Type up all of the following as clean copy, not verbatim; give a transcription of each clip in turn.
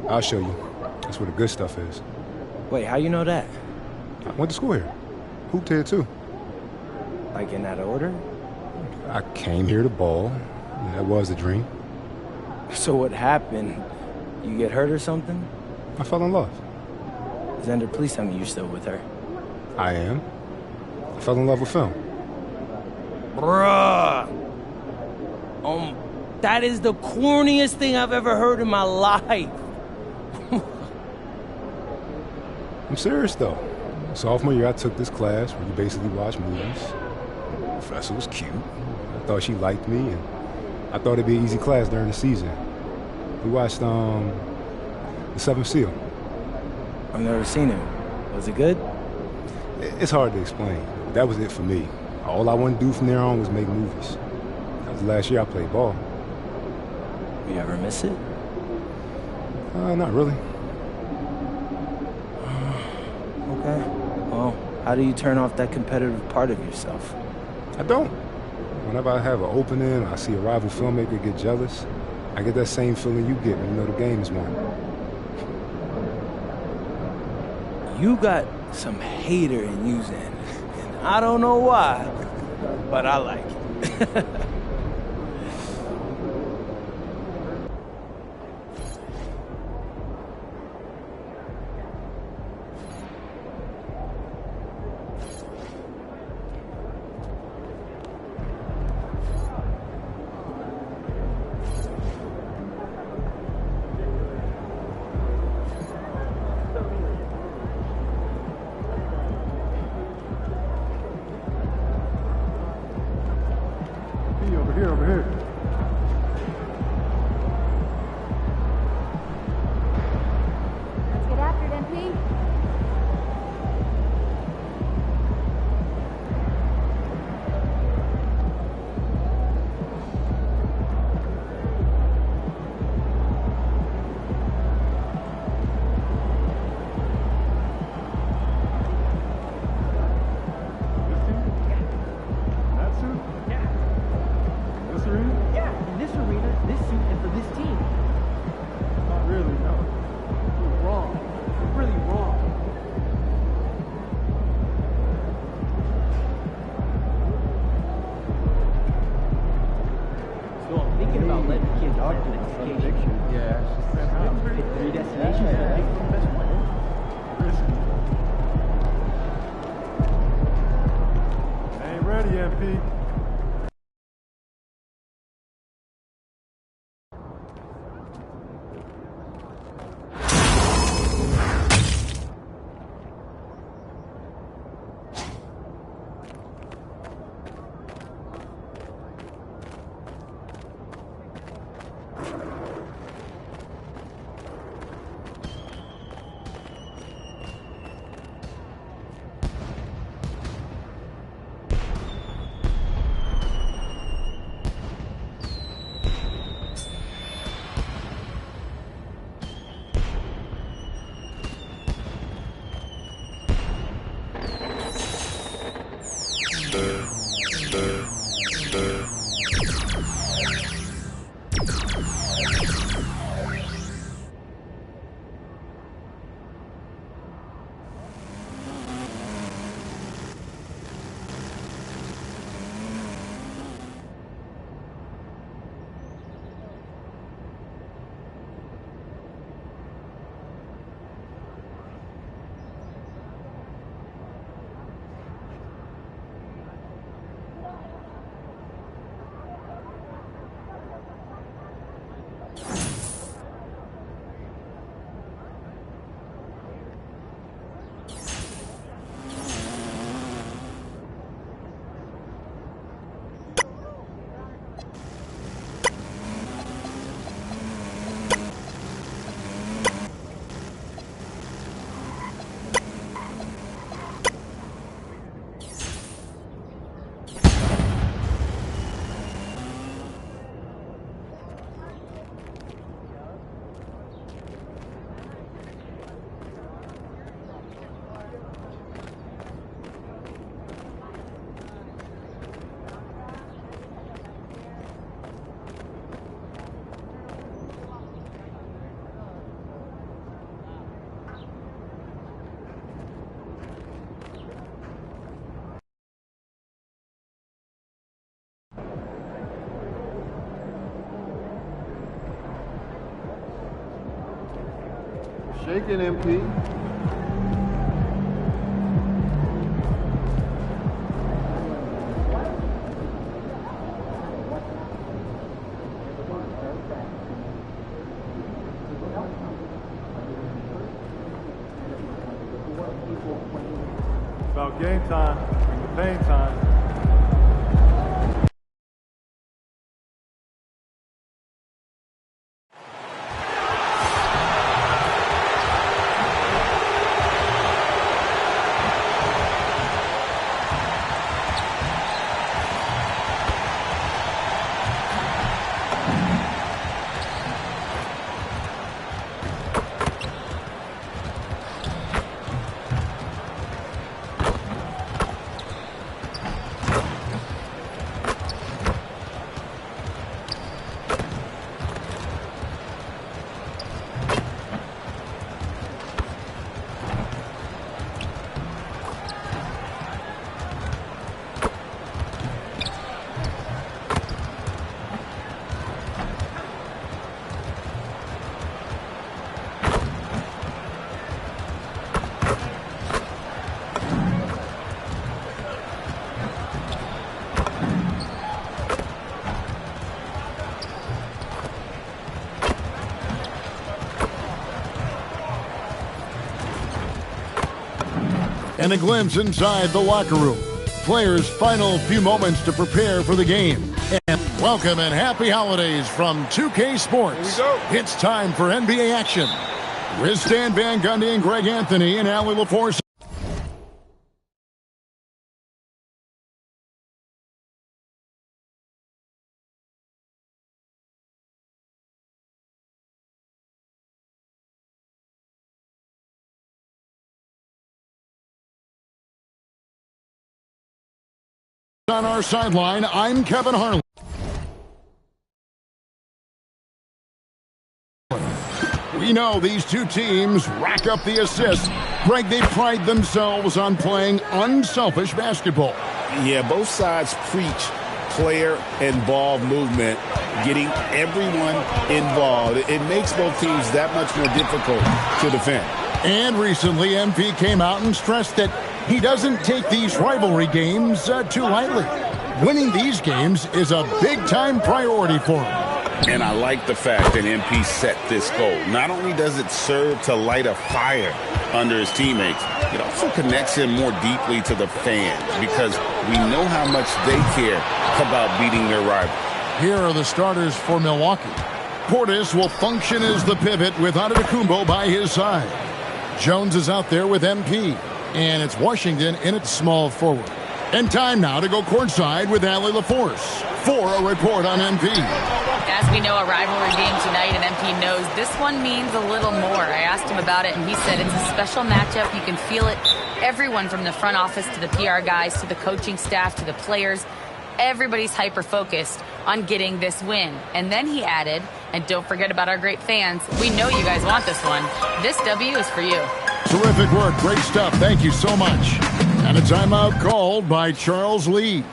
I'll show you. That's where the good stuff is. Wait, how you know that? I went to school here. Hooped here, too. Like in that order? I came here to ball. That was the dream. So what happened? You get hurt or something? I fell in love. Xander, please tell me you're still with her. I am. I fell in love with film. Bruh! That is the corniest thing I've ever heard in my life. I'm serious, though. Sophomore year, I took this class where you basically watch movies. The professor was cute. I thought she liked me, and I thought it'd be an easy class during the season. We watched, The Seventh Seal. I've never seen it. Was it good? It's hard to explain. That was it for me. All I wanted to do from there on was make movies. That was the last year I played ball. You ever miss it? Not really. Okay. Well, how do you turn off that competitive part of yourself? I don't. Whenever I have an opening, I see a rival filmmaker get jealous, I get that same feeling you get when you know the game is won. You got some hater in you, Xander. And I don't know why, but I like it. Over here. Let's get after it, MP. Shaking MP. About game time, bring the pain time. And a glimpse inside the locker room. Players' final few moments to prepare for the game. And welcome and happy holidays from 2K Sports. It's time for NBA action. With Stan Van Gundy and Greg Anthony and Allie LaForce. On our sideline, I'm Kevin Harlan. We know these two teams rack up the assists. Greg, they pride themselves on playing unselfish basketball. Yeah, both sides preach player and ball movement, getting everyone involved. It makes both teams that much more difficult to defend. And recently, MP came out and stressed that he doesn't take these rivalry games too lightly. Winning these games is a big-time priority for him. And I like the fact that MP set this goal. Not only does it serve to light a fire under his teammates, it also connects him more deeply to the fans because we know how much they care about beating their rival. Here are the starters for Milwaukee. Portis will function as the pivot with Antetokounmpo by his side. Jones is out there with MP. And it's Washington in its small forward. And time now to go courtside with Allie LaForce for a report on MP. As we know, a rivalry game tonight, and MP knows this one means a little more. I asked him about it, and he said it's a special matchup. You can feel it. Everyone from the front office to the PR guys to the coaching staff to the players, everybody's hyper-focused on getting this win. And then he added, and don't forget about our great fans, we know you guys want this one. This W is for you. Terrific work. Great stuff. Thank you so much. And a timeout called by Charles Lee.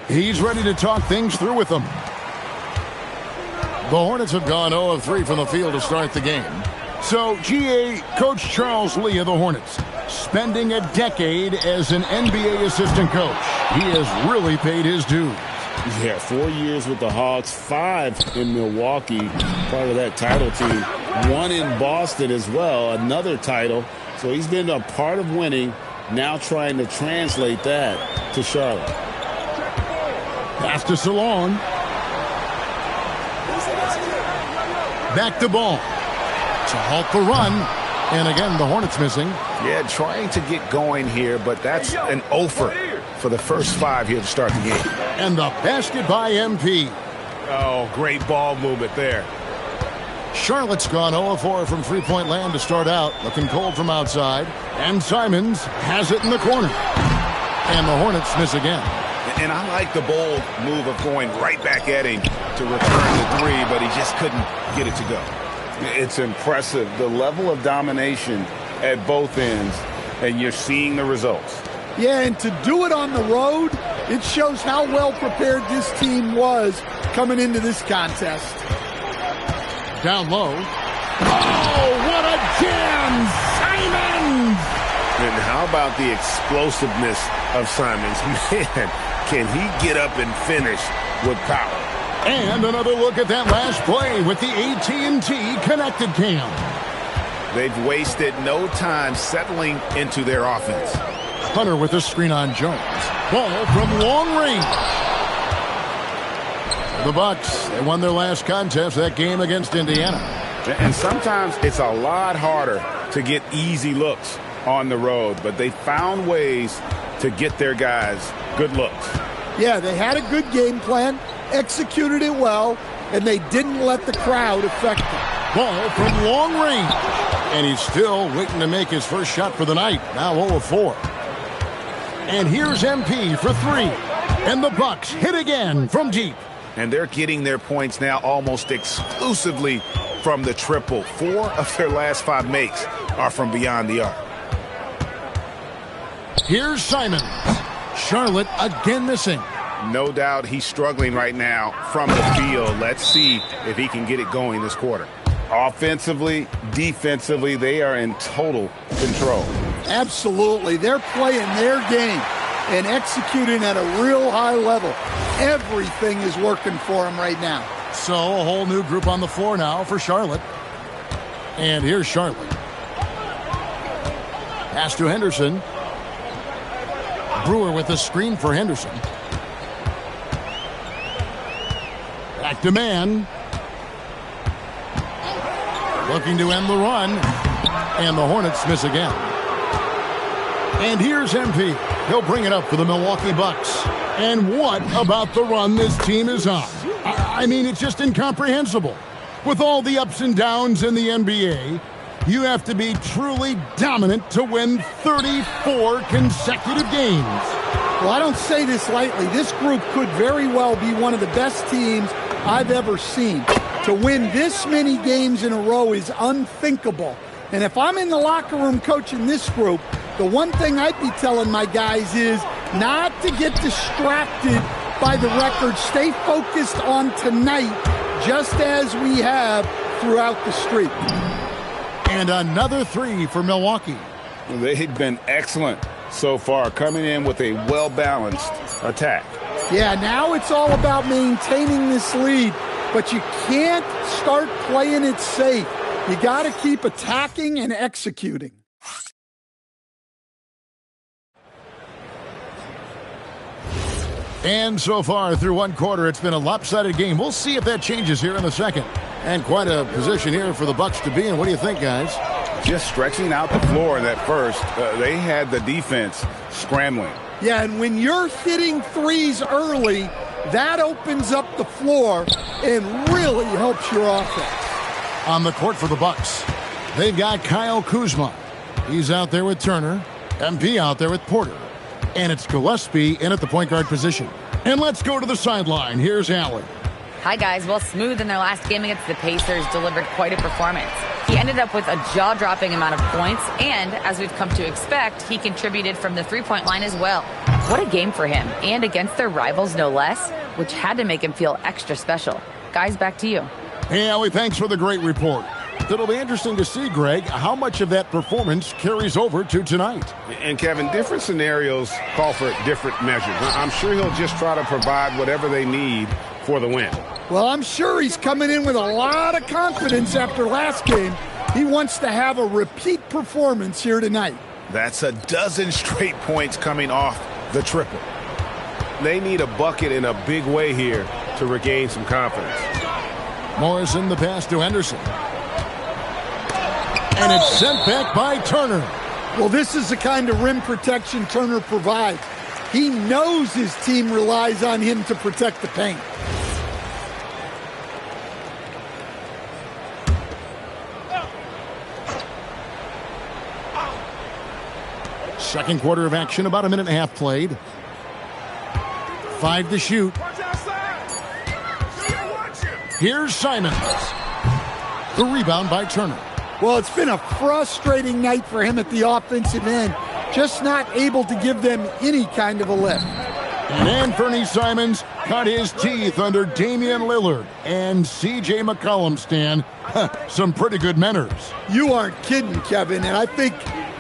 He's ready to talk things through with them. The Hornets have gone 0 of 3 from the field to start the game. So, GA, Coach Charles Lee of the Hornets, spending a decade as an NBA assistant coach. He has really paid his dues. Yeah, 4 years with the Hawks, 5 in Milwaukee, part of that title team. 1 in Boston as well, another title. So he's been a part of winning, now trying to translate that to Charlotte. Pass to Salon. Back to ball. To halt the run. And again, the Hornets missing. Yeah, trying to get going here, but that's an offer for the first 5 here to start the game. And the basket by MP. Oh, great ball movement there. Charlotte's gone 0-4 from three-point land to start out. Looking cold from outside. And Simons has it in the corner. And the Hornets miss again. And I like the bold move of going right back at him to return the 3, but he just couldn't get it to go. It's impressive, the level of domination at both ends, and you're seeing the results. Yeah, and to do it on the road, it shows how well prepared this team was coming into this contest. Down low. Oh, what a jam How about the explosiveness of Simons? Man, can he get up and finish with power? And another look at that last play with the AT&T Connected Cam. They've wasted no time settling into their offense. Hunter with a screen on Jones. Ball from long range. The Bucks, they won their last contest, that game against Indiana. And sometimes it's a lot harder to get easy looks on the road, but they found ways to get their guys good looks. Yeah, they had a good game plan, executed it well, and they didn't let the crowd affect them. Ball from long range. And he's still waiting to make his first shot for the night. Now 0 of 4. And here's MP for 3. And the Bucks hit again from deep. And they're getting their points now almost exclusively from the triple. 4 of their last 5 makes are from beyond the arc. Here's Simons. Charlotte again missing. No doubt he's struggling right now from the field. Let's see if he can get it going this quarter. Offensively, defensively, they are in total control. Absolutely. They're playing their game and executing at a real high level. Everything is working for them right now. So a whole new group on the floor now for Charlotte. And here's Charlotte. Pass to Henderson. Brewer with a screen for Henderson. Back to Mann. Looking to end the run. And the Hornets miss again. And here's MP. He'll bring it up for the Milwaukee Bucks. And what about the run this team is on? I mean, it's just incomprehensible. With all the ups and downs in the NBA, you have to be truly dominant to win 34 consecutive games. Well, I don't say this lightly. This group could very well be one of the best teams I've ever seen. To win this many games in a row is unthinkable. And if I'm in the locker room coaching this group, the one thing I'd be telling my guys is not to get distracted by the record. Stay focused on tonight, just as we have throughout the streak. And another 3 for Milwaukee. They've been excellent so far, coming in with a well-balanced attack. Yeah, now it's all about maintaining this lead, but you can't start playing it safe. You got to keep attacking and executing. And so far through one quarter, it's been a lopsided game. We'll see if that changes here in the second. And quite a position here for the Bucks to be in. What do you think, guys? Just stretching out the floor in that first. They had the defense scrambling. Yeah, and when you're hitting threes early, that opens up the floor and really helps your offense. On the court for the Bucks, they've got Kyle Kuzma. He's out there with Turner. MP out there with Porter. And it's Gillespie in at the point guard position. And let's go to the sideline. Here's Allen. Hi, guys. Well, Smooth in their last game against the Pacers delivered quite a performance. He ended up with a jaw-dropping amount of points, and as we've come to expect, he contributed from the three-point line as well. What a game for him, and against their rivals, no less, which had to make him feel extra special. Guys, back to you. Hey, Allie, thanks for the great report. It'll be interesting to see, Greg, how much of that performance carries over to tonight. And, Kevin, different scenarios call for different measures. I'm sure he'll just try to provide whatever they need for the win. Well, I'm sure he's coming in with a lot of confidence after last game. He wants to have a repeat performance here tonight. That's a dozen straight points coming off the triple. They need a bucket in a big way here to regain some confidence. Morrison, the pass to Henderson. And it's sent back by Turner. Well, this is the kind of rim protection Turner provides. He knows his team relies on him to protect the paint. Second quarter of action, about a minute and a half played. 5 to shoot. Here's Simons. The rebound by Turner. Well, it's been a frustrating night for him at the offensive end. Just not able to give them any kind of a lift. And Anthony Simons cut his teeth under Damian Lillard and C.J. McCollum, Stan. Some pretty good manners. You aren't kidding, Kevin, and I think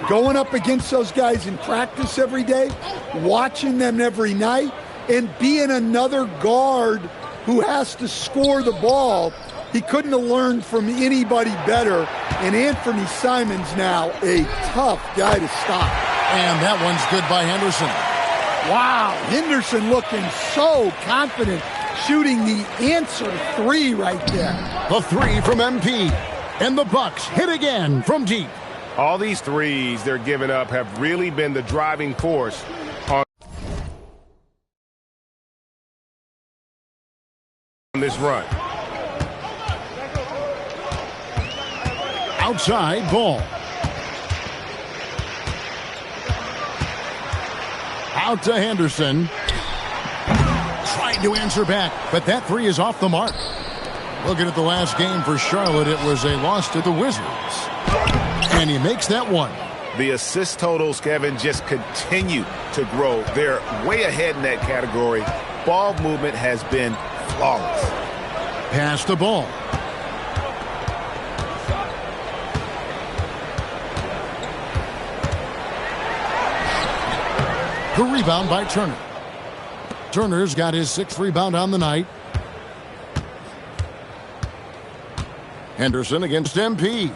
going up against those guys in practice every day, watching them every night, and being another guard who has to score the ball. He couldn't have learned from anybody better. And Anthony Simons now a tough guy to stop. And that one's good by Henderson. Wow, Henderson looking so confident, shooting the answer three right there. The three from MP. And the Bucks hit again from deep. All these threes they're giving up have really been the driving force on this run. Outside ball. Out to Henderson. Trying to answer back, but that three is off the mark. Looking at the last game for Charlotte, it was a loss to the Wizards. And he makes that one. The assist totals, Kevin, just continue to grow. They're way ahead in that category. Ball movement has been flawless. Pass the ball. The rebound by Turner. Turner's got his 6th rebound on the night. Henderson against MP.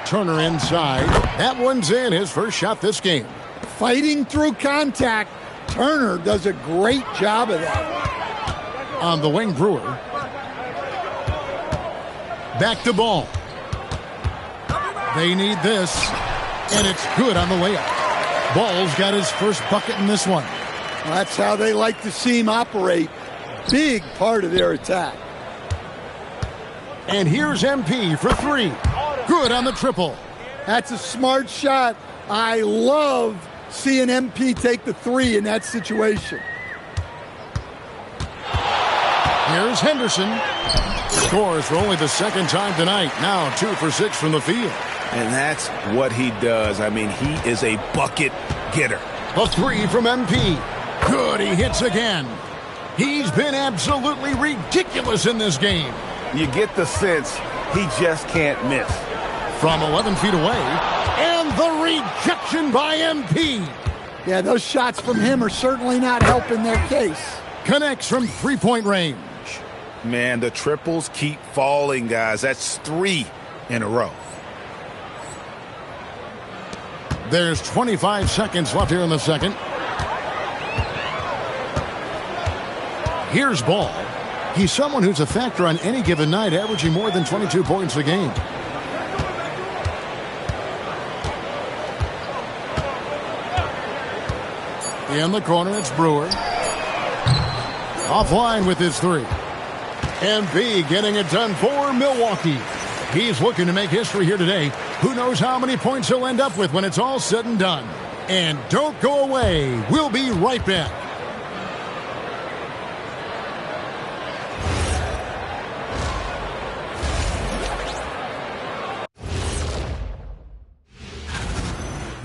Turner inside. That one's in. His first shot this game. Fighting through contact. Turner does a great job of that. On the wing, Brewer. Back to ball. They need this. And it's good on the layup. Ball's got his first bucket in this one. That's how they like to see him operate. Big part of their attack. And here's MP for three. Good on the triple. That's a smart shot. I love seeing MP take the three in that situation. Here's Henderson. Scores for only the 2nd time tonight. Now 2 for 6 from the field. And that's what he does. I mean, he is a bucket getter. A three from MP. Good, he hits again. He's been absolutely ridiculous in this game. You get the sense he just can't miss. From 11 feet away, and the rejection by MP. Yeah, those shots from him are certainly not helping their case. Connects from 3-point range. Man, the triples keep falling, guys. That's 3 in a row. There's 25 seconds left here in the second. Here's Ball. He's someone who's a factor on any given night, averaging more than 22 points a game. In the corner, it's Brewer. Offline with his three. MP getting it done for Milwaukee. He's looking to make history here today. Who knows how many points he'll end up with when it's all said and done. And don't go away. We'll be right back.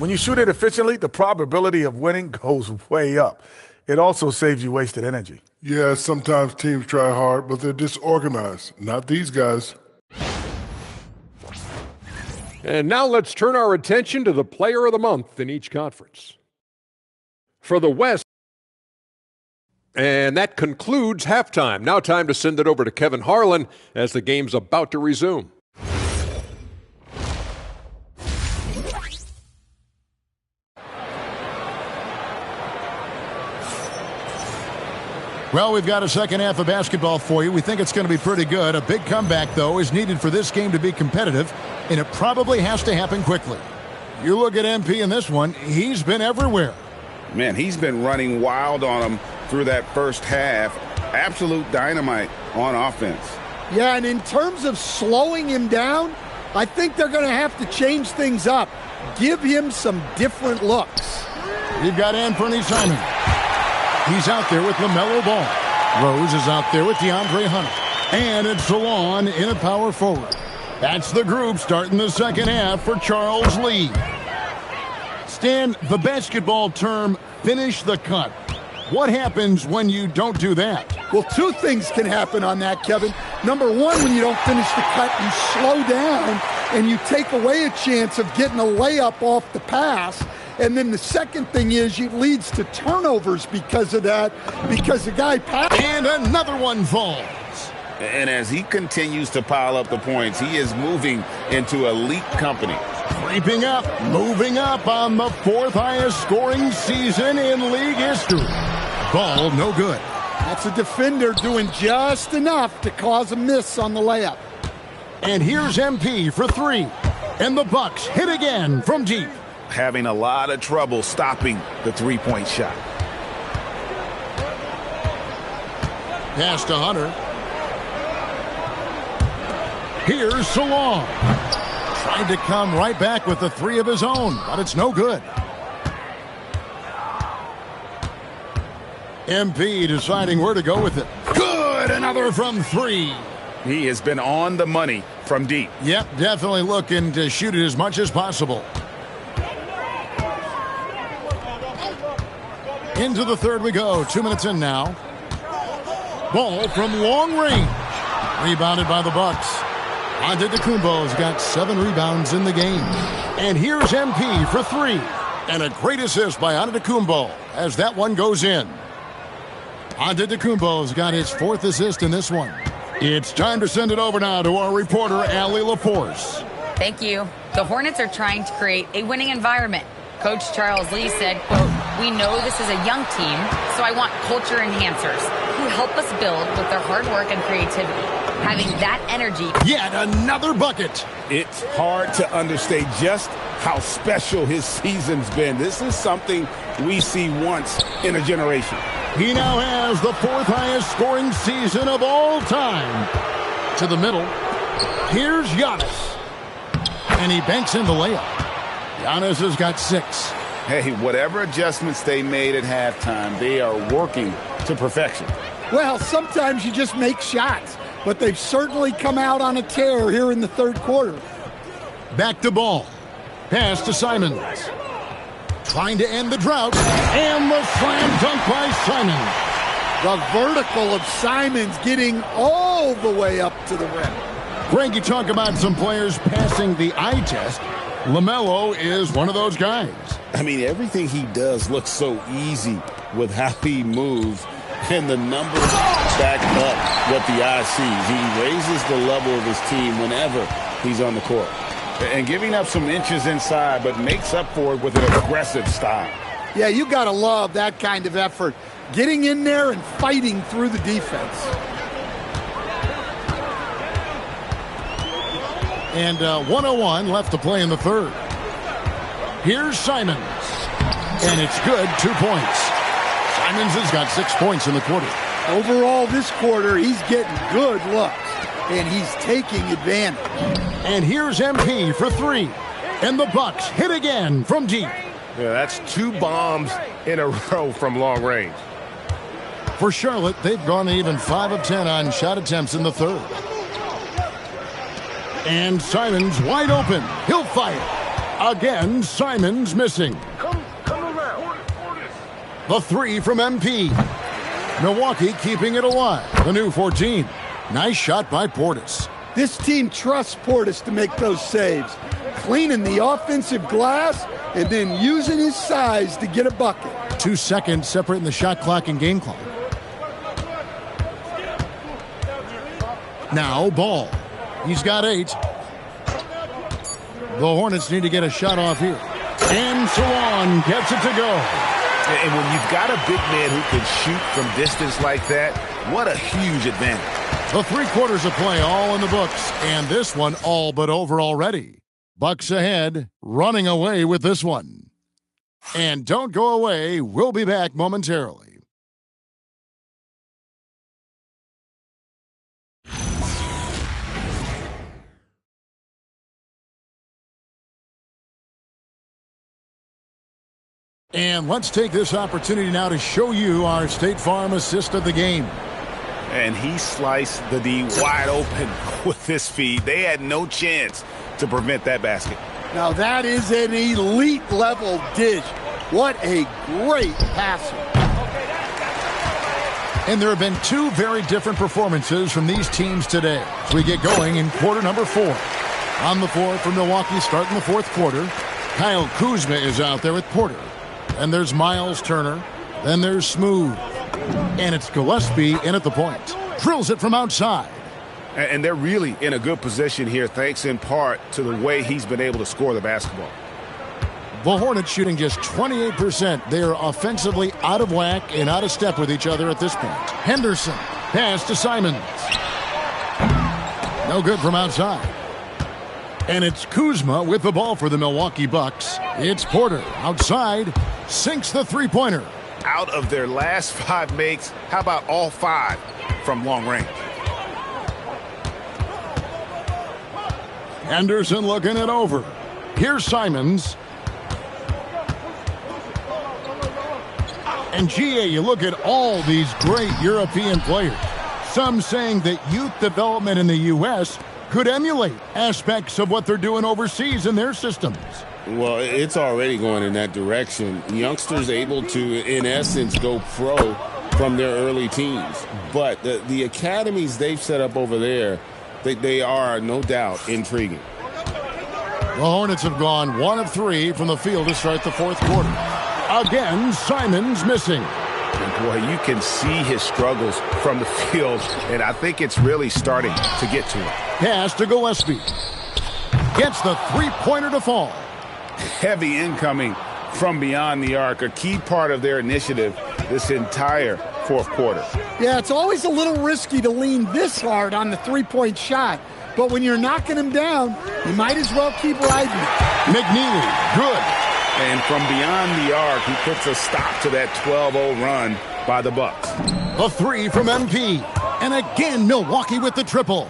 When you shoot it efficiently, the probability of winning goes way up. It also saves you wasted energy. Yeah, sometimes teams try hard, but they're disorganized. Not these guys. And now let's turn our attention to the player of the month in each conference. For the West, and that concludes halftime. Now time to send it over to Kevin Harlan as the game's about to resume. Well, we've got a second half of basketball for you. We think it's going to be pretty good. A big comeback, though, is needed for this game to be competitive, and it probably has to happen quickly. You look at MP in this one, he's been everywhere. Man, he's been running wild on him through that first half. Absolute dynamite on offense. Yeah, and in terms of slowing him down, I think they're going to have to change things up. Give him some different looks. You've got Anthony Simons. He's out there with LaMelo Ball. Rose is out there with DeAndre Hunter. And it's Salon in a power forward. That's the group starting the second half for Charles Lee. Stan, the basketball term, finish the cut. What happens when you don't do that? Well, two things can happen on that, Kevin. Number one, when you don't finish the cut, you slow down. and you take away a chance of getting a layup off the pass. And then the second thing is it leads to turnovers because of that, because the guy passed. And another one falls. And as he continues to pile up the points, he is moving into elite company. Creeping up, moving up on the 4th highest scoring season in league history. Ball no good. That's a defender doing just enough to cause a miss on the layup. And here's MP for 3. And the Bucks hit again from deep. Having a lot of trouble stopping the three-point shot. Pass to Hunter. Here's Salong. Tried to come right back with the 3 of his own, but it's no good. MP deciding where to go with it. Good! Another from 3. He has been on the money from deep. Yep, definitely looking to shoot it as much as possible. Into the third we go. 2 minutes in now. Ball from long range. Rebounded by the Bucks. Antetokounmpo's got 7 rebounds in the game. And here's MP for 3. And a great assist by Antetokounmpo as that one goes in. Antetokounmpo's got his 4th assist in this one. It's time to send it over now to our reporter, Allie LaForce. Thank you. The Hornets are trying to create a winning environment. Coach Charles Lee said, quote, "We know this is a young team, so I want culture enhancers who help us build with their hard work and creativity. Having that energy." Yet another bucket. It's hard to understate just how special his season's been. This is something we see once in a generation. He now has the 4th highest scoring season of all time. To the middle. Here's Giannis. And he banks in the layup. Giannis has got 6. Hey, whatever adjustments they made at halftime, they are working to perfection. Well, sometimes you just make shots, but they've certainly come out on a tear here in the third quarter. Back to Ball. Pass to Simons. Trying to end the drought. And the slam dunk by Simons. The vertical of Simons getting all the way up to the rim. Greg, you talk about some players passing the eye test. LaMelo is one of those guys. I mean, everything he does looks so easy with how he moves, and the numbers back up what the eye sees. He raises the level of his team whenever he's on the court. And giving up some inches inside, but makes up for it with an aggressive style. Yeah, you got to love that kind of effort. Getting in there and fighting through the defense. And 1:01 left to play in the third. Here's Simons. And it's good, 2 points. Simons has got 6 points in the quarter. Overall, this quarter, he's getting good looks. And he's taking advantage. And here's MP for 3. And the Bucks hit again from deep. Yeah, that's 2 bombs in a row from long range. For Charlotte, they've gone even 5 of 10 on shot attempts in the third. And Simons wide open. He'll fire. Again, Simons missing. Come around. The 3 from MP. Milwaukee keeping it alive. The new 14. Nice shot by Portis. This team trusts Portis to make those saves. Cleaning the offensive glass and then using his size to get a bucket. 2 seconds separating the shot clock and game clock. Now Ball. He's got 8. The Hornets need to get a shot off here. And Salong gets it to go. And when you've got a big man who can shoot from distance like that, what a huge advantage. The 3 quarters of play all in the books, and this one all but over already. Bucks ahead, running away with this one. And don't go away, we'll be back momentarily. And let's take this opportunity now to show you our State Farm assist of the game. And he sliced the D wide open with this feed. They had no chance to prevent that basket. Now that is an elite level dish. What a great passer. And there have been 2 very different performances from these teams today as we get going in quarter number 4. On the floor for Milwaukee starting the fourth quarter. Kyle Kuzma is out there with Porter. And there's Miles Turner. Then there's Smooth. And it's Gillespie in at the point. Drills it from outside. And they're really in a good position here, thanks in part to the way he's been able to score the basketball. The Hornets shooting just 28%. They are offensively out of whack and out of step with each other at this point. Henderson, pass to Simons. No good from outside. And it's Kuzma with the ball for the Milwaukee Bucks. It's Porter outside, sinks the three-pointer. Out of their last 5 makes, how about all 5 from long range? Henderson looking it over. Here's Simons. And GA, you look at all these great European players. Some saying that youth development in the U.S. could emulate aspects of what they're doing overseas in their systems. Well, it's already going in that direction. Youngsters able to, in essence, go pro from their early teens. But the academies they've set up over there, they are, no doubt, intriguing. The Hornets have gone 1 of 3 from the field to start the fourth quarter. Again, Simons missing. And boy, you can see his struggles from the field, and I think it's really starting to get to him. Pass to Gillespie. Gets the three-pointer to fall. Heavy incoming from beyond the arc, a key part of their initiative this entire fourth quarter. Yeah, it's always a little risky to lean this hard on the three-point shot. But when you're knocking him down, you might as well keep riding it. McNeely, good. And from beyond the arc, he puts a stop to that 12-0 run by the Bucks. A 3 from MP. And again, Milwaukee with the triple.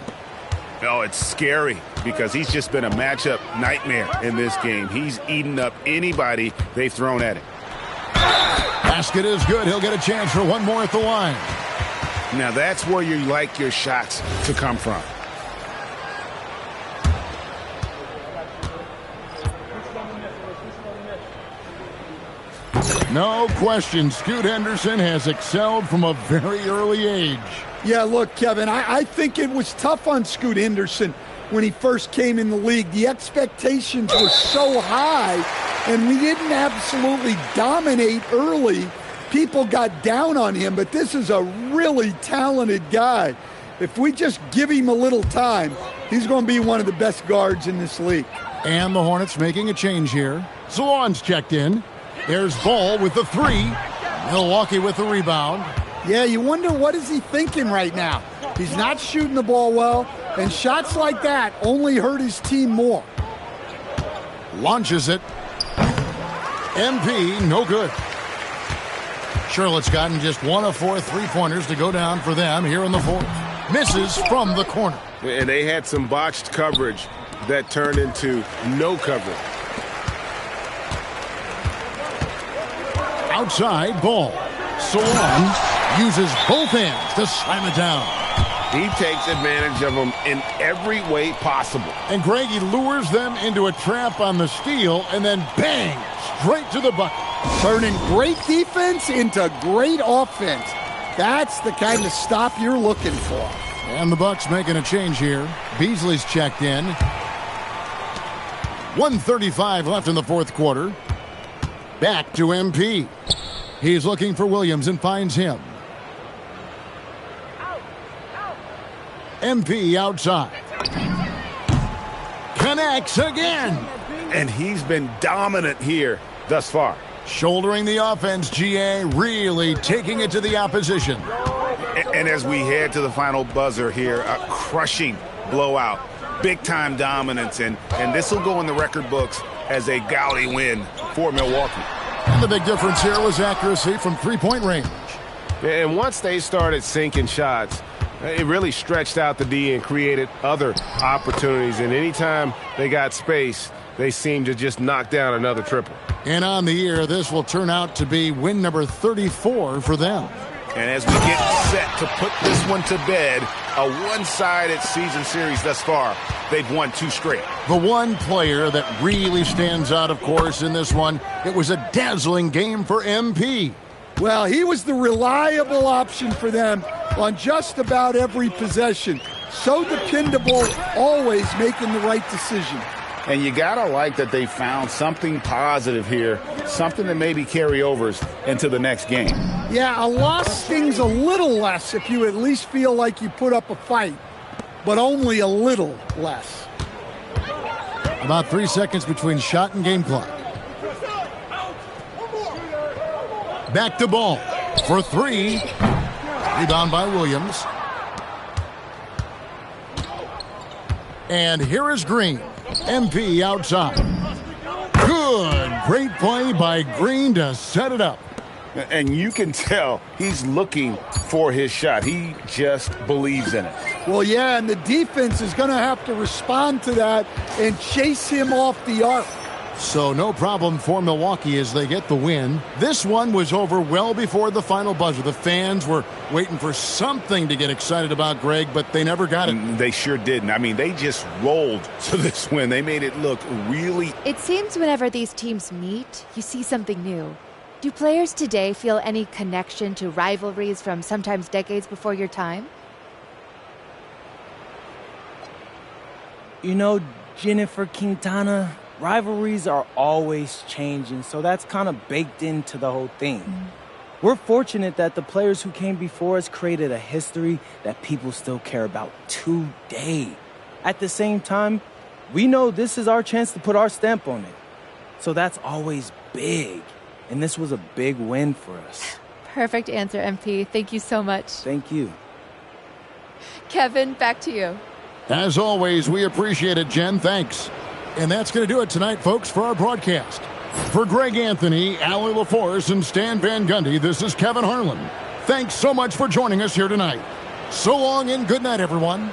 Oh, it's scary because he's just been a matchup nightmare in this game. He's eaten up anybody they've thrown at him. Basket is good. He'll get a chance for one more at the line. Now that's where you like your shots to come from. No question, Scoot Henderson has excelled from a very early age. Yeah, look, Kevin, I think it was tough on Scoot Henderson when he first came in the league. The expectations were so high, and we didn't absolutely dominate early. People got down on him, but this is a really talented guy. If we just give him a little time, he's going to be one of the best guards in this league. And the Hornets making a change here. Salon's checked in. There's Ball with the 3. Milwaukee with the rebound. Yeah, you wonder what is he thinking right now. He's not shooting the ball well, and shots like that only hurt his team more. Launches it. MP, no good. Charlotte's gotten just 1 of 4 three-pointers to go down for them here in the fourth. Misses from the corner. And they had some botched coverage that turned into no coverage. Outside Ball. Salon uses both hands to slam it down. He takes advantage of them in every way possible. And Greg, he lures them into a trap on the steal and then bang, straight to the bucket. Turning great defense into great offense. That's the kind of stop you're looking for. And the Bucks making a change here. Beasley's checked in. 1:35 left in the fourth quarter. Back to MP. He's looking for Williams and finds him. MP outside. Connects again. And he's been dominant here thus far. Shouldering the offense, GA, really taking it to the opposition. And as we head to the final buzzer here, a crushing blowout. Big-time dominance, and this will go in the record books as a gaudy win for Milwaukee. And the big difference here was accuracy from three-point range. And once they started sinking shots, it really stretched out the D and created other opportunities. And anytime they got space, they seemed to just knock down another triple. And on the year, this will turn out to be win number 34 for them. And as we get set to put this one to bed, a one-sided season series thus far, they've won 2 straight. The one player that really stands out, of course, in this one, it was a dazzling game for MP. Well, he was the reliable option for them on just about every possession. So dependable, always making the right decision. And you got to like that they found something positive here, something that maybe carry overs into the next game. Yeah, a loss stings a little less if you at least feel like you put up a fight, but only a little less. About 3 seconds between shot and game clock. Back to Ball for three. Rebound by Williams. And here is Green. MP outside. Good. Great play by Green to set it up. And you can tell he's looking for his shot. He just believes in it. Well, yeah, and the defense is going to have to respond to that and chase him off the arc. So no problem for Milwaukee as they get the win. This one was over well before the final buzzer. The fans were waiting for something to get excited about, Greg, but they never got it. They sure didn't. I mean, they just rolled to this win. They made it look really... It seems whenever these teams meet, you see something new. Do players today feel any connection to rivalries from sometimes decades before your time? You know, Jennifer Quintana, rivalries are always changing, so that's kind of baked into the whole thing. We're fortunate that the players who came before us created a history that people still care about today. At the same time, we know this is our chance to put our stamp on it. So that's always big, and this was a big win for us. Perfect answer, MP. Thank you so much. Thank you. Kevin, back to you. As always, we appreciate it, Jen. Thanks. And that's going to do it tonight, folks, for our broadcast. For Greg Anthony, Allie LaForce, and Stan Van Gundy, this is Kevin Harlan. Thanks so much for joining us here tonight. So long and good night, everyone.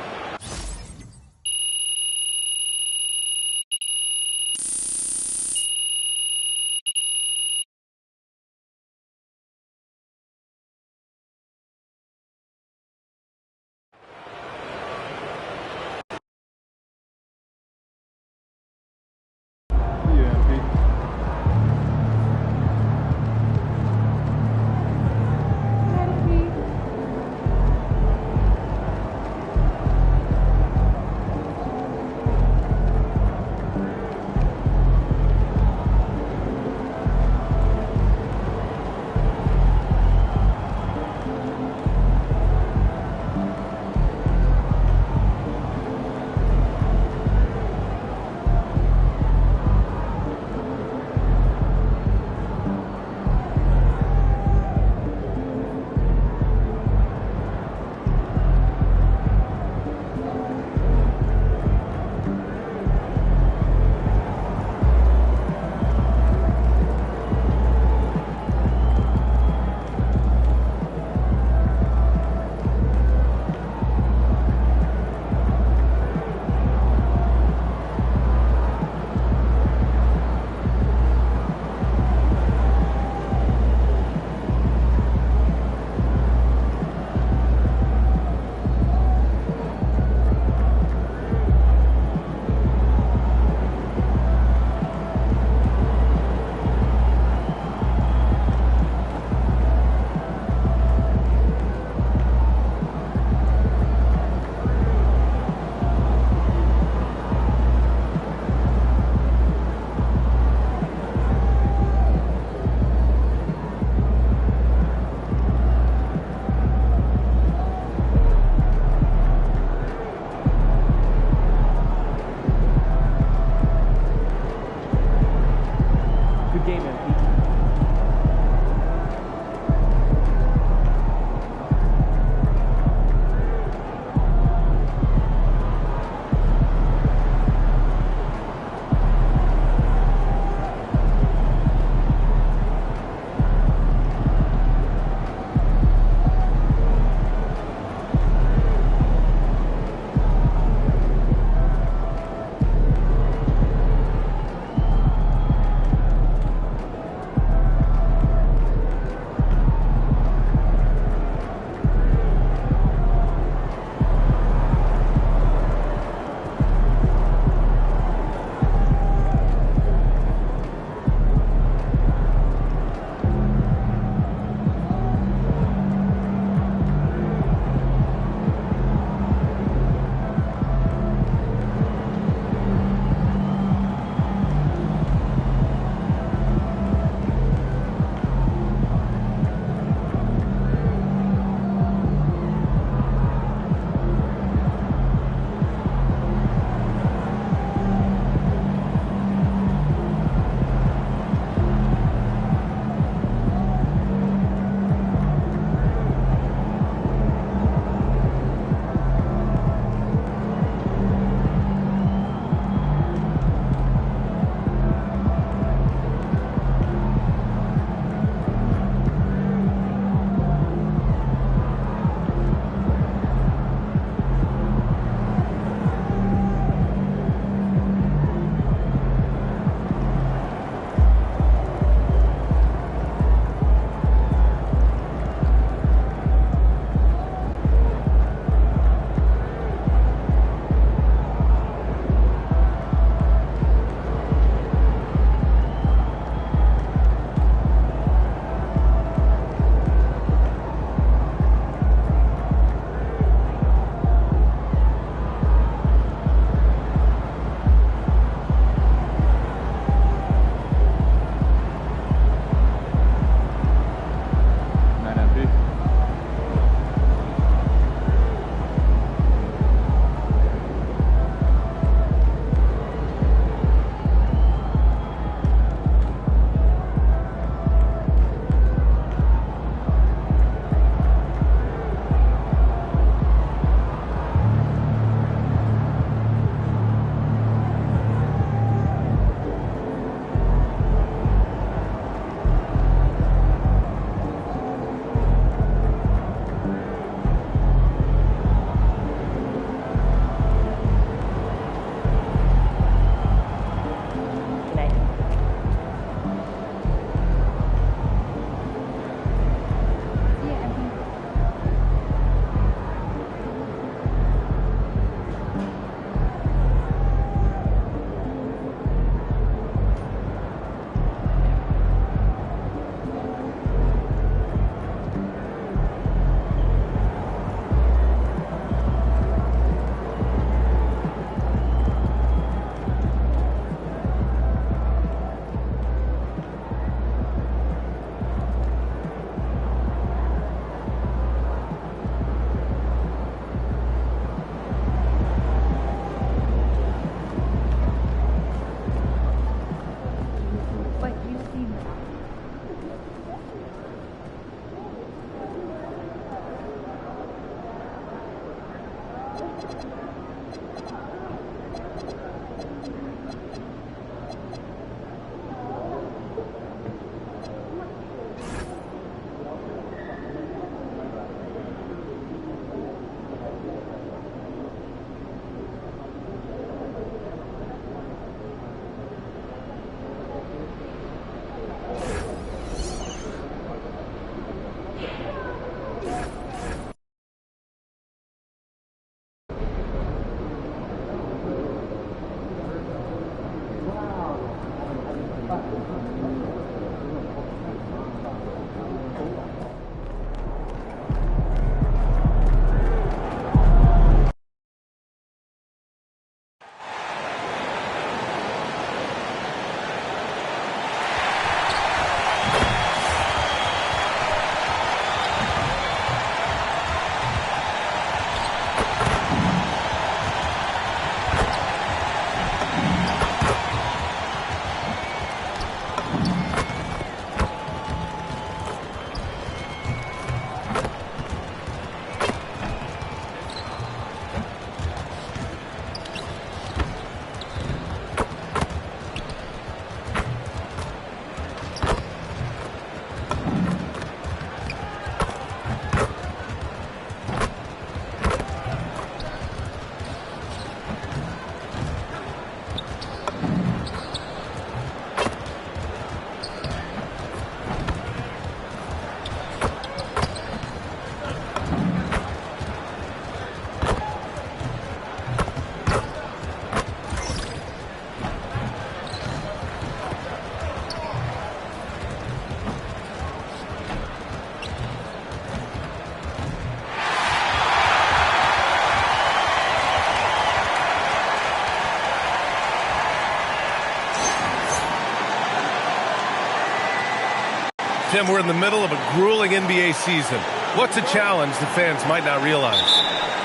Tim, we're in the middle of a grueling NBA season. What's a challenge the fans might not realize?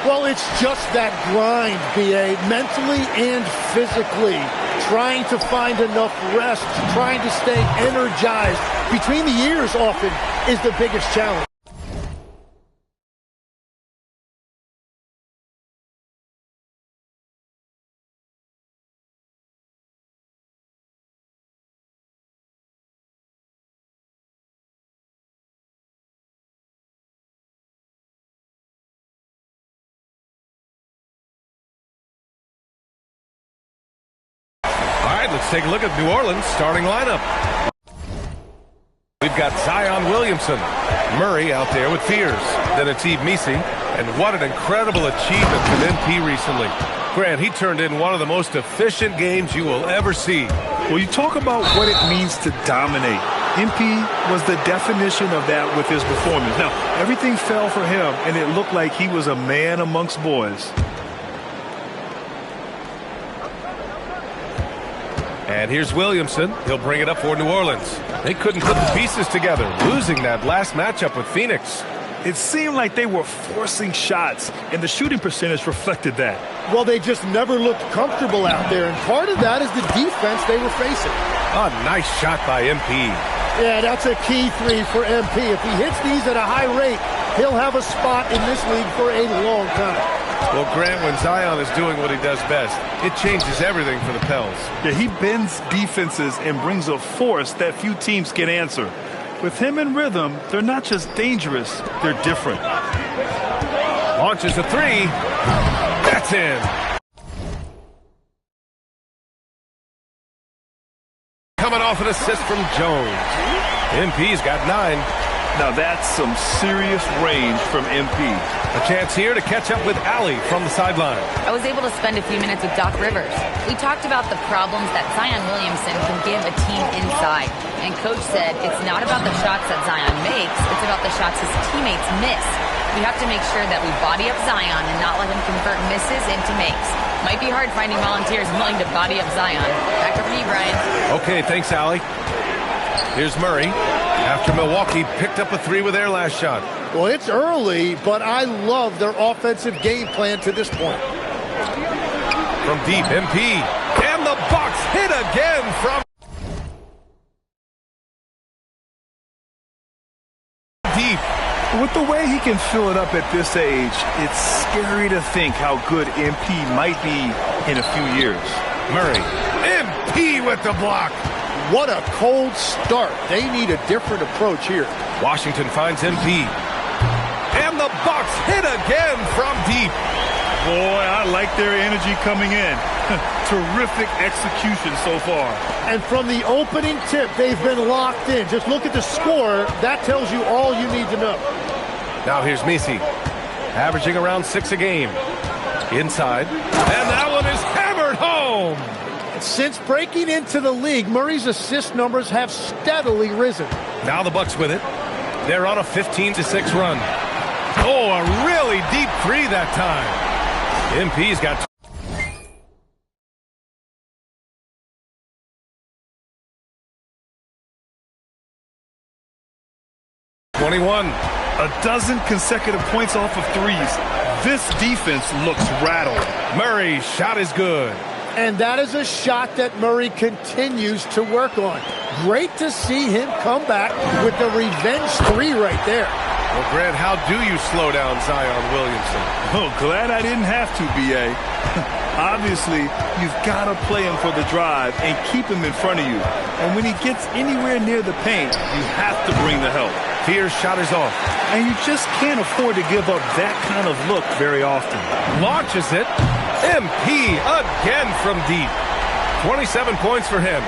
Well, it's just that grind, B.A., mentally and physically. Trying to find enough rest, trying to stay energized between the years often is the biggest challenge. Let's take a look at New Orleans' starting lineup. We've got Zion Williamson, Murray out there with Fears. Then it's Yves Missi, and what an incredible achievement from MP recently. Grant, he turned in one of the most efficient games you will ever see. Well, you talk about what it means to dominate. MP was the definition of that with his performance. Now, everything fell for him, and it looked like he was a man amongst boys. And here's Williamson. He'll bring it up for New Orleans. They couldn't put the pieces together, losing that last matchup with Phoenix. It seemed like they were forcing shots, and the shooting percentage reflected that. Well, they just never looked comfortable out there, and part of that is the defense they were facing. A nice shot by MP. Yeah, that's a key three for MP. If he hits these at a high rate, he'll have a spot in this league for a long time. Well, Grant, when Zion is doing what he does best, it changes everything for the Pels. Yeah, he bends defenses and brings a force that few teams can answer. With him in rhythm, they're not just dangerous, they're different. Launches a three. That's in. Coming off an assist from Jones. MP's got 9. Now that's some serious range from MP. A chance here to catch up with Allie from the sideline. I was able to spend a few minutes with Doc Rivers. We talked about the problems that Zion Williamson can give a team inside. And Coach said it's not about the shots that Zion makes, it's about the shots his teammates miss. We have to make sure that we body up Zion and not let him convert misses into makes. Might be hard finding volunteers willing to body up Zion. Back up to you, Brian. Okay, thanks, Allie. Here's Murray. After Milwaukee picked up a 3 with their last shot. Well, it's early, but I love their offensive game plan to this point. From deep, MP. And the Bucks hit again from deep. With the way he can fill it up at this age, it's scary to think how good MP might be in a few years. Murray. MP with the block. What a cold start. They need a different approach here. Washington finds MP. And the Bucks hit again from deep. Boy, I like their energy coming in. Terrific execution so far. And from the opening tip, they've been locked in. Just look at the score. That tells you all you need to know. Now here's Missi, averaging around 6 a game. Inside. And that one is hammered home. Since breaking into the league, Murray's assist numbers have steadily risen. Now the Bucks with it. They're on a 15-6 run. Oh, a really deep 3 that time. MP's got 21. A dozen consecutive points off of threes. This defense looks rattled. Murray's shot is good. And that is a shot that Murray continues to work on. Great to see him come back with the revenge 3 right there. Well, Grant, how do you slow down Zion Williamson? Oh, glad I didn't have to, B.A. Obviously, you've got to play him for the drive and keep him in front of you. And when he gets anywhere near the paint, you have to bring the help. Fear's shot is off. And you just can't afford to give up that kind of look very often. Launches it. MP again from deep. 27 points for him.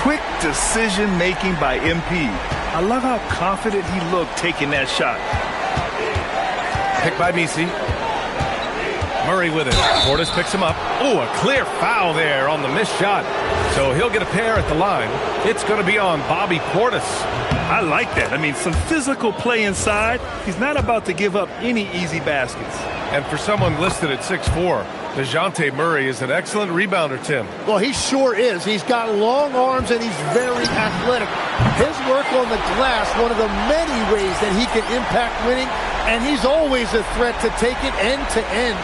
Quick decision-making by MP. I love how confident he looked taking that shot. Picked by Missi. Murray with it. Portis picks him up. Oh, a clear foul there on the missed shot. So he'll get a pair at the line. It's going to be on Bobby Portis. I like that. I mean, some physical play inside. He's not about to give up any easy baskets. And for someone listed at 6'4", DeJounte Murray is an excellent rebounder, Tim. Well, he sure is. He's got long arms and he's very athletic. His work on the glass, one of the many ways that he can impact winning, and he's always a threat to take it end to end.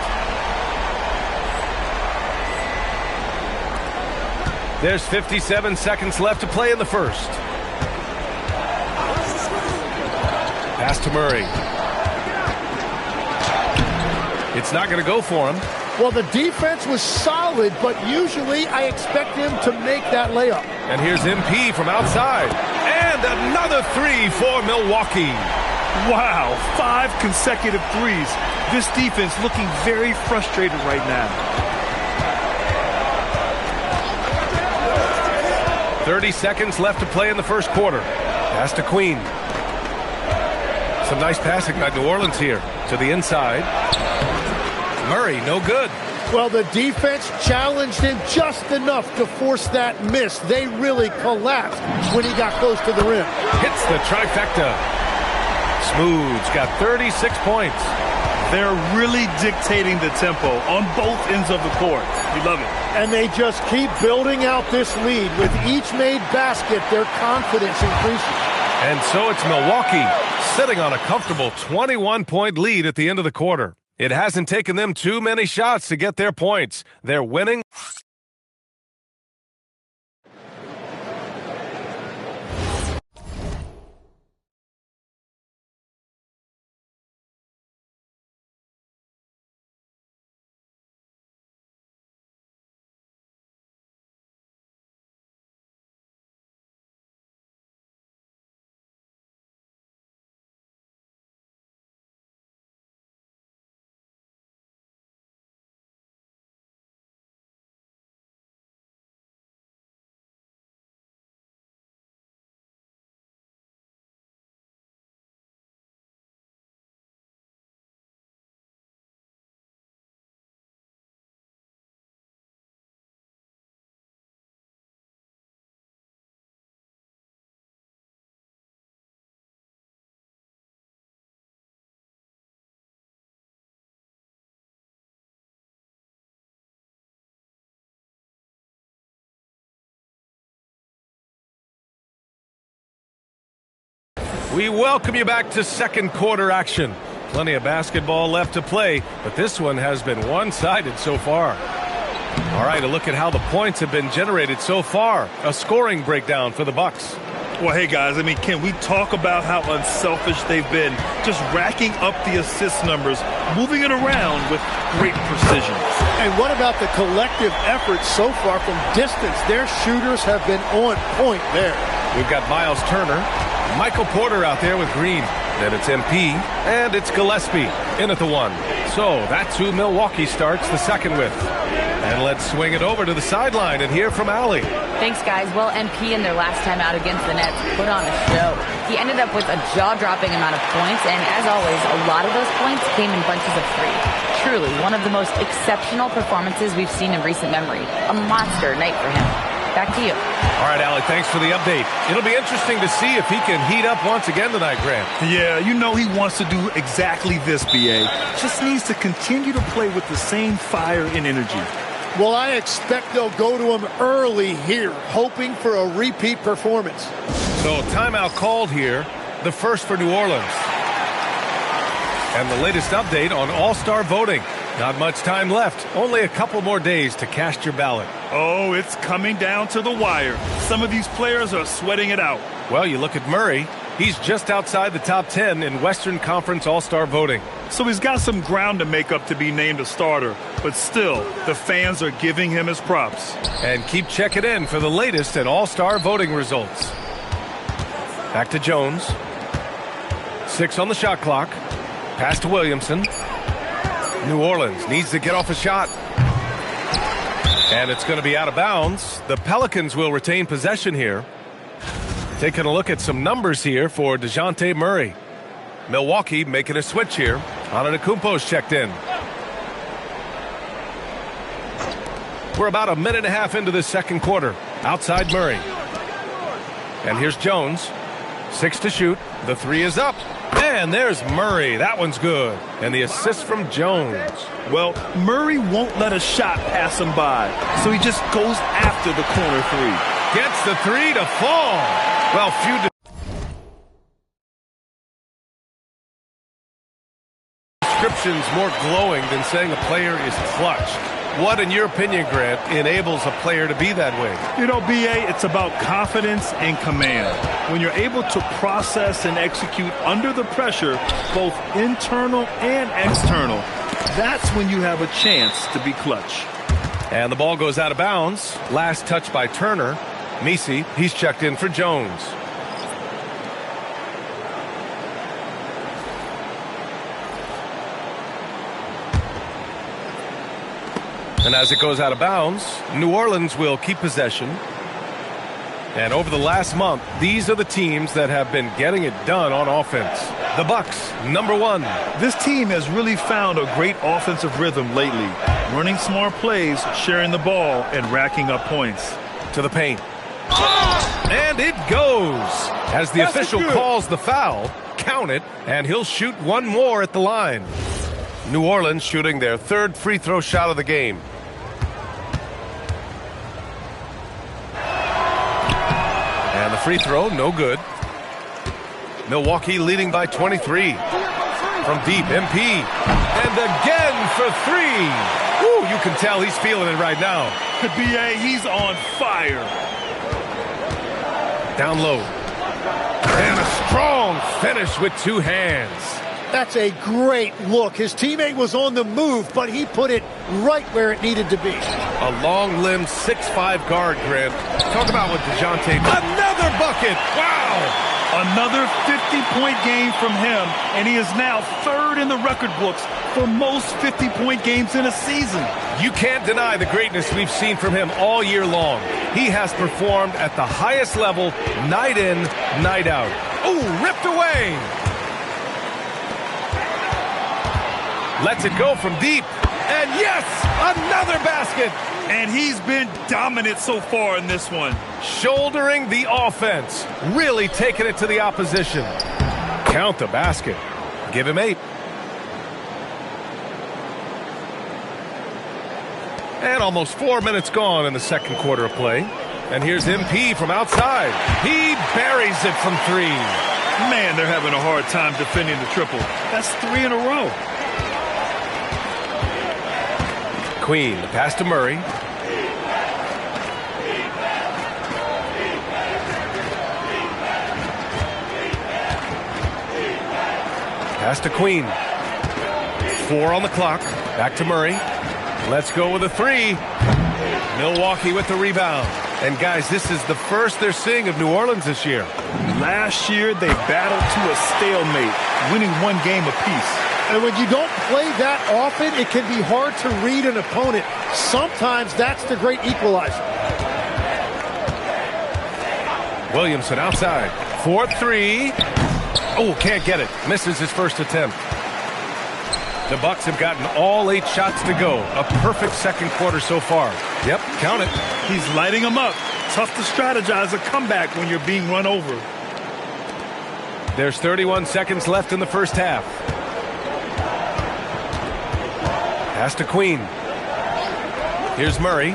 There's 57 seconds left to play in the first. Pass to Murray. It's not going to go for him. Well, the defense was solid, but usually I expect him to make that layup. And here's MP from outside. And another three for Milwaukee. Wow, 5 consecutive threes. This defense looking very frustrated right now. 30 seconds left to play in the first quarter. Pass to Queen. Some nice passing by New Orleans here to the inside. Murray, no good. Well, the defense challenged him just enough to force that miss. They really collapsed when he got close to the rim. Hits the trifecta. Smooth's got 36 points. They're really dictating the tempo on both ends of the court. You love it. And they just keep building out this lead. With each made basket, their confidence increases. And so it's Milwaukee sitting on a comfortable 21-point lead at the end of the quarter. It hasn't taken them too many shots to get their points. They're winning. We welcome you back to second quarter action. Plenty of basketball left to play, but this one has been one-sided so far. All right, a look at how the points have been generated so far. A scoring breakdown for the Bucks. Well, hey, guys, I mean, can we talk about how unselfish they've been? Just racking up the assist numbers, moving it around with great precision. And what about the collective effort so far from distance? Their shooters have been on point there. We've got Miles Turner, Michael Porter out there with Green. Then it's MP, and it's Gillespie in at the one. So that's who Milwaukee starts the second with. And let's swing it over to the sideline and hear from Allie. Thanks, guys. Well, MP in their last time out against the Nets put on a show. He ended up with a jaw-dropping amount of points, and as always, a lot of those points came in bunches of 3. Truly, one of the most exceptional performances we've seen in recent memory. A monster night for him. Back to you. All right, Allie, thanks for the update. It'll be interesting to see if he can heat up once again tonight, Grant. Yeah, you know he wants to do exactly this, B.A. Just needs to continue to play with the same fire and energy. Well, I expect they'll go to him early here, hoping for a repeat performance. So timeout called here, the first for New Orleans. And the latest update on All-Star voting. Not much time left. Only a couple more days to cast your ballot. Oh, it's coming down to the wire. Some of these players are sweating it out. Well, you look at Murray. He's just outside the top 10 in Western Conference All-Star voting. So he's got some ground to make up to be named a starter. But still, the fans are giving him his props. And keep checking in for the latest in All-Star voting results. Back to Jones. 6 on the shot clock. Pass to Williamson. New Orleans needs to get off a shot. And it's going to be out of bounds. The Pelicans will retain possession here. Taking a look at some numbers here for DeJounte Murray. Milwaukee making a switch here. Antetokounmpo's checked in. We're about a minute and a half into this second quarter. Outside Murray. And here's Jones. 6 to shoot. The 3 is up. And there's Murray. That one's good. And the assist from Jones. Well, Murray won't let a shot pass him by, so he just goes after the corner 3. Gets the 3 to fall. Well, few descriptions more glowing than saying a player is clutch. What, in your opinion, Grant, enables a player to be that way? You know, B.A., it's about confidence and command. When you're able to process and execute under the pressure, both internal and external, that's when you have a chance to be clutch. And the ball goes out of bounds. Last touch by Turner. Messi, he's checked in for Jones. And as it goes out of bounds, New Orleans will keep possession. And over the last month, these are the teams that have been getting it done on offense. The Bucks, number 1. This team has really found a great offensive rhythm lately, running smart plays, sharing the ball, and racking up points. To the paint. And it goes. As the official calls the foul, count it, and he'll shoot one more at the line. New Orleans shooting their 3rd free throw shot of the game. And the free throw, no good. Milwaukee leading by 23. From deep, MP. And again for 3. Woo, you can tell he's feeling it right now. B.A., he's on fire. Down low. And a strong finish with 2 hands. That's a great look. His teammate was on the move, but he put it right where it needed to be. A long-limbed 6'5" guard, Grant. Talk about what DeJounte... Another bucket! Wow! Another 50-point game from him, and he is now 3rd in the record books for most 50-point games in a season. You can't deny the greatness we've seen from him all year long. He has performed at the highest level, night in, night out. Ooh, ripped away! Lets it go from deep. And yes, another basket. And he's been dominant so far in this one. Shouldering the offense. Really taking it to the opposition. Count the basket. Give him 8. And almost 4 minutes gone in the second quarter of play. And here's MP from outside. He buries it from 3. Man, they're having a hard time defending the triple. That's 3 in a row. Queen, the pass to Murray. Pass to Queen. 4 on the clock. Back to Murray. Let's go with a 3. Milwaukee with the rebound. And guys, this is the first they're seeing of New Orleans this year. Last year, they battled to a stalemate, winning 1 game apiece. And when you don't play that often, it can be hard to read an opponent. Sometimes that's the great equalizer. Williamson outside. 4-3. Oh, can't get it. Misses his first attempt. The Bucks have gotten all 8 shots to go. A perfect second quarter so far. Yep, count it. He's lighting them up. Tough to strategize a comeback when you're being run over. There's 31 seconds left in the first half. Pass to Queen. Here's Murray.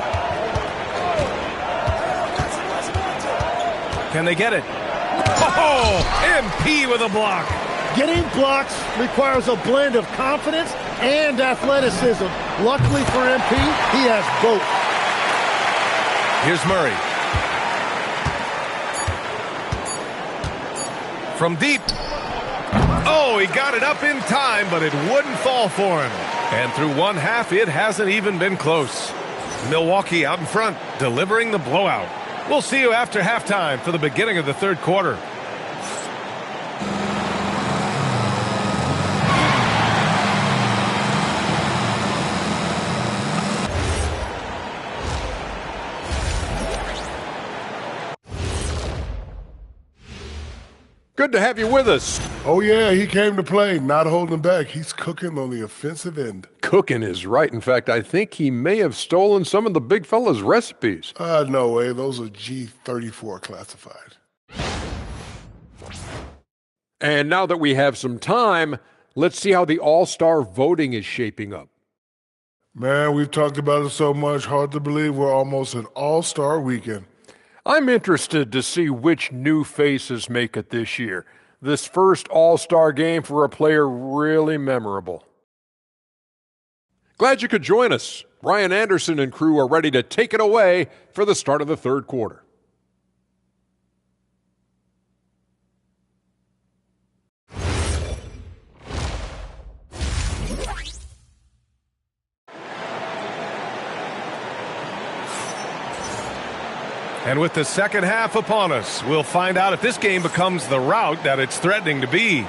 Can they get it? Oh, MP with a block. Getting blocks requires a blend of confidence and athleticism. Luckily for MP, he has both. Here's Murray. From deep. Oh, he got it up in time, but it wouldn't fall for him. And through one half, it hasn't even been close. Milwaukee out in front, delivering the blowout. We'll see you after halftime for the beginning of the third quarter. Good to have you with us. Oh, yeah, he came to play, not holding back. He's cooking on the offensive end. Cooking is right. In fact, I think he may have stolen some of the big fella's recipes. No way. Those are G34 classified. And now that we have some time, let's see how the All-Star voting is shaping up. Man, we've talked about it so much, hard to believe we're almost an All-Star weekend. I'm interested to see which new faces make it this year. This first All-Star game for a player really memorable. Glad you could join us. Ryan Anderson and crew are ready to take it away for the start of the third quarter. And with the second half upon us, we'll find out if this game becomes the rout that it's threatening to be.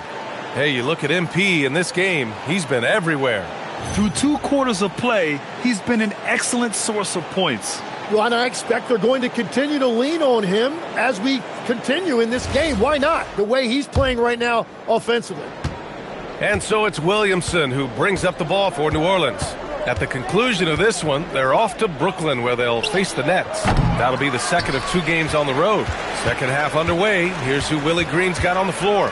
Hey, you look at MP in this game, he's been everywhere. Through 2 quarters of play, he's been an excellent source of points. Well, and I expect they're going to continue to lean on him as we continue in this game. Why not? The way he's playing right now offensively. And so it's Williamson who brings up the ball for New Orleans. At the conclusion of this one, they're off to Brooklyn where they'll face the Nets. That'll be the second of 2 games on the road. Second half underway. Here's who Willie Green's got on the floor.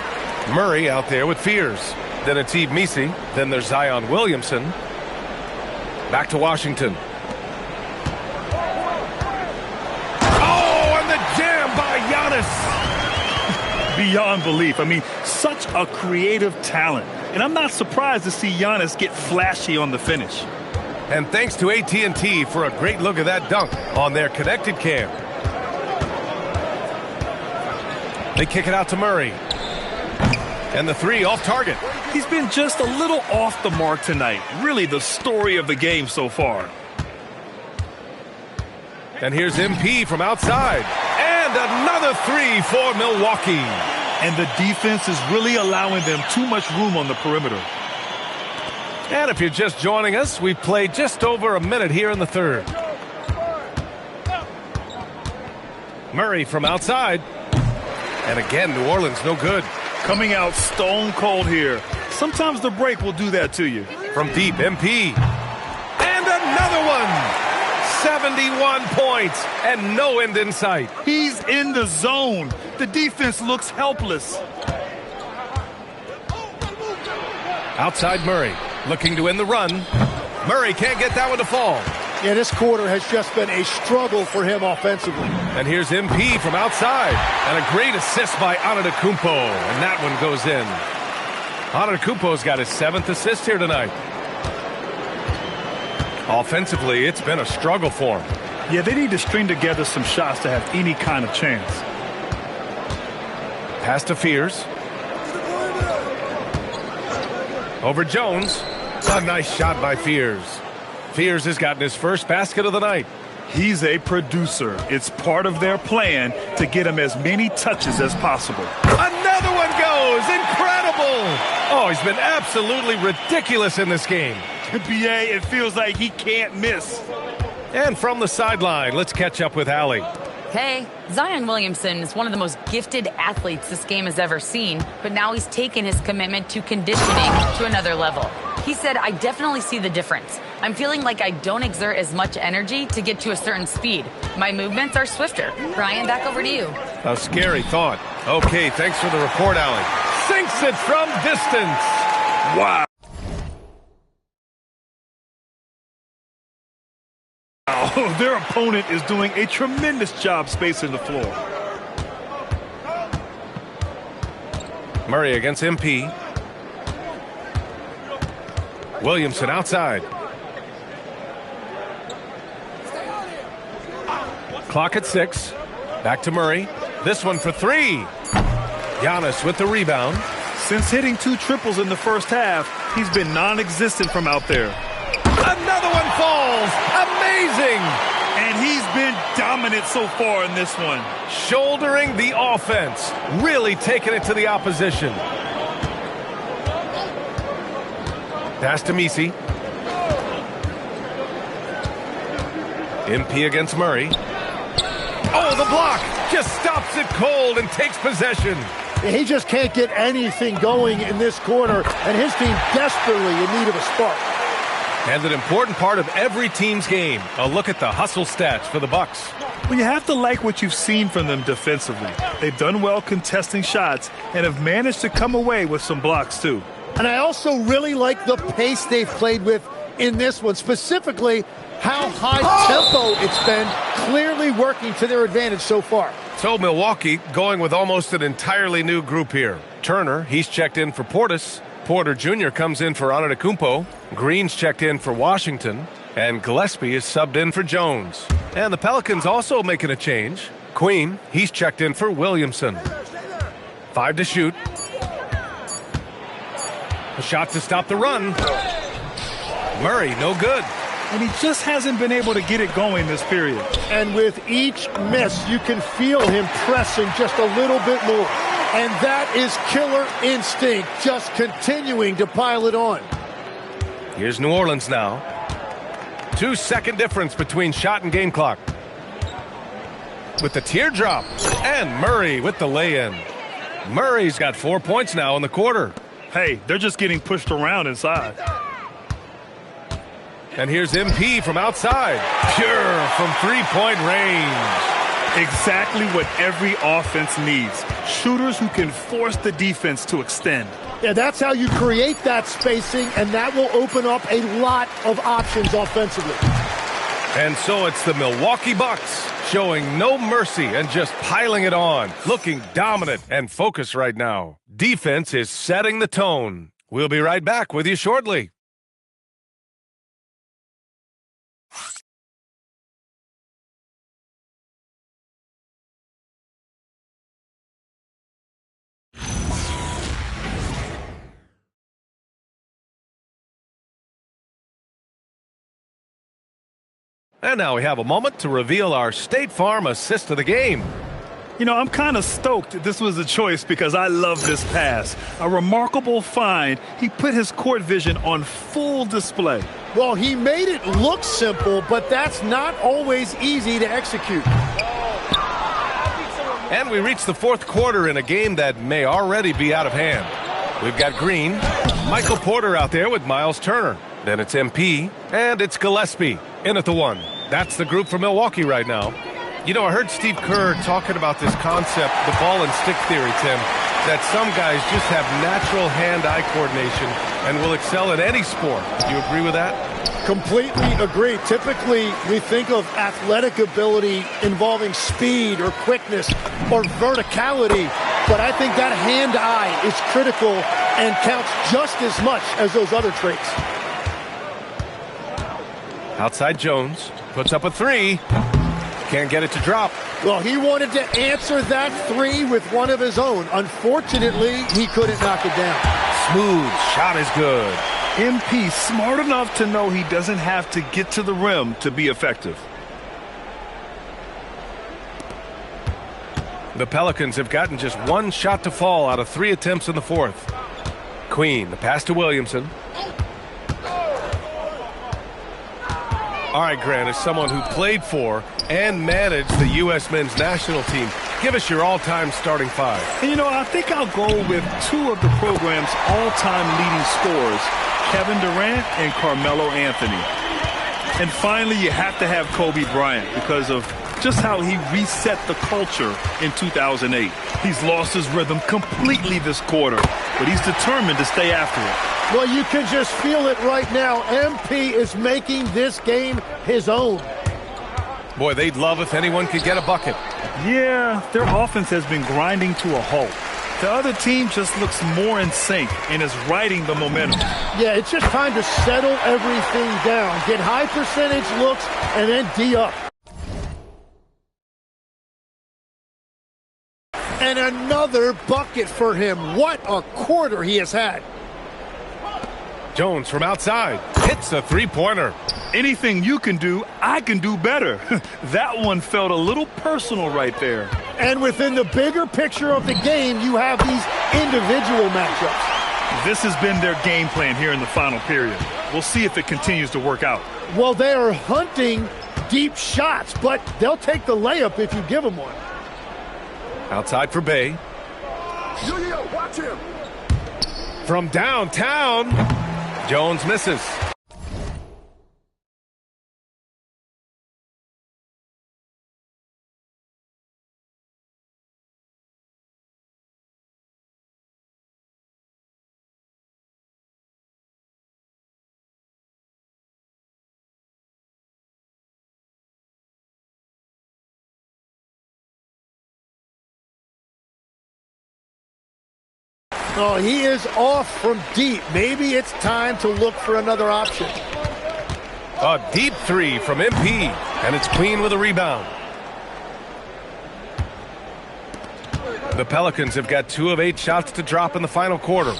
Murray out there with Fears. Then it's Yves Missi. Then there's Zion Williamson. Back to Washington. Oh, and the jam by Giannis. Beyond belief. I mean, such a creative talent. And I'm not surprised to see Giannis get flashy on the finish. And thanks to AT&T for a great look at that dunk on their connected cam. They kick it out to Murray. And the 3 off target. He's been just a little off the mark tonight. Really the story of the game so far. And here's MP from outside. And another 3 for Milwaukee. And the defense is really allowing them too much room on the perimeter. And if you're just joining us, we've played just over a minute here in the third. Murray from outside. And again, New Orleans no good. Coming out stone cold here. Sometimes the break will do that to you. From deep, MP. And another one. 71 points and no end in sight. He's in the zone. The defense looks helpless. Outside Murray, looking to end the run. Murray can't get that one to fall. Yeah, this quarter has just been a struggle for him offensively. And here's MP from outside. And a great assist by Antetokounmpo. And that one goes in. Antetokounmpo's got his 7th assist here tonight. Offensively, it's been a struggle for him. Yeah, they need to string together some shots to have any kind of chance. Pass to Fears. Over Jones. A nice shot by Fears. Fears has gotten his first basket of the night. He's a producer. It's part of their plan to get him as many touches as possible. Another one goes. Incredible. Oh, he's been absolutely ridiculous in this game. BA, it feels like he can't miss. And from the sideline, let's catch up with Allie. Hey, Zion Williamson is one of the most gifted athletes this game has ever seen, but now he's taken his commitment to conditioning to another level. He said, I definitely see the difference. I'm feeling like I don't exert as much energy to get to a certain speed. My movements are swifter. Brian, back over to you. A scary thought. Okay, thanks for the report, Allie. Sinks it from distance. Wow. Their opponent is doing a tremendous job spacing the floor. Murray against MP. Williamson outside. Clock at 6. Back to Murray. This one for 3. Giannis with the rebound. Since hitting 2 triples in the first half, he's been non-existent from out there. Another one falls. Amazing. And he's been dominant so far in this one. Shouldering the offense. Really taking it to the opposition. Pass to Missi. MP against Murray. Oh, the block. Just stops it cold and takes possession. He just can't get anything going in this quarter, and his team desperately in need of a spark. And an important part of every team's game. A look at the hustle stats for the Bucks. Well, you have to like what you've seen from them defensively. They've done well contesting shots and have managed to come away with some blocks, too. And I also really like the pace they've played with in this one, specifically how high tempo it's been, clearly working to their advantage so far. So Milwaukee going with almost an entirely new group here. Turner, he's checked in for Portis. Porter Jr. comes in for Antetokounmpo. Green's checked in for Washington. And Gillespie is subbed in for Jones. And the Pelicans also making a change. Queen, he's checked in for Williamson. 5 to shoot. A shot to stop the run. Murray, no good. And he just hasn't been able to get it going this period. And with each miss, you can feel him pressing just a little bit more. And that is killer instinct, just continuing to pile it on. Here's New Orleans now. 2-second difference between shot and game clock. With the teardrop. And Murray with the lay-in. Murray's got 4 points now in the quarter. Hey, they're just getting pushed around inside. And here's MP from outside. Pure from three-point range. Exactly what every offense needs. Shooters who can force the defense to extend. Yeah, that's how you create that spacing, and that will open up a lot of options offensively. And so it's the Milwaukee Bucks showing no mercy and just piling it on. Looking dominant and focused right now. Defense is setting the tone. We'll be right back with you shortly. And now we have a moment to reveal our State Farm assist of the game. You know, I'm kind of stoked this was a choice because I love this pass. A remarkable find. He put his court vision on full display. Well, he made it look simple, but that's not always easy to execute. And we reach the fourth quarter in a game that may already be out of hand. We've got Green, Michael Porter out there with Miles Turner. Then it's MP, and it's Gillespie in at the one. That's the group for Milwaukee right now. You know, I heard Steve Kerr talking about this concept, the ball and stick theory, Tim, that some guys just have natural hand-eye coordination and will excel in any sport. Do you agree with that? Completely agree. Typically, we think of athletic ability involving speed or quickness or verticality, but I think that hand-eye is critical and counts just as much as those other traits. Outside Jones, puts up a three. Can't get it to drop. Well, he wanted to answer that three with one of his own. Unfortunately, he couldn't knock it down. Smooth shot is good. MP smart enough to know he doesn't have to get to the rim to be effective. The Pelicans have gotten just one shot to fall out of 3 attempts in the fourth. Queen, the pass to Williamson. All right, Grant, as someone who played for and managed the U.S. men's national team, give us your all-time starting five. And, you know, I think I'll go with 2 of the program's all-time leading scorers, Kevin Durant and Carmelo Anthony. And finally, you have to have Kobe Bryant because of just how he reset the culture in 2008. He's lost his rhythm completely this quarter, but he's determined to stay after it. Well, you can just feel it right now. MP is making this game his own. Boy, they'd love if anyone could get a bucket. Yeah, their offense has been grinding to a halt. The other team just looks more in sync and is riding the momentum. Yeah, it's just time to settle everything down. Get high percentage looks and then D up. And another bucket for him. What a quarter he has had. Jones from outside hits a three-pointer. Anything you can do, I can do better. That one felt a little personal right there. And within the bigger picture of the game, you have these individual matchups. This has been their game plan here in the final period. We'll see if it continues to work out. Well, they are hunting deep shots, but they'll take the layup if you give them one. Outside for Bay. Watch him. From downtown, Jones misses. Oh, he is off from deep. Maybe it's time to look for another option. A deep three from MP, and it's clean with a rebound. The Pelicans have got 2 of 8 shots to drop in the final quarter.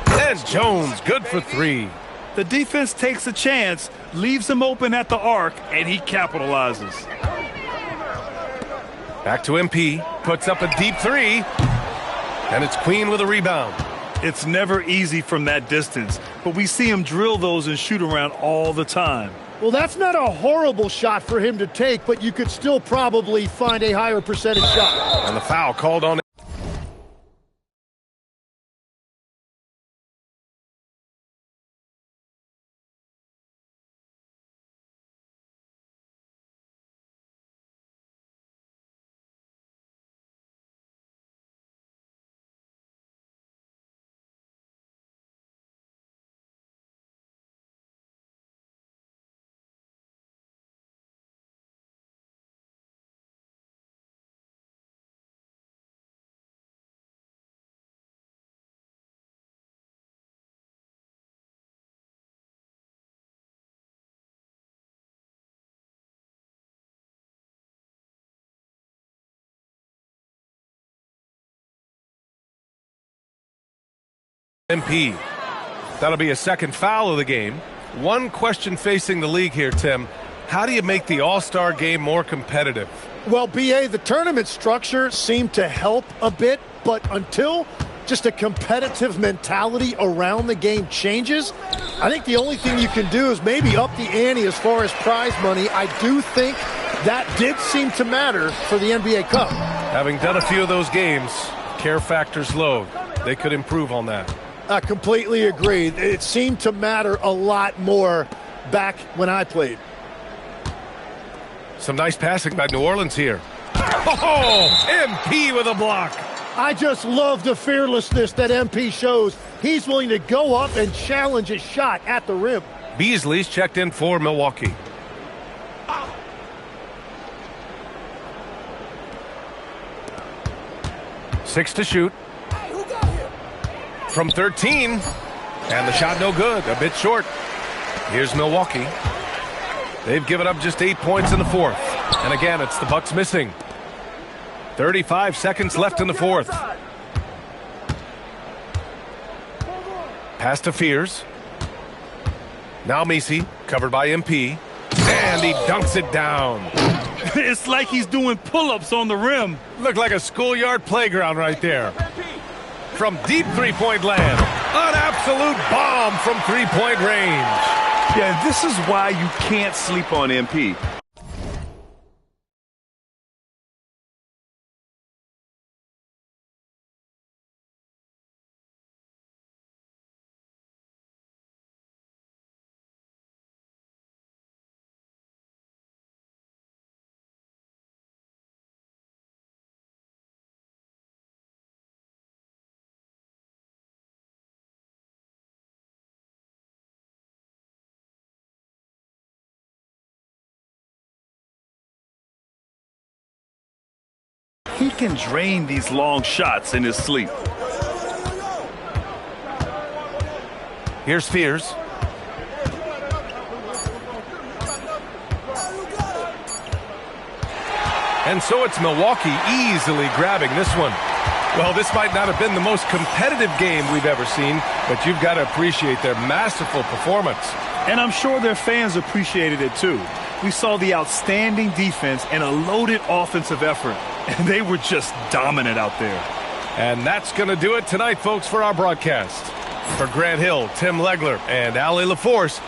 And Jones, good for 3. The defense takes a chance, leaves him open at the arc, and he capitalizes. Back to MP, puts up a deep 3, and it's clean with a rebound. It's never easy from that distance, but we see him drill those and shoot around all the time. Well, that's not a horrible shot for him to take, but you could still probably find a higher percentage shot. And the foul called on MP. That'll be a second foul of the game. One question facing the league here, Tim. How do you make the All-Star game more competitive? Well, BA, the tournament structure seemed to help a bit, but until just a competitive mentality around the game changes, I think the only thing you can do is maybe up the ante as far as prize money. I do think that did seem to matter for the NBA Cup. Having done a few of those games, care factor's low. They could improve on that. I completely agree. It seemed to matter a lot more back when I played. Some nice passing by New Orleans here. Oh, MP with a block. I just love the fearlessness that MP shows. He's willing to go up and challenge a shot at the rim. Beasley's checked in for Milwaukee. Six to shoot. From 13, and the shot no good, a bit short. Here's Milwaukee. They've given up just 8 points in the fourth. And again, it's the Bucks missing. 35 seconds left in the fourth. Pass to Fears. Now Messi, covered by MP. And he dunks it down. It's like he's doing pull-ups on the rim. Looked like a schoolyard playground right there. From deep three-point land. An absolute bomb from three-point range. Yeah, this is why you can't sleep on MP. He can drain these long shots in his sleep. Here's Fears. And so it's Milwaukee easily grabbing this one. Well, this might not have been the most competitive game we've ever seen, but you've got to appreciate their masterful performance. And I'm sure their fans appreciated it too. We saw the outstanding defense and a loaded offensive effort. And they were just dominant out there. And that's going to do it tonight, folks, for our broadcast. For Grant Hill, Tim Legler, and Allie LaForce,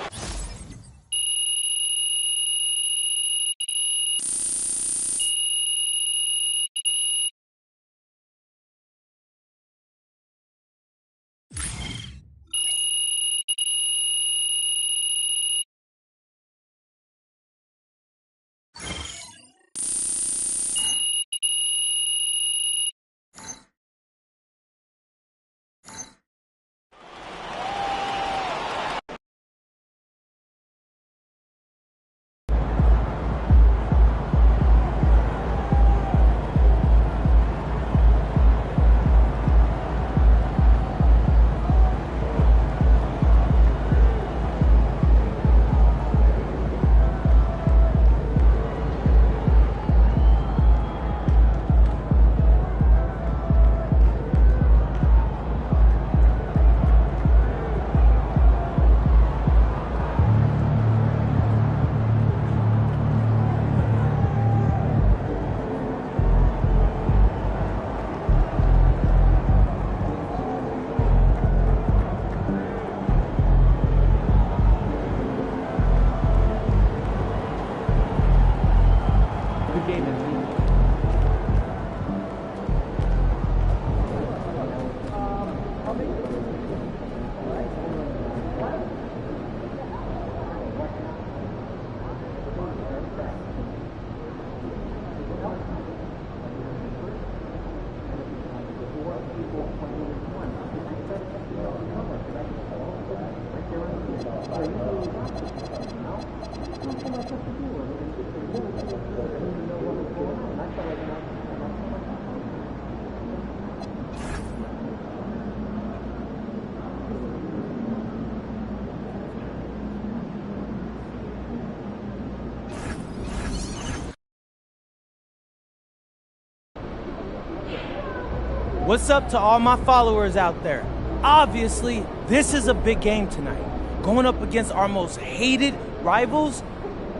What's up to all my followers out there? Obviously, this is a big game tonight. Going up against our most hated rivals,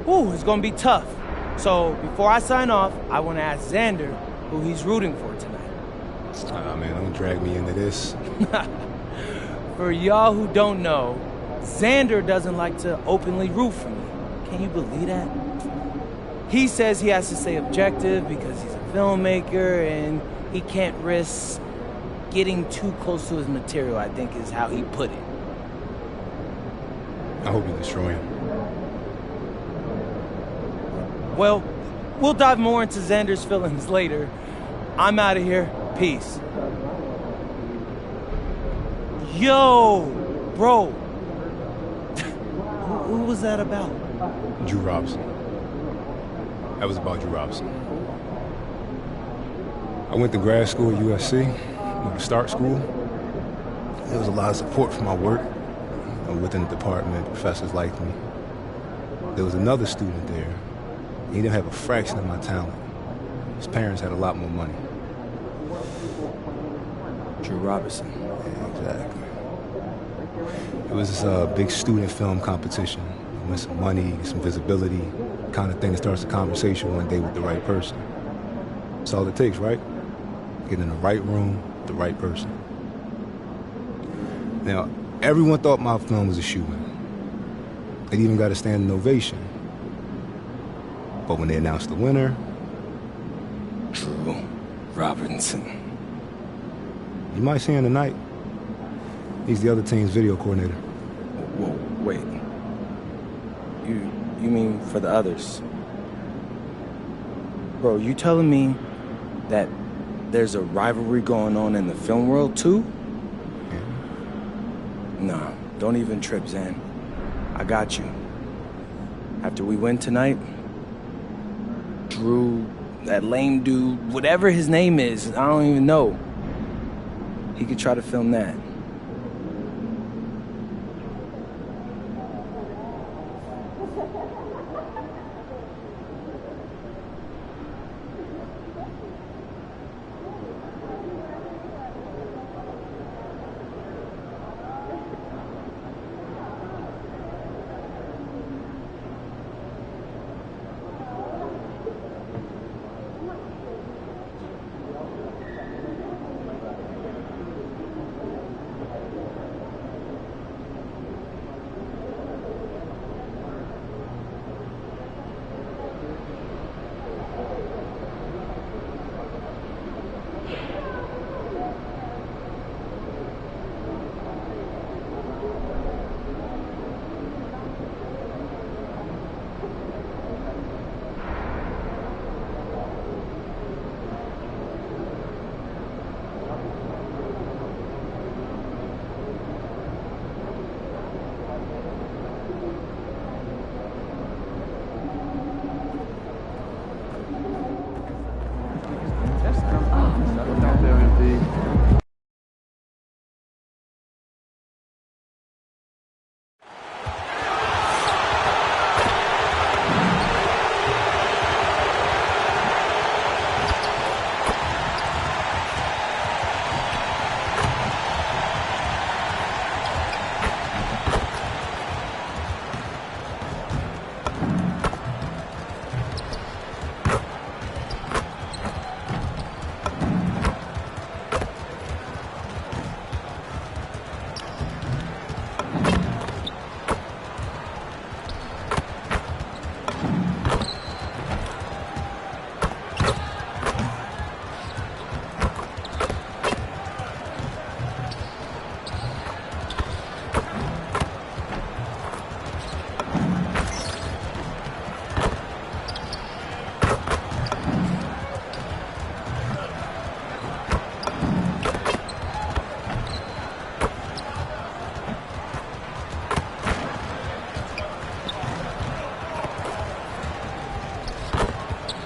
it's going to be tough. So before I sign off, I want to ask Xander who he's rooting for tonight. Oh, man, don't drag me into this. For y'all who don't know, Xander doesn't like to openly root for me. Can you believe that? He says he has to stay objective because he's a filmmaker and he can't risk getting too close to his material, I think is how he put it. I hope you destroy him. Well, we'll dive more into Xander's feelings later. I'm out of here. Peace. Yo, bro. Who was that about? Drew Robinson. That was about Drew Robinson. I went to grad school at USC, to start school. There was a lot of support for my work. Within the department, professors liked me. There was another student there. He didn't have a fraction of my talent. His parents had a lot more money. Drew Robinson. Yeah, exactly. It was this big student film competition. You win some money, some visibility, kind of thing that starts a conversation one day with the right person. That's all it takes, right? Get in the right room, with the right person. Now, everyone thought my film was a shoo-in. They even got a standing ovation. But when they announced the winner... Drew Robinson. You might see him tonight. He's the other team's video coordinator. Whoa, wait. You mean for the others? Bro, you telling me that there's a rivalry going on in the film world too? Yeah. Nah, don't even trip, Zan. I got you. After we win tonight, Drew, that lame dude, whatever his name is, I don't even know. He could try to film that.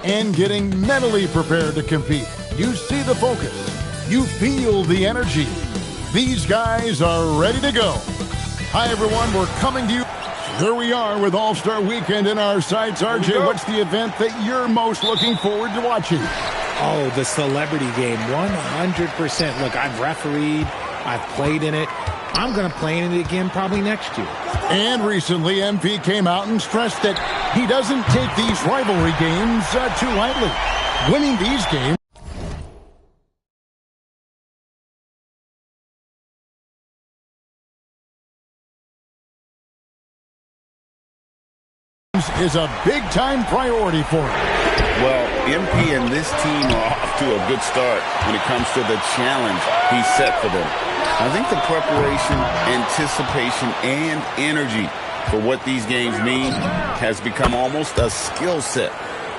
And getting mentally prepared to compete. You see the focus. You feel the energy. These guys are ready to go. Hi, everyone. We're coming to you. Here we are with All-Star Weekend in our sights. RJ, what's the event that you're most looking forward to watching? Oh, the celebrity game, 100%. Look, I've refereed, I've played in it. I'm going to play in it again probably next year. And recently, MP came out and stressed that he doesn't take these rivalry games too lightly. Winning these games is a big-time priority for him. Well, MP and this team are off to a good start when it comes to the challenge he set for them. I think the preparation, anticipation, and energy for what these games mean has become almost a skill set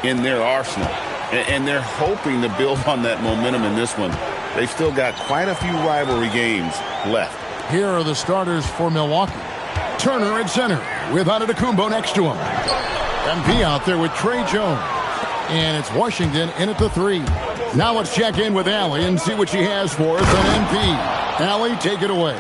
in their arsenal. And they're hoping to build on that momentum in this one. They've still got quite a few rivalry games left. Here are the starters for Milwaukee. Turner at center with Antetokounmpo next to him. MP out there with Trey Jones. And it's Washington in at the 3. Now let's check in with Allie and see what she has for us on MP. Allie, take it away.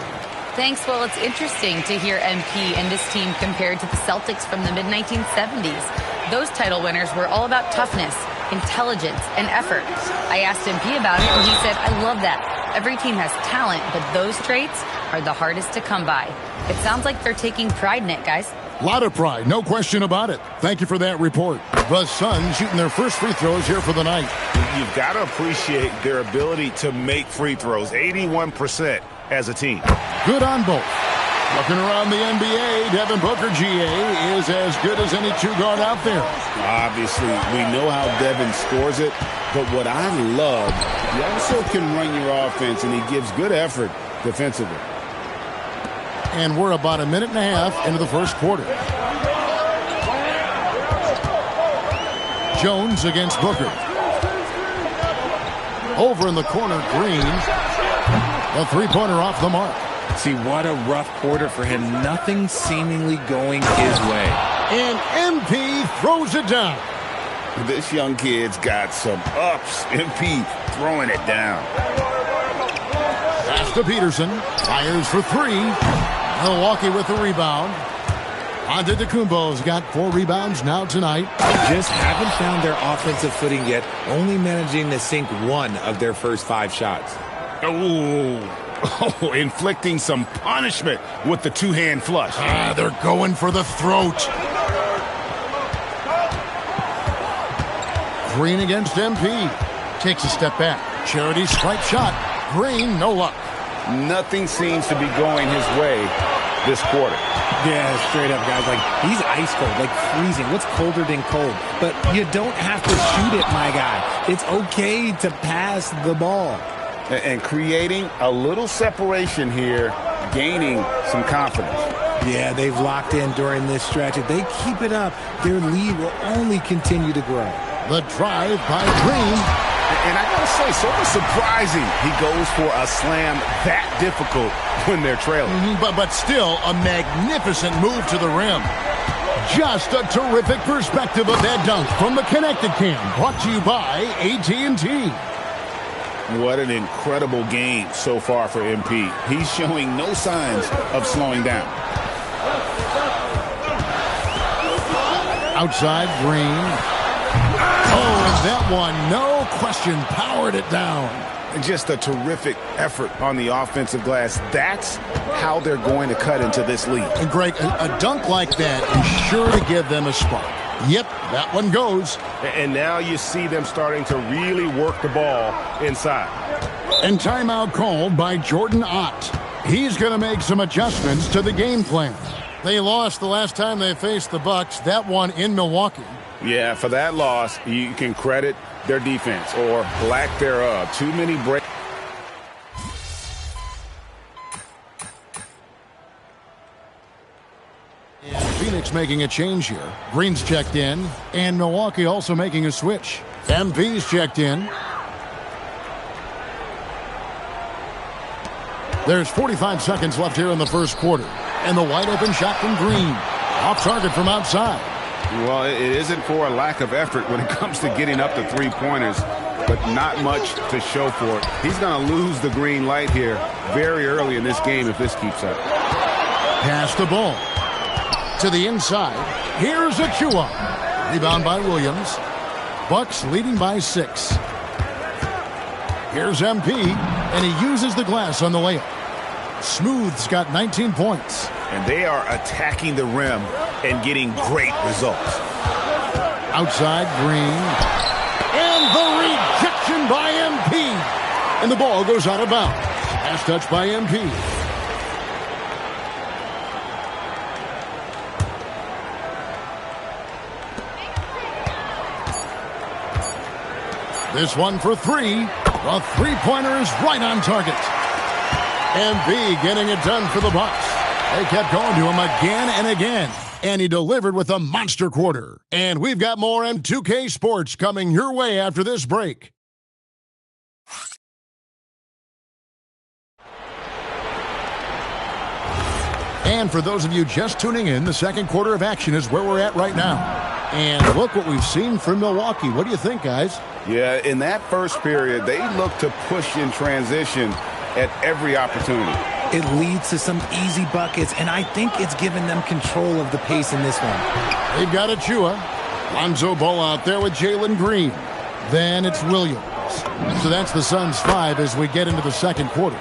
Thanks. Well, it's interesting to hear MP and this team compared to the Celtics from the mid-1970s. Those title winners were all about toughness, intelligence, and effort. I asked MP about it, and he said, I love that. Every team has talent, but those traits are the hardest to come by. It sounds like they're taking pride in it, guys. A lot of pride, no question about it. Thank you for that report. The Suns shooting their first free throws here for the night. You've got to appreciate their ability to make free throws, 81% as a team. Good on both. Looking around the NBA, Devin Booker, GA, is as good as any two-guard out there. Obviously, we know how Devin scores it, but what I love, he also can run your offense, and he gives good effort defensively. And we're about a minute and a half into the first quarter. Jones against Booker. Over in the corner, Green. A three-pointer off the mark. See, what a rough quarter for him. Nothing seemingly going his way. And MP throws it down. This young kid's got some ups. MP throwing it down. Pass to Peterson. Fires for 3. Milwaukee with the rebound. Antetokounmpo's got 4 rebounds now tonight. Just haven't found their offensive footing yet, only managing to sink 1 of their first 5 shots. Oh, inflicting some punishment with the two-hand flush. They're going for the throat. Green against MP. Takes a step back. Charity stripe shot. Green, no luck. Nothing seems to be going his way this quarter. Yeah, straight up, guys. Like, he's ice cold, like freezing. What's colder than cold? But you don't have to shoot it, my guy. It's okay to pass the ball. And creating a little separation here, gaining some confidence. Yeah, they've locked in during this stretch. If they keep it up, their lead will only continue to grow. The drive by Green. And I gotta say, sort of surprising he goes for a slam that difficult when they're trailing. But still a magnificent move to the rim. Just a terrific perspective of that dunk from the Connected Cam, brought to you by AT&T. What an incredible game so far for MP. He's showing no signs of slowing down. Outside, Green. Oh, and that one, no question, powered it down. Just a terrific effort on the offensive glass. That's how they're going to cut into this lead. And Greg, a dunk like that is sure to give them a spark. Yep, that one goes. And now you see them starting to really work the ball inside. And timeout called by Jordan Ott. He's going to make some adjustments to the game plan. They lost the last time they faced the Bucks, that one in Milwaukee. Yeah, for that loss, you can credit their defense or lack thereof. Too many breaks. Phoenix making a change here. Green's checked in, and Milwaukee also making a switch. MP's checked in. There's 45 seconds left here in the first quarter. And the wide open shot from Green. Off target from outside. Well, it isn't for a lack of effort when it comes to getting up to three-pointers, but not much to show for it. He's going to lose the green light here very early in this game if this keeps up. Pass the ball to the inside. Here's Achua. Rebound by Williams. Bucks leading by 6. Here's MP, and he uses the glass on the layup. Smooth's got 19 points. And they are attacking the rim and getting great results. Outside, Green. And the rejection by MP. And the ball goes out of bounds. Pass touch by MP. This one for three. The three-pointer is right on target. MP getting it done for the Bucks. They kept going to him again and again. And he delivered with a monster quarter. And we've got more M2K Sports coming your way after this break. And for those of you just tuning in, the second quarter of action is where we're at right now. And look what we've seen from Milwaukee. What do you think, guys? Yeah, in that first period, they look to push in transition at every opportunity. It leads to some easy buckets, and I think it's given them control of the pace in this one. They've got Achua. Lonzo Ball out there with Jalen Green. Then it's Williams. So that's the Suns' 5 as we get into the second quarter.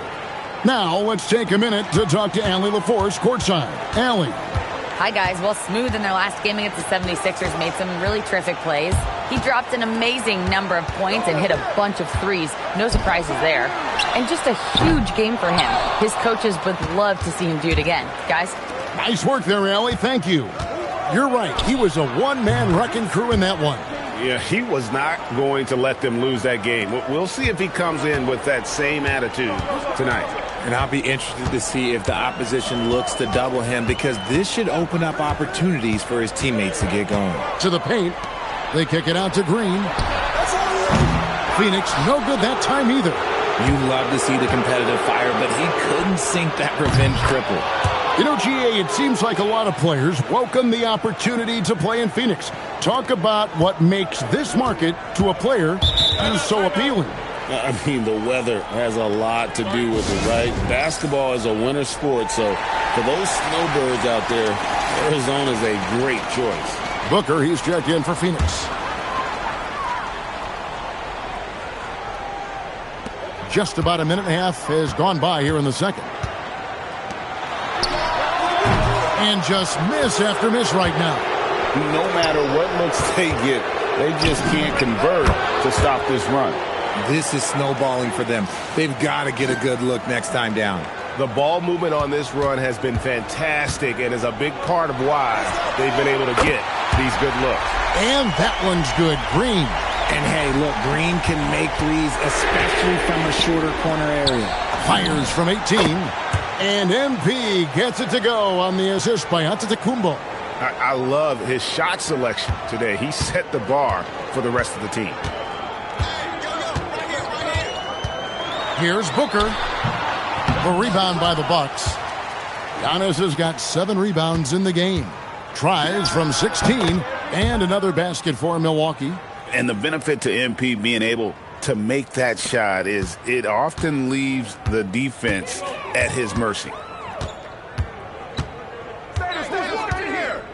Now let's take a minute to talk to Allie LaForce courtside. Allie. Hi, guys. Well, Smooth in their last game against the 76ers made some really terrific plays. He dropped an amazing number of points and hit a bunch of threes. No surprises there. And just a huge game for him. His coaches would love to see him do it again. Guys? Nice work there, Allie. Thank you. You're right. He was a one-man wrecking crew in that one. Yeah, he was not going to let them lose that game. We'll see if he comes in with that same attitude tonight. And I'll be interested to see if the opposition looks to double him, because this should open up opportunities for his teammates to get going. To the paint. They kick it out to Green. Phoenix, no good that time either. You love to see the competitive fire, but he couldn't sink that revenge triple. You know, GA, it seems like a lot of players welcome the opportunity to play in Phoenix. Talk about what makes this market to a player is so appealing. I mean, the weather has a lot to do with it, right? Basketball is a winter sport, so for those snowbirds out there, Arizona is a great choice. Booker, he's checked in for Phoenix. Just about a minute and a half has gone by here in the second. And just miss after miss right now. No matter what looks they get, they just can't convert to stop this run. This is snowballing for them. They've got to get a good look next time down. The ball movement on this run has been fantastic and is a big part of why they've been able to get these good looks. And that one's good. Green. And hey, look, Green can make threes, especially from a shorter corner area. Fires from 18. And MP gets it to go on the assist by Antetokounmpo. I love his shot selection today. He set the bar for the rest of the team. Here's Booker. A rebound by the Bucks. Giannis has got 7 rebounds in the game. Tries from 16, and another basket for Milwaukee. And the benefit to MP being able to make that shot is it often leaves the defense at his mercy.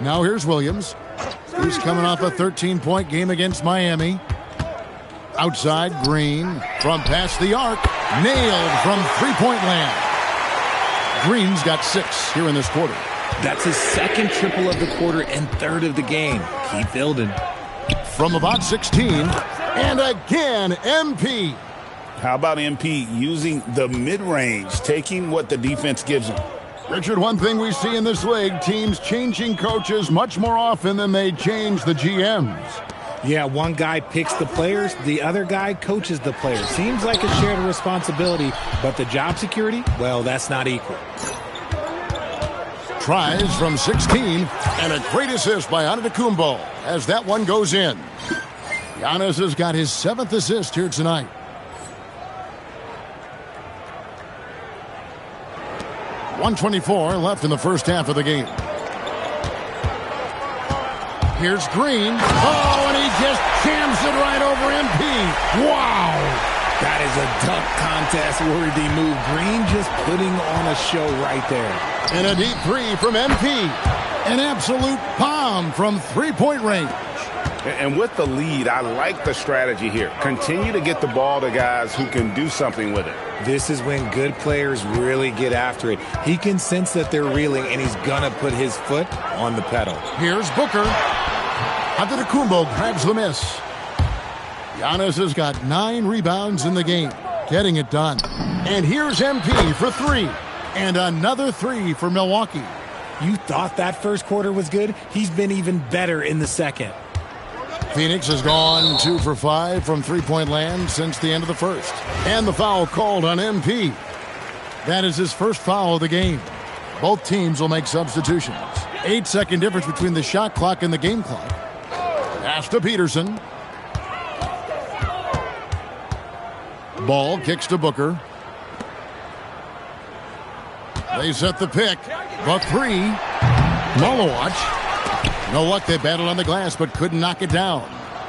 Now here's Williams. He's coming off a 13-point game against Miami. Outside, Green from past the arc. Nailed from three-point land. Green's got 6 here in this quarter. That's his second triple of the quarter and third of the game. Keep building. From about 16, and again, MP. How about MP using the mid-range, taking what the defense gives him? Richard, one thing we see in this league, teams changing coaches much more often than they change the GMs. Yeah, one guy picks the players, the other guy coaches the players. Seems like a shared responsibility, but the job security, well, that's not equal. Tries from 16, and a great assist by Antetokounmpo as that one goes in. Giannis has got his 7th assist here tonight. .124 left in the first half of the game. Here's Green. Oh, and he just jams it right over MP. Wow. That is a dunk contest-worthy move. Green just putting on a show right there. And a deep 3 from MP. An absolute bomb from three-point range. And with the lead, I like the strategy here. Continue to get the ball to guys who can do something with it. This is when good players really get after it. He can sense that they're reeling, and he's going to put his foot on the pedal. Here's Booker. Antetokounmpo grabs the miss. Giannis has got 9 rebounds in the game, getting it done. And here's MP for 3. And another 3 for Milwaukee. You thought that first quarter was good? He's been even better in the second. Phoenix has gone 2 for 5 from three-point land since the end of the first. And the foul called on MP. That is his first foul of the game. Both teams will make substitutions. 8-second difference between the shot clock and the game clock. Pass to Peterson. Ball kicks to Booker. They set the pick. The 3. Malawatch. No luck. They battled on the glass but couldn't knock it down.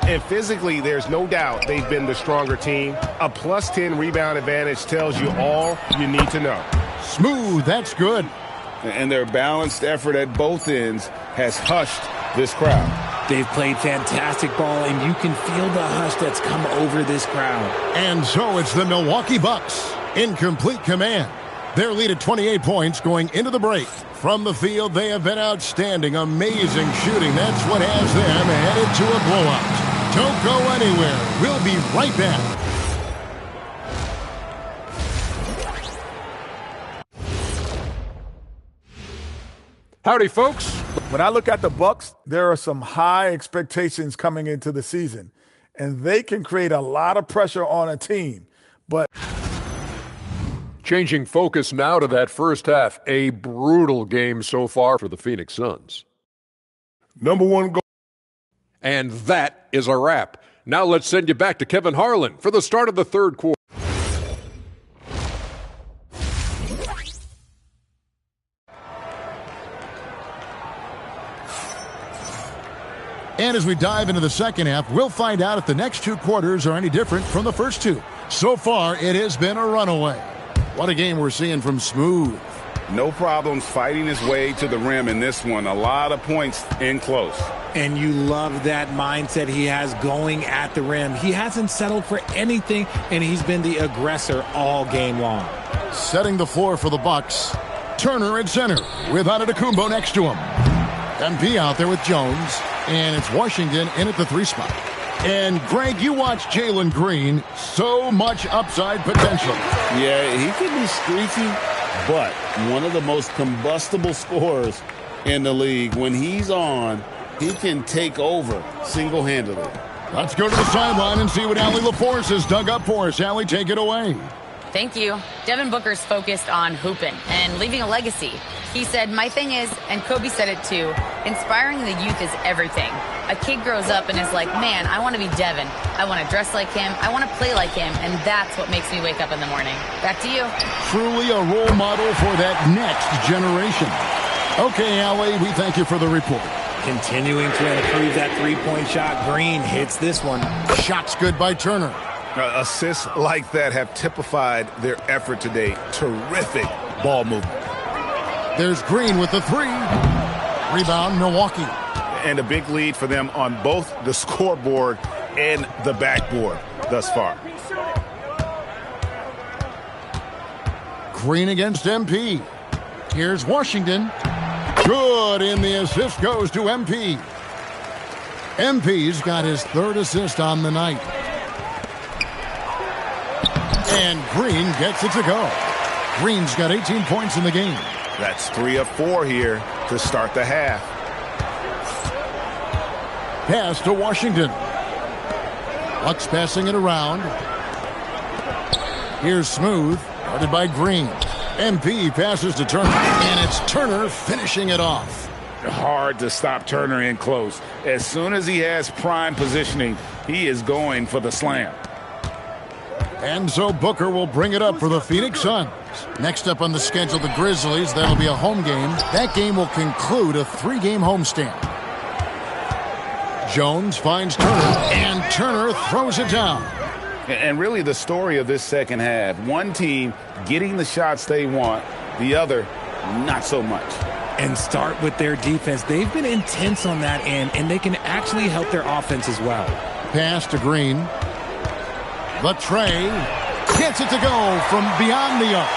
And physically, there's no doubt they've been the stronger team. A +10 rebound advantage tells you all you need to know. Smooth. That's good. And their balanced effort at both ends has hushed this crowd. They've played fantastic ball, and you can feel the hush that's come over this crowd. And so it's the Milwaukee Bucks in complete command. Their lead at 28 points going into the break. From the field, they have been outstanding. Amazing shooting. That's what has them headed to a blowout. Don't go anywhere. We'll be right back. Howdy, folks. When I look at the Bucks, there are some high expectations coming into the season, and they can create a lot of pressure on a team. But changing focus now to that first half, a brutal game so far for the Phoenix Suns. Number 1 goal. And that is a wrap. Now let's send you back to Kevin Harlan for the start of the third quarter. And as we dive into the second half, we'll find out if the next 2 quarters are any different from the first 2. So far, it has been a runaway. What a game we're seeing from Smooth. No problems fighting his way to the rim in this one. A lot of points in close. And you love that mindset he has going at the rim. He hasn't settled for anything, and he's been the aggressor all game long. Setting the floor for the Bucks. Turner at center with Antetokounmpo next to him. MP out there with Jones. And it's Washington in at the 3 spot. And, Greg, you watch Jalen Green. So much upside potential. Yeah, he can be streaky, but one of the most combustible scorers in the league. When he's on, he can take over single-handedly. Let's go to the sideline and see what Allie LaForce has dug up for us. Allie, take it away. Thank you. Devin Booker's focused on hooping and leaving a legacy. He said, my thing is, and Kobe said it too, inspiring the youth is everything. A kid grows up and is like, man, I want to be Devin. I want to dress like him. I want to play like him. And that's what makes me wake up in the morning. Back to you. Truly a role model for that next generation. Okay, Allie, we thank you for the report. Continuing to improve that three-point shot. Green hits this one. Shot's good by Turner. Assists like that have typified their effort today. Terrific ball movement. There's Green with the 3. Rebound, Milwaukee. And a big lead for them on both the scoreboard and the backboard thus far. Green against MP. Here's Washington. Good, and the assist goes to MP. MP's got his 3rd assist on the night. And Green gets it to go. Green's got 18 points in the game. That's 3 of 4 here to start the half. Pass to Washington. Bucks passing it around. Here's Smooth, guarded by Green. MP passes to Turner, and it's Turner finishing it off. Hard to stop Turner in close. As soon as he has prime positioning, he is going for the slam. And so Booker will bring it up for the Phoenix Suns. Next up on the schedule, the Grizzlies. That'll be a home game. That game will conclude a 3-game homestand. Jones finds Turner, and Turner throws it down. And really the story of this second half, one team getting the shots they want, the other not so much. And start with their defense. They've been intense on that end, and they can actually help their offense as well. Pass to Green. The tray gets it to go from beyond the arc.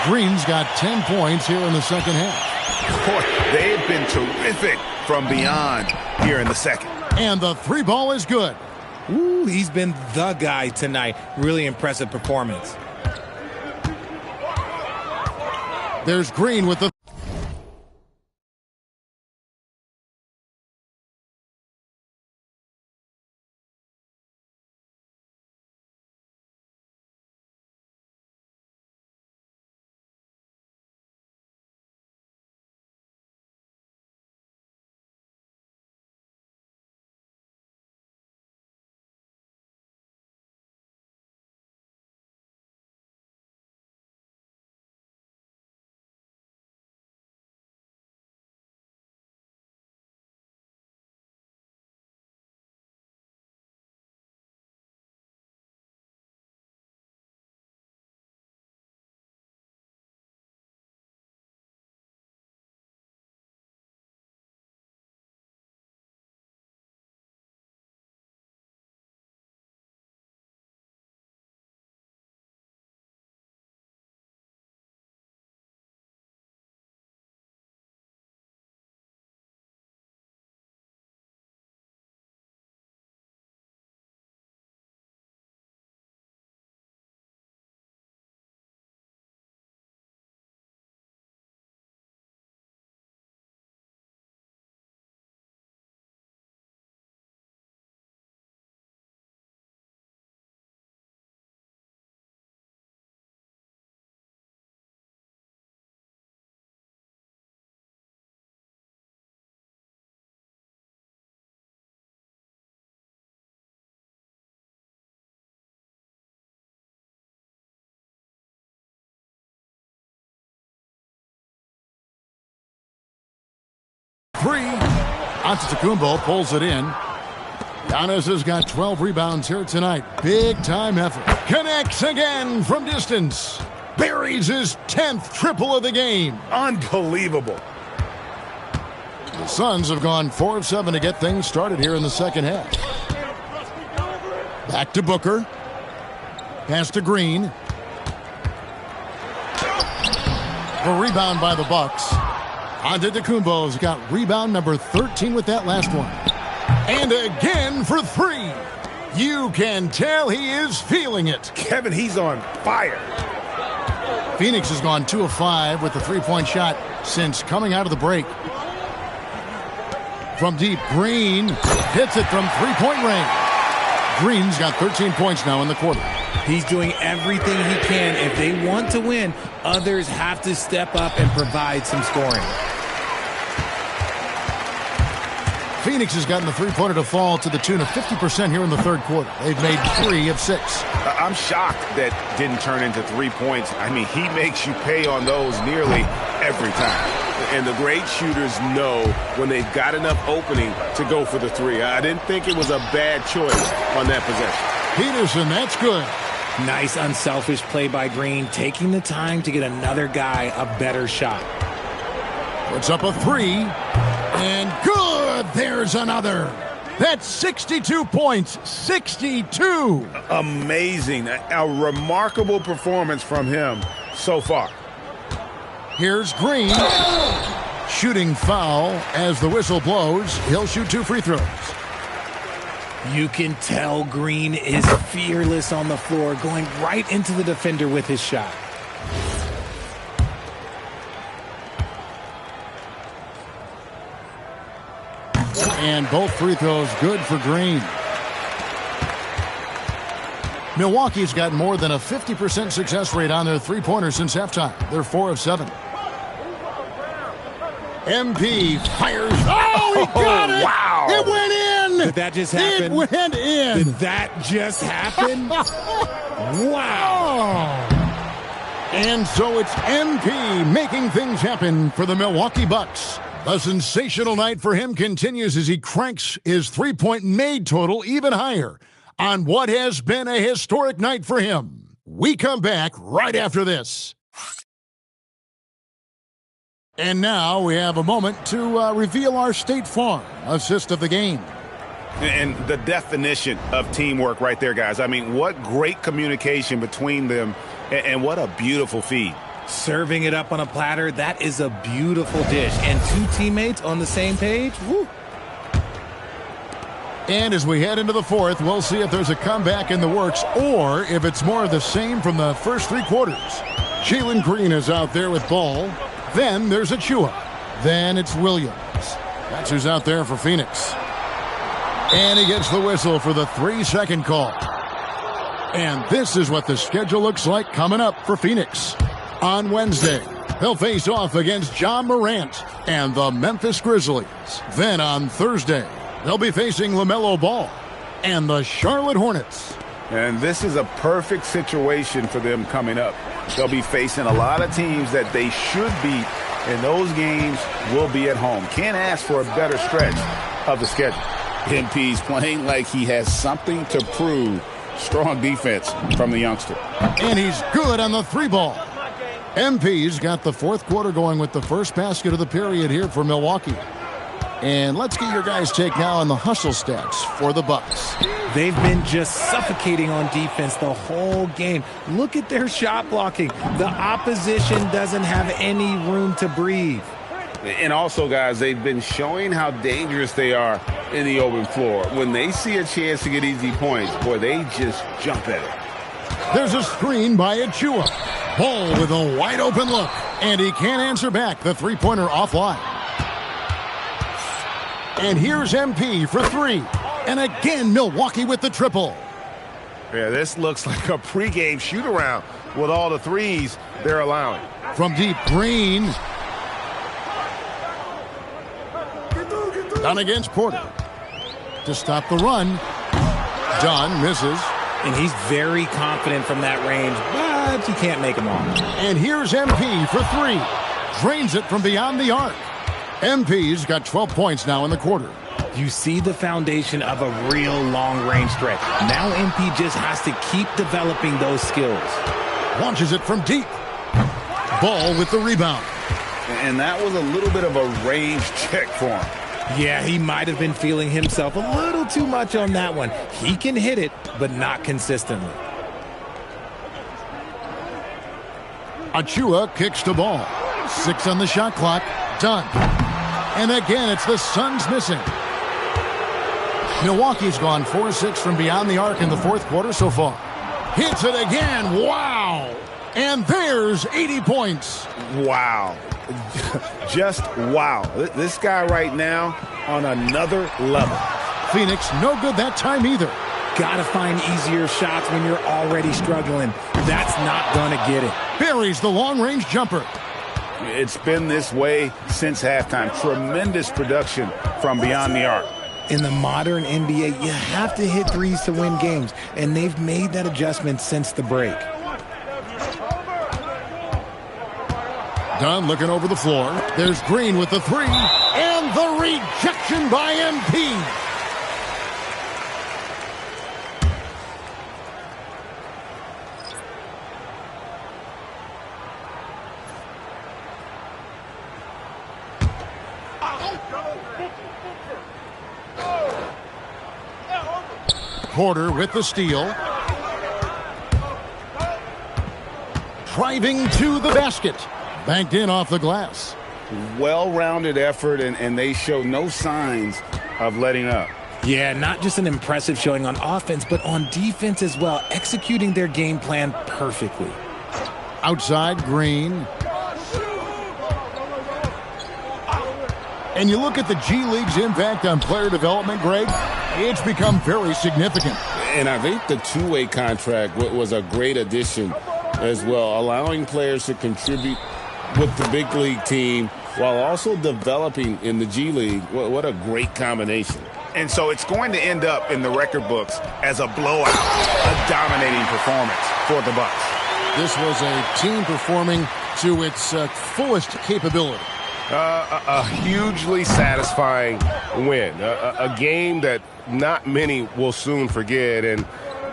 Green's got 10 points here in the second half. Boy, they've been terrific from beyond here in the second. And the three ball is good. Ooh, he's been the guy tonight. Really impressive performance. There's Green with the three. Antetokounmpo pulls it in. Giannis has got 12 rebounds here tonight. Big time effort. Connects again from distance. Buries his 10th triple of the game. Unbelievable. The Suns have gone 4 of 7 to get things started here in the second half. Back to Booker. Pass to Green. The rebound by the Bucks. Antetokounmpo's got rebound number 13 with that last one. And again for 3. You can tell he is feeling it. Kevin, he's on fire. Phoenix has gone 2 of 5 with the three-point shot since coming out of the break. From deep, Green hits it from three-point range. Green's got 13 points now in the quarter. He's doing everything he can. If they want to win, others have to step up and provide some scoring. Phoenix has gotten the three-pointer to fall to the tune of 50% here in the third quarter. They've made 3 of 6. I'm shocked that didn't turn into 3 points. I mean, he makes you pay on those nearly every time. And the great shooters know when they've got enough opening to go for the 3. I didn't think it was a bad choice on that possession. Peterson, that's good. Nice unselfish play by Green, taking the time to get another guy a better shot. Puts up a 3. And good! There's another. That's 62 points. 62! Amazing. A remarkable performance from him so far. Here's Green. Shooting foul as the whistle blows. He'll shoot 2 free throws. You can tell Green is fearless on the floor, going right into the defender with his shot. And both free throws good for Green. Milwaukee's got more than a 50% success rate on their three-pointers since halftime. They're 4 of 7. MP fires. Oh, he got it! Wow! It went in! Did that just happen? It went in! Did that just happen? Wow! And so it's MP making things happen for the Milwaukee Bucks. A sensational night for him continues as he cranks his three-point made total even higher on what has been a historic night for him. We come back right after this. And now we have a moment to reveal our State Farm assist of the game. And the definition of teamwork right there, guys. I mean, what great communication between them, and what a beautiful feed. Serving it up on a platter, that is a beautiful dish. And two teammates on the same page, woo. And as we head into the fourth, we'll see if there's a comeback in the works or if it's more of the same from the first three quarters. Jalen Green is out there with ball. Then there's Achua. Then it's Williams. That's who's out there for Phoenix. And he gets the whistle for the 3-second call. And this is what the schedule looks like coming up for Phoenix. On Wednesday, they'll face off against John Morant and the Memphis Grizzlies. Then on Thursday, they'll be facing LaMelo Ball and the Charlotte Hornets. And this is a perfect situation for them coming up. They'll be facing a lot of teams that they should beat, and those games will be at home. Can't ask for a better stretch of the schedule. MP's playing like he has something to prove. Strong defense from the youngster. And he's good on the three ball. MP's got the fourth quarter going with the first basket of the period here for Milwaukee. And let's get your guys' take now on the hustle stats for the Bucks. They've been just suffocating on defense the whole game. Look at their shot blocking. The opposition doesn't have any room to breathe. And also, guys, they've been showing how dangerous they are in the open floor. When they see a chance to get easy points, boy, they just jump at it. There's a screen by Achua. Ball with a wide open look. And he can't answer back. The three-pointer offline. And here's MP for three. And again, Milwaukee with the triple. Yeah, this looks like a pregame shoot-around with all the threes they're allowing. From deep, Green. Done against Porter. To stop the run. Dunn misses. And he's very confident from that range, but you can't make him all. And here's MP for three. Drains it from beyond the arc. MP's got 12 points now in the quarter. You see the foundation of a real long-range threat. Now MP just has to keep developing those skills. Launches it from deep. Ball with the rebound. And that was a little bit of a range check for him. Yeah, he might have been feeling himself a little too much on that one. He can hit it, but not consistently. Achua kicks the ball. 6 on the shot clock. Done. And again, it's the Suns missing. Milwaukee's gone 4-6 from beyond the arc in the fourth quarter so far. Hits it again. Wow. And there's 80 points. Wow. Just wow. This guy right now on another level. Phoenix no good that time either. Gotta find easier shots when you're already struggling. That's not gonna get it. Buries the long-range jumper. It's been this way since halftime. Tremendous production from beyond the arc. In the modern NBA, you have to hit threes to win games, and they've made that adjustment since the break. Dunn looking over the floor. There's Green with the three. And the rejection by MP. Porter with the steal. Driving to the basket. Banked in off the glass. Well-rounded effort, and they show no signs of letting up. Yeah, not just an impressive showing on offense, but on defense as well, executing their game plan perfectly. Outside, Green. And you look at the G League's impact on player development, Greg, it's become very significant. And I think the two-way contract was a great addition as well, allowing players to contribute with the big league team while also developing in the G League. What a great combination. And so it's going to end up in the record books as a blowout, a dominating performance for the Bucks. This was a team performing to its fullest capability. A hugely satisfying win, a game that not many will soon forget. And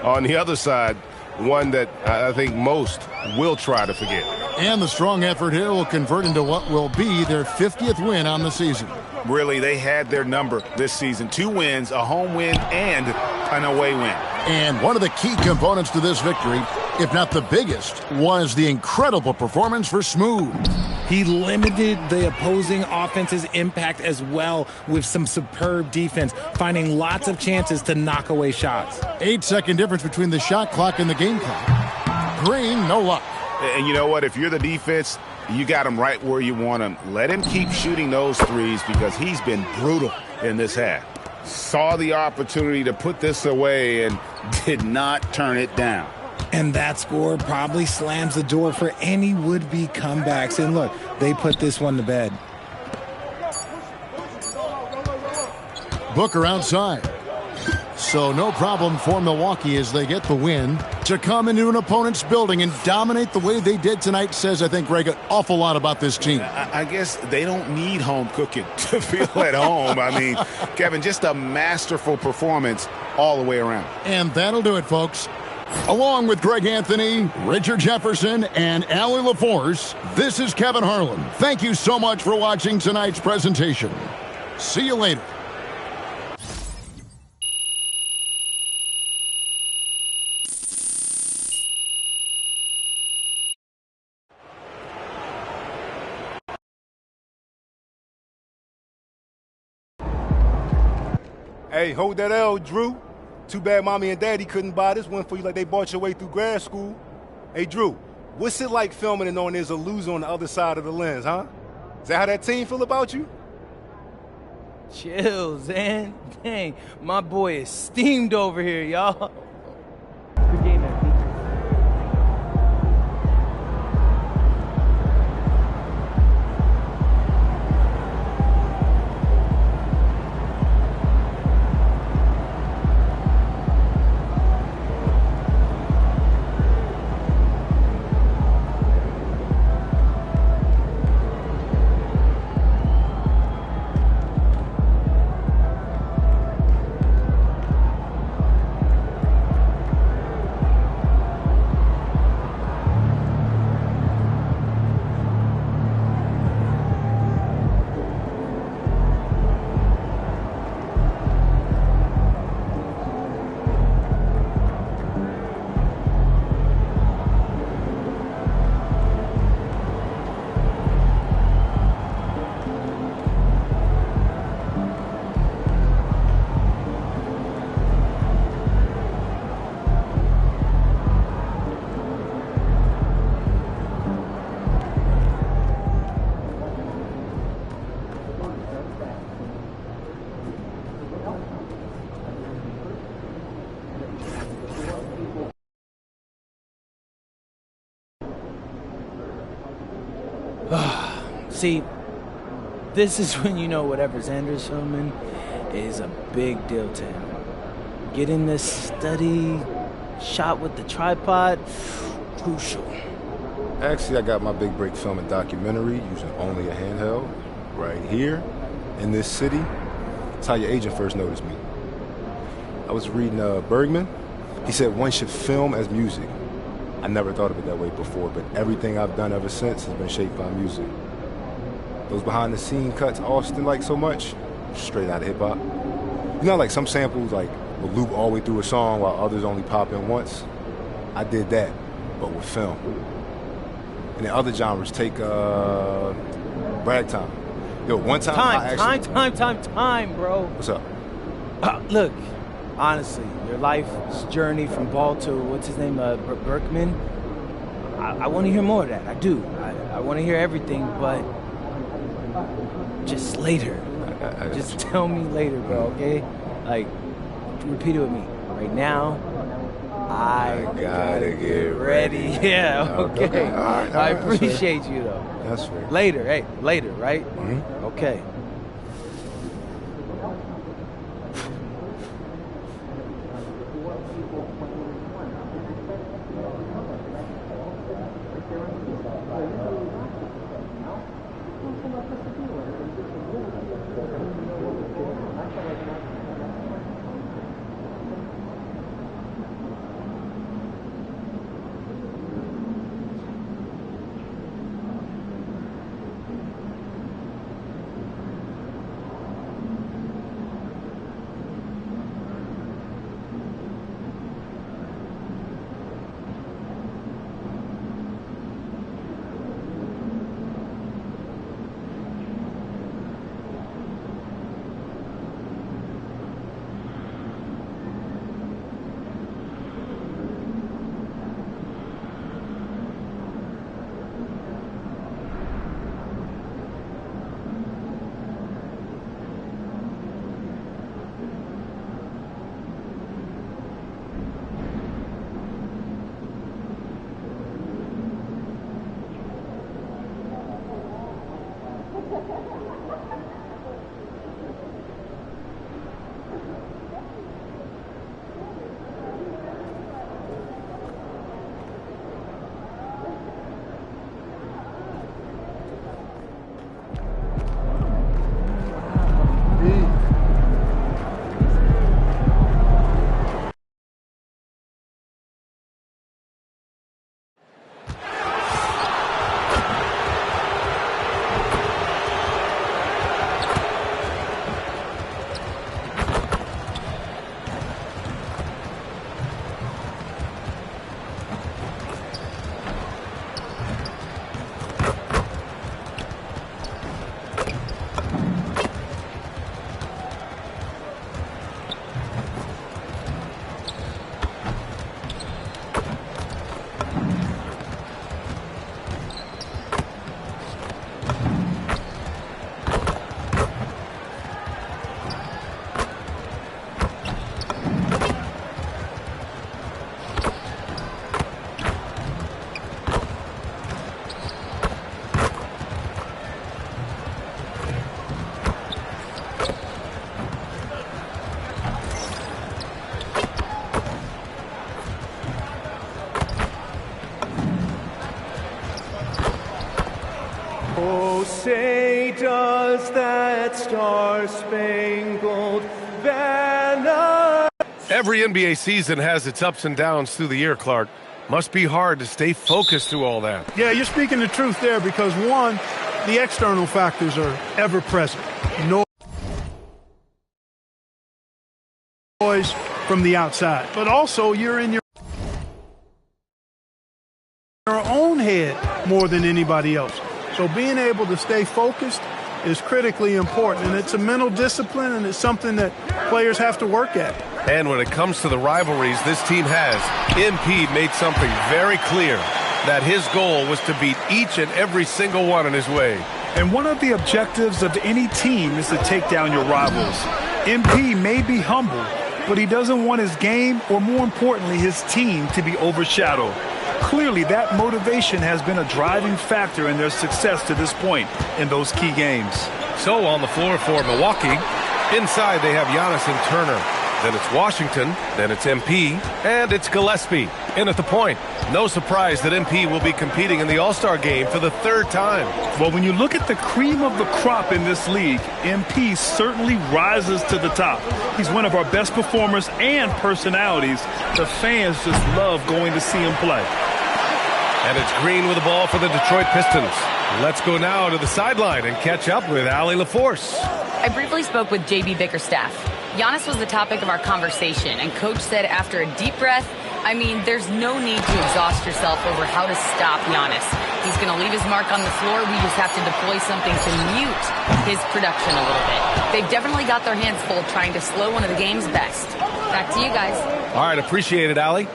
on the other side, one that I think most will try to forget. And the strong effort here will convert into what will be their 50th win on the season. Really, they had their number this season. 2 wins, a home win, and an away win. And one of the key components to this victory, if not the biggest, was the incredible performance for Smooth. He limited the opposing offense's impact as well with some superb defense, finding lots of chances to knock away shots. 8-second difference between the shot clock and the game clock. Green, no luck. And you know what? If you're the defense, you got him right where you want him. Let him keep shooting those threes because he's been brutal in this half. Saw the opportunity to put this away and did not turn it down. And that score probably slams the door for any would-be comebacks. And look, they put this one to bed. Booker outside. So no problem for Milwaukee as they get the win. To come into an opponent's building and dominate the way they did tonight says, I think, Greg, an awful lot about this team. I guess they don't need home cooking to feel at home. I mean, Kevin, just a masterful performance all the way around. And that'll do it, folks. Along with Greg Anthony, Richard Jefferson, and Allie LaForce, this is Kevin Harlan. Thank you so much for watching tonight's presentation. See you later. Hey, hold that L, Drew. Too bad Mommy and Daddy couldn't buy this one for you like they bought your way through grad school. Hey, Drew, what's it like filming and knowing there's a loser on the other side of the lens, huh? Is that how that team feel about you? Chill, Zan. Dang, my boy is steamed over here, y'all. Good game, man. See, this is when you know whatever Xander's filming is a big deal to him. Getting this steady shot with the tripod, crucial. Actually, I got my big break filming documentary using only a handheld right here in this city. That's how your agent first noticed me. I was reading Bergman. He said one should film as music. I never thought of it that way before, but everything I've done ever since has been shaped by music. Those behind-the-scene cuts Austin liked so much, straight out of hip-hop. You know, like some samples like will loop all the way through a song while others only pop in once? I did that, but with film. And then other genres, take ragtime. Yo, one time Time, bro. What's up? Look, honestly, your life's journey from Ball to, what's his name, Berkman, I want to hear more of that. I do. I want to hear everything, but just later. Just tell me later, bro, okay? Like, repeat it with me. Right now, I gotta get ready. Yeah, okay. All right, I appreciate you, though. That's fair. Later, hey, later, right? Mm-hmm. Okay. Oh, say does that star-spangled banner... Every NBA season has its ups and downs through the year, Clark. Must be hard to stay focused through all that. Yeah, you're speaking the truth there because, one, the external factors are ever present. Noise from the outside. But also, you're in your own head more than anybody else. So being able to stay focused is critically important, and it's a mental discipline, and it's something that players have to work at. And when it comes to the rivalries this team has, MP made something very clear, that his goal was to beat each and every single one in his way. And one of the objectives of any team is to take down your rivals. MP may be humble, but he doesn't want his game, or more importantly, his team, to be overshadowed. Clearly, that motivation has been a driving factor in their success to this point in those key games. So on the floor for Milwaukee, inside they have Giannis and Turner. Then it's Washington, then it's MP, and it's Gillespie. In at the point. No surprise that MP will be competing in the All-Star game for the third time. Well, when you look at the cream of the crop in this league, MP certainly rises to the top. He's one of our best performers and personalities. The fans just love going to see him play. And it's Green with the ball for the Detroit Pistons. Let's go now to the sideline and catch up with Allie LaForce. I briefly spoke with J.B. Bickerstaff. Giannis was the topic of our conversation, and Coach said after a deep breath, I mean, there's no need to exhaust yourself over how to stop Giannis. He's going to leave his mark on the floor. We just have to deploy something to mute his production a little bit. They've definitely got their hands full trying to slow one of the game's best. Back to you guys. All right, appreciate it, Allie.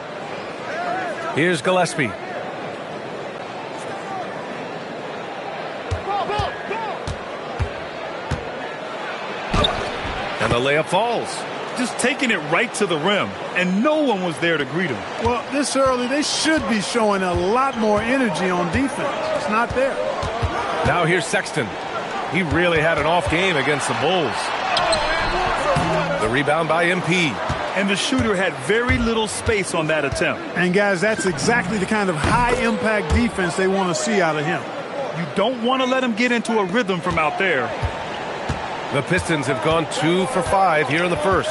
Here's Gillespie. And the layup falls. Just taking it right to the rim, and no one was there to greet him. Well, this early, they should be showing a lot more energy on defense. It's not there. Now here's Sexton. He really had an off game against the Bulls. The rebound by MP. And the shooter had very little space on that attempt. And, guys, that's exactly the kind of high-impact defense they want to see out of him. You don't want to let him get into a rhythm from out there. The Pistons have gone 2 for 5 here in the first.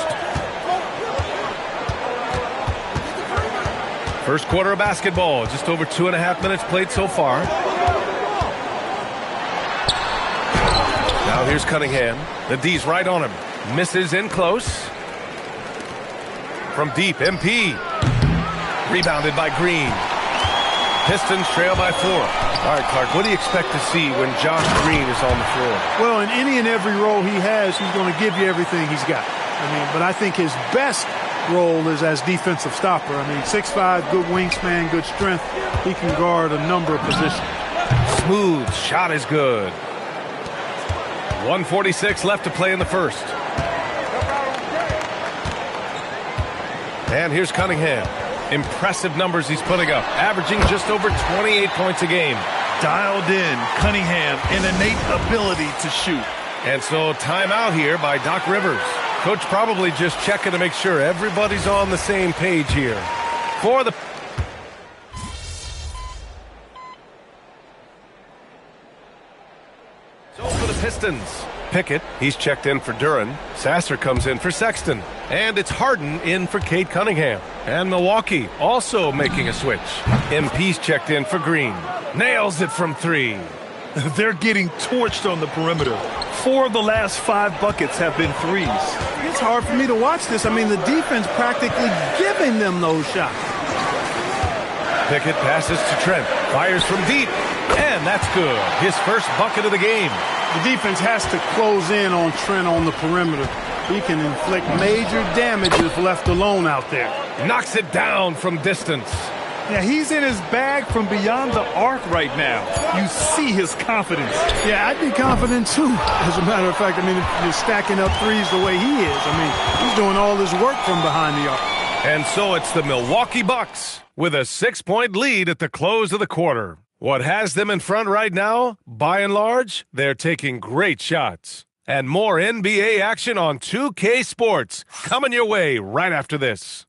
First quarter of basketball, just over 2.5 minutes played so far. Now here's Cunningham. The D's right on him. Misses in close. From deep, MP. Rebounded by Green. Pistons trail by 4. All right, Clark, what do you expect to see when Josh Green is on the floor? Well, in any and every role he has, he's going to give you everything he's got. But I think his best role is as defensive stopper. 6'5", good wingspan, good strength. He can guard a number of positions. Smooth shot is good. 1:46 left to play in the first. And here's Cunningham. Impressive numbers he's putting up, averaging just over 28 points a game. Dialed in, Cunningham, an innate ability to shoot. And so timeout here by Doc Rivers. Coach probably just checking to make sure everybody's on the same page here. For the Pistons. Pickett, he's checked in for Duren. Sasser comes in for Sexton. And it's Harden in for Cade Cunningham. And Milwaukee also making a switch. MP's checked in for Green. Nails it from 3. They're getting torched on the perimeter. 4 of the last 5 buckets have been threes. It's hard for me to watch this. I mean, the defense practically giving them those shots. Pickett passes to Trent. Fires from deep. And that's good. His first bucket of the game. The defense has to close in on Trent on the perimeter. He can inflict major damage if left alone out there. Knocks it down from distance. Yeah, he's in his bag from beyond the arc right now. You see his confidence. Yeah, I'd be confident too. As a matter of fact, I mean, if you're stacking up threes the way he is, I mean, he's doing all his work from behind the arc. And so it's the Milwaukee Bucks with a 6-point lead at the close of the quarter. What has them in front right now? By and large, they're taking great shots. And more NBA action on 2K Sports coming your way right after this.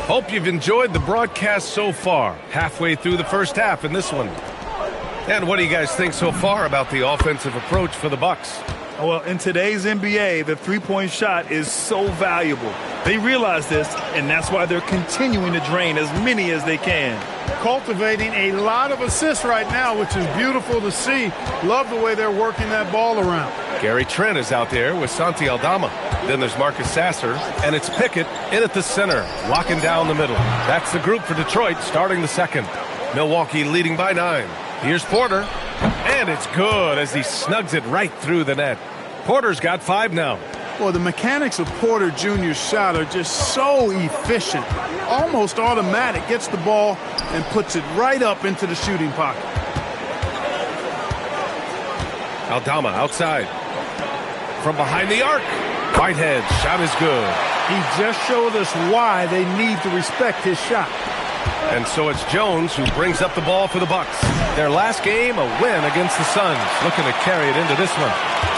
Hope you've enjoyed the broadcast so far. Halfway through the first half in this one. And what do you guys think so far about the offensive approach for the Bucks? Well, in today's NBA, the three-point shot is so valuable. They realize this, and that's why they're continuing to drain as many as they can. Cultivating a lot of assists right now, which is beautiful to see. Love the way they're working that ball around. Gary Trent is out there with Santi Aldama. Then there's Marcus Sasser, and it's Pickett in at the center, locking down the middle. That's the group for Detroit starting the second. Milwaukee leading by 9. Here's Porter, and it's good as he snugs it right through the net. Porter's got 5 now. Well, the mechanics of Porter Jr.'s shot are just so efficient. Almost automatic. Gets the ball and puts it right up into the shooting pocket. Aldama outside. From behind the arc. Whitehead shot is good. He just showed us why they need to respect his shot. And so it's Jones who brings up the ball for the Bucks. Their last game, a win against the Suns. Looking to carry it into this one.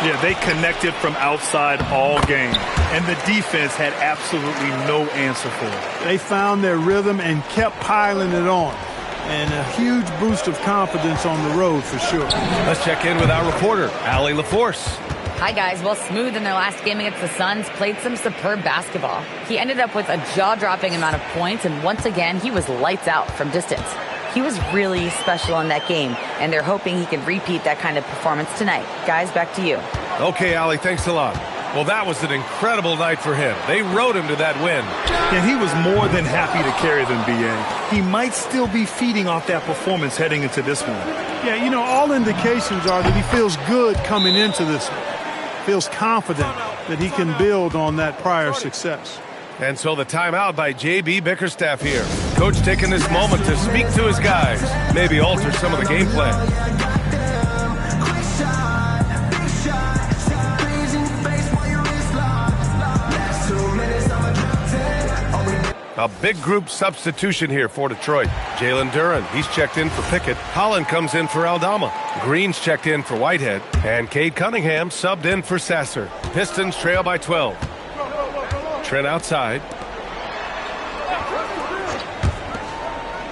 Yeah, they connected from outside all game. And the defense had absolutely no answer for it. They found their rhythm and kept piling it on. And a huge boost of confidence on the road for sure. Let's check in with our reporter, Allie LaForce. Hi, guys. Well, Smooth in their last game against the Suns played some superb basketball. He ended up with a jaw-dropping amount of points, and once again, he was lights out from distance. He was really special in that game, and they're hoping he can repeat that kind of performance tonight. Guys, back to you. Okay, Allie, thanks a lot. Well, that was an incredible night for him. They rode him to that win. And he was more than happy to carry them, B.A. He might still be feeding off that performance heading into this one. Yeah, you know, all indications are that he feels good coming into this one. Feels confident that he can build on that prior success. And so the timeout by J.B. Bickerstaff here. Coach taking this moment to speak to his guys, maybe alter some of the game plan. A big group substitution here for Detroit. Jalen Duren, he's checked in for Pickett. Holland comes in for Aldama. Green's checked in for Whitehead. And Cade Cunningham subbed in for Sasser. Pistons trail by 12. Trent outside.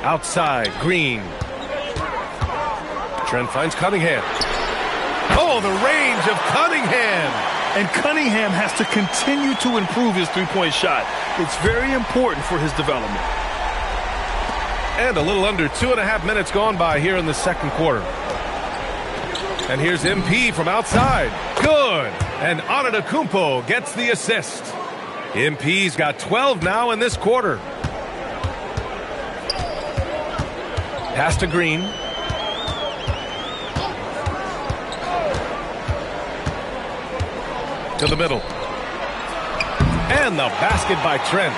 Outside, Green. Trent finds Cunningham. Oh, the range of Cunningham! And Cunningham has to continue to improve his three-point shot. It's very important for his development. And a little under 2.5 minutes gone by here in the second quarter. And here's MP from outside. Good. And Antetokounmpo gets the assist. MP's got 12 now in this quarter. Pass to Green. To the middle. And the basket by Trent.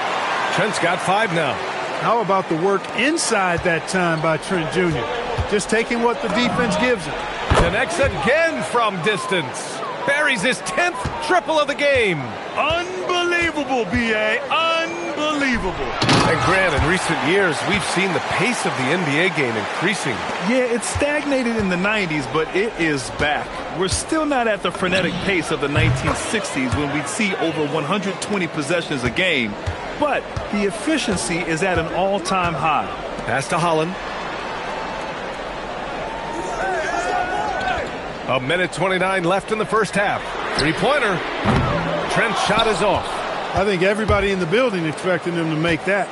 Trent's got 5 now. How about the work inside that time by Trent Jr.? Just taking what the defense gives him. Connects again from distance. Buries his 10th triple of the game. Unbelievable, B.A. Unbelievable. And Grant, in recent years, we've seen the pace of the NBA game increasing. Yeah, it stagnated in the 90s, but it is back. We're still not at the frenetic pace of the 1960s when we'd see over 120 possessions a game, but the efficiency is at an all-time high. Pass to Holland. A minute 29 left in the first half. Three-pointer. Trent's shot is off. I think everybody in the building expected him to make that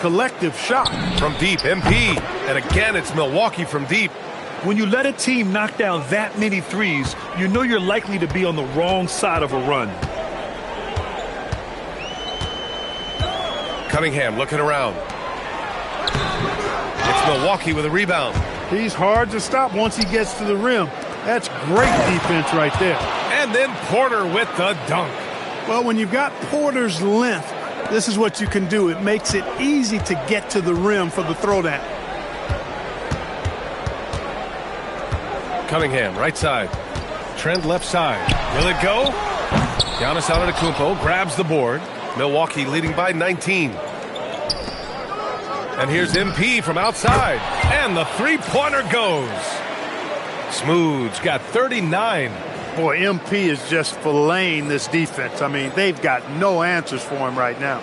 collective shot. From deep, MP. And again, it's Milwaukee from deep. When you let a team knock down that many threes, you know you're likely to be on the wrong side of a run. Cunningham looking around. It's Milwaukee with a rebound. He's hard to stop once he gets to the rim. That's great defense right there. And then Porter with the dunk. Well, when you've got Porter's length, this is what you can do. It makes it easy to get to the rim for the throwdown. Cunningham, right side. Trent, left side. Will it go? Giannis Antetokounmpo grabs the board. Milwaukee leading by 19. And here's MP from outside. And the three-pointer goes. Smooth's got 39. Boy, MP is just filleting this defense. I mean, they've got no answers for him right now.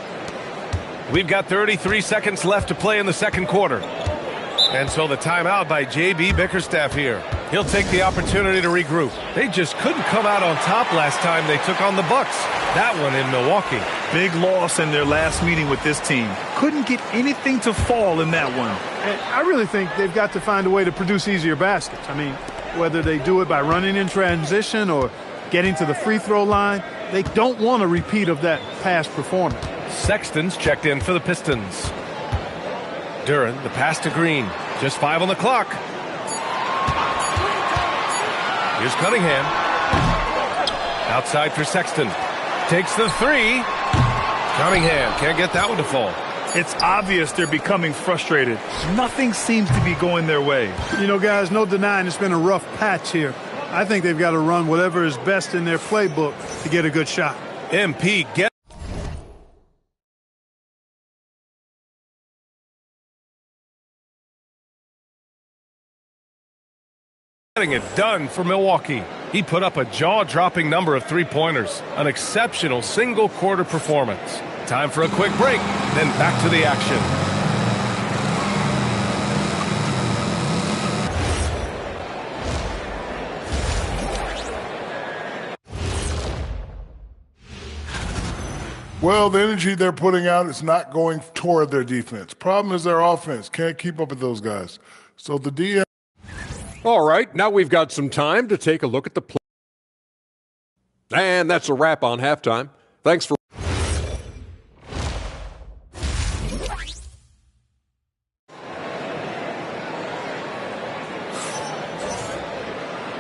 We've got 33 seconds left to play in the second quarter. And so the timeout by J.B. Bickerstaff here. He'll take the opportunity to regroup. They just couldn't come out on top last time they took on the Bucks. That one in Milwaukee. Big loss in their last meeting with this team. Couldn't get anything to fall in that one. And I really think they've got to find a way to produce easier baskets. I mean, whether they do it by running in transition or getting to the free throw line, they don't want a repeat of that past performance. Sexton's checked in for the Pistons. Duren, the pass to Green. Just 5 on the clock. Here's Cunningham. Outside for Sexton. Takes the three. Cunningham can't get that one to fall. It's obvious they're becoming frustrated. Nothing seems to be going their way. You know, guys, no denying it's been a rough patch here. I think they've got to run whatever is best in their playbook to get a good shot. MP get. Getting it done for Milwaukee. He put up a jaw-dropping number of three-pointers. An exceptional single-quarter performance. Time for a quick break, then back to the action. Well, the energy they're putting out is not going toward their defense. Problem is their offense. Can't keep up with those guys. So the DM. All right, now we've got some time to take a look at the play. And that's a wrap on halftime. Thanks for.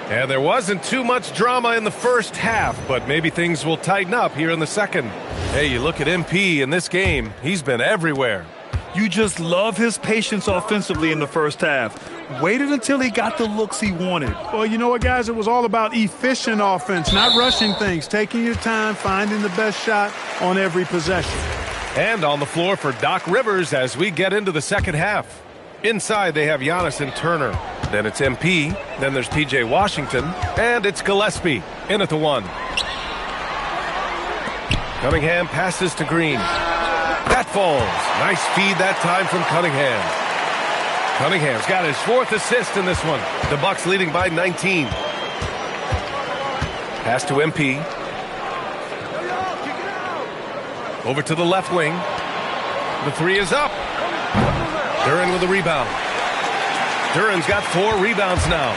And there wasn't too much drama in the first half, but maybe things will tighten up here in the second. Hey, you look at MP in this game, he's been everywhere. You just love his patience offensively in the first half. Waited until he got the looks he wanted. Well, you know what, guys? It was all about efficient offense, not rushing things, taking your time, finding the best shot on every possession. And on the floor for Doc Rivers as we get into the second half. Inside, they have Giannis and Turner. Then it's MP. Then there's P.J. Washington. And it's Gillespie in at the one. Cunningham passes to Green. That falls. Nice feed that time from Cunningham. Cunningham's got his 4th assist in this one. The Bucks leading by 19. Pass to MP. Over to the left wing. The three is up. Duren with the rebound. Duren's got 4 rebounds now.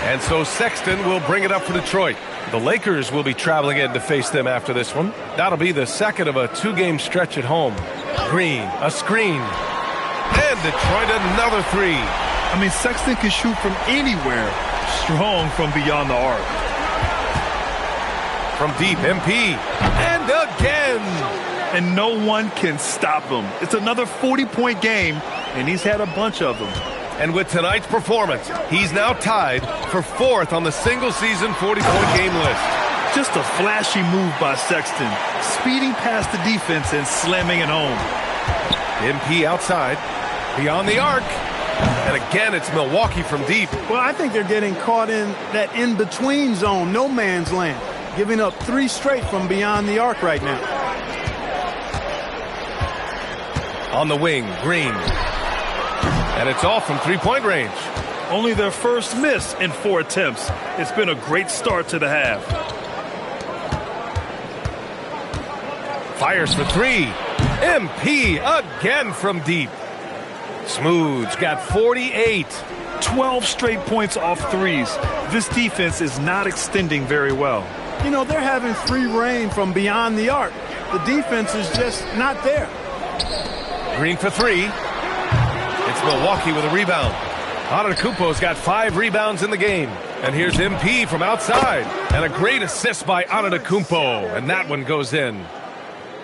And so Sexton will bring it up for Detroit. The Lakers will be traveling in to face them after this one. That'll be the second of a 2-game stretch at home. Green, a screen. And Detroit another three. I mean, Sexton can shoot from anywhere. Strong from beyond the arc. From deep, MP. And again. and no one can stop him. It's another 40-point game, and he's had a bunch of them. And with tonight's performance, he's now tied for 4th on the single-season 40-point game list. Just a flashy move by Sexton, speeding past the defense and slamming it home. MP outside, beyond the arc. And again, it's Milwaukee from deep. Well, I think they're getting caught in that in-between zone, no man's land, giving up 3 straight from beyond the arc right now. On the wing, Green. And it's off from 3-point range. Only their first miss in 4 attempts. It's been a great start to the half. Fires for 3. MP again from deep. Smooth's got 48. 12 straight points off threes. This defense is not extending very well. You know, they're having free reign from beyond the arc. The defense is just not there. Green for 3. It's Milwaukee with a rebound. Antetokounmpo's got 5 rebounds in the game. And here's MP from outside. And a great assist by Antetokounmpo. And that one goes in.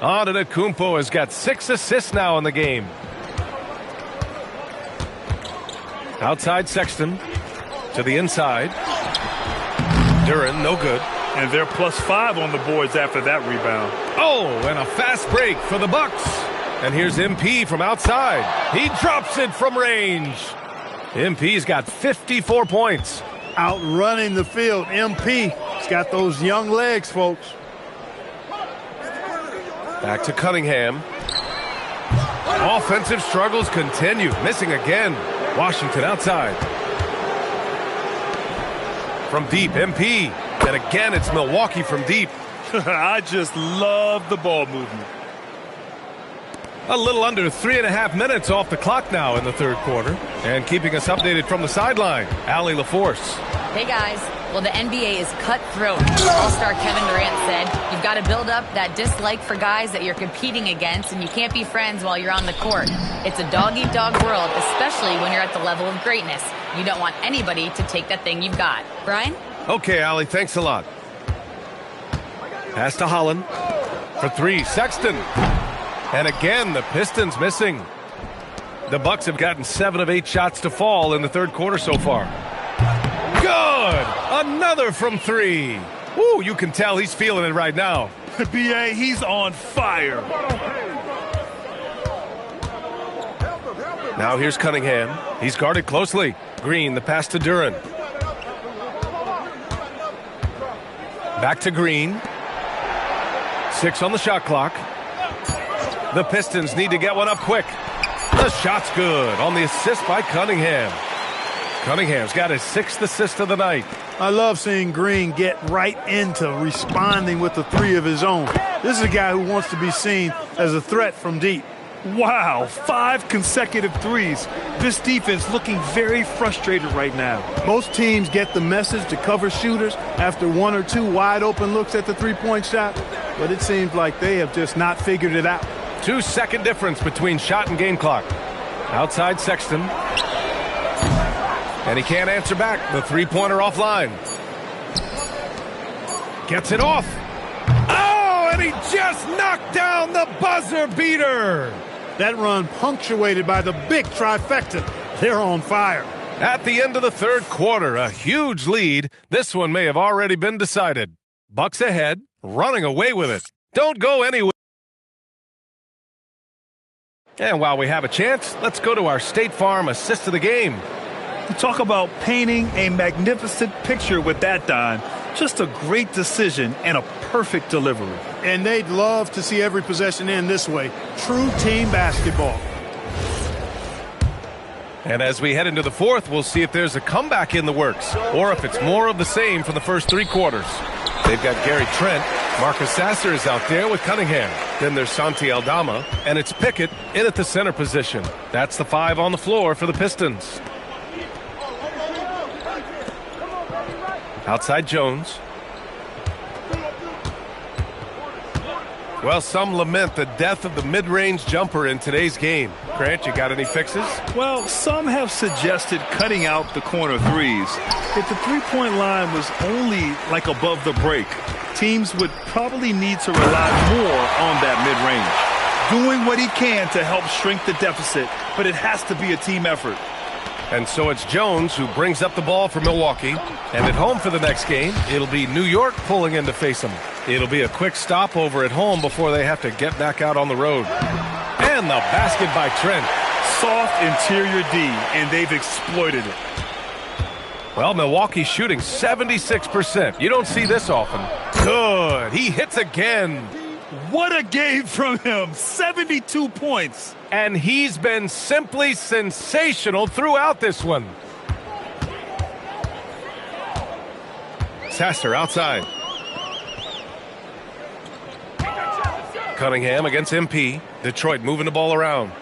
Antetokounmpo has got 6 assists now in the game. Outside Sexton to the inside. Duren, no good. And they're +5 on the boards after that rebound. Oh, and a fast break for the Bucks. And here's MP from outside. He drops it from range. MP's got 54 points. Outrunning the field. MP's got those young legs, folks. Back to Cunningham. Offensive struggles continue. Missing again. Washington outside. From deep, MP. And again, it's Milwaukee from deep. I just love the ball movement. A little under 3.5 minutes off the clock now in the third quarter. And keeping us updated from the sideline, Allie LaForce. Hey, guys. Well, the NBA is cutthroat. All-star Kevin Durant said, you've got to build up that dislike for guys that you're competing against, and you can't be friends while you're on the court. It's a dog-eat-dog world, especially when you're at the level of greatness. You don't want anybody to take that thing you've got. Brian? Okay, Allie, thanks a lot. Pass to Holland. For 3, Sexton. And again, the Pistons missing. The Bucks have gotten 7 of 8 shots to fall in the third quarter so far. Good! Another from 3. Woo, you can tell he's feeling it right now. B.A., he's on fire. Now here's Cunningham. He's guarded closely. Green, the pass to Duren. Back to Green. 6 on the shot clock. The Pistons need to get one up quick. The shot's good on the assist by Cunningham. Cunningham's got his 6th assist of the night. I love seeing Green get right into responding with the 3 of his own. This is a guy who wants to be seen as a threat from deep. Wow, 5 consecutive threes. This defense looking very frustrated right now. Most teams get the message to cover shooters after 1 or 2 wide open looks at the 3-point shot, but it seems like they have just not figured it out. 2-second difference between shot and game clock. Outside Sexton. And he can't answer back. The 3-pointer offline. Gets it off. Oh, and he just knocked down the buzzer beater. That run punctuated by the big trifecta. They're on fire. At the end of the third quarter, a huge lead. This one may have already been decided. Bucks ahead, running away with it. Don't go anywhere. And while we have a chance, let's go to our State Farm assist of the game. Talk about painting a magnificent picture with that, Don. Just a great decision and a perfect delivery. And they'd love to see every possession end this way. True team basketball. And as we head into the fourth, we'll see if there's a comeback in the works or if it's more of the same for the first 3 quarters. They've got Gary Trent. Marcus Sasser is out there with Cunningham. Then there's Santi Aldama, and it's Pickett in at the center position. That's the 5 on the floor for the Pistons. Outside Jones. Well, some lament the death of the mid-range jumper in today's game. Grant, you got any fixes? Well, some have suggested cutting out the corner threes. If the three-point line was only like above the break, teams would probably need to rely more on that mid-range. Doing what he can to help shrink the deficit, but it has to be a team effort. And so it's Jones who brings up the ball for Milwaukee. And at home for the next game, it'll be New York pulling in to face them. It'll be a quick stopover at home before they have to get back out on the road. And the basket by Trent. Soft interior D, and they've exploited it. Well, Milwaukee's shooting 76%. You don't see this often. Good. He hits again. What a game from him. 72 points. And he's been simply sensational throughout this one. Sasser outside. Cunningham against MP. Detroit moving the ball around.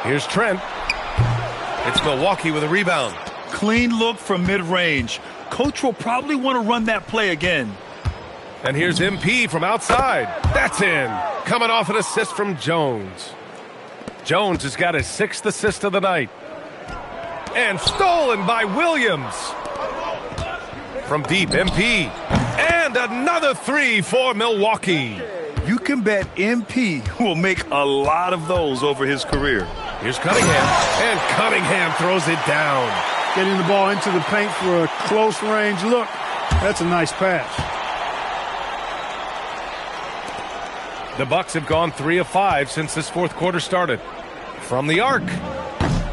Here's Trent. It's Milwaukee with a rebound. Clean look from mid-range. Coach will probably want to run that play again. And here's MP from outside. That's in. Coming off an assist from Jones. Jones has got his 6th assist of the night. And stolen by Williams. From deep, MP. And another 3 for Milwaukee. You can bet MP will make a lot of those over his career. Here's Cunningham. And Cunningham throws it down. Getting the ball into the paint for a close range look. That's a nice pass. The Bucks have gone 3 of 5 since this fourth quarter started. From the arc.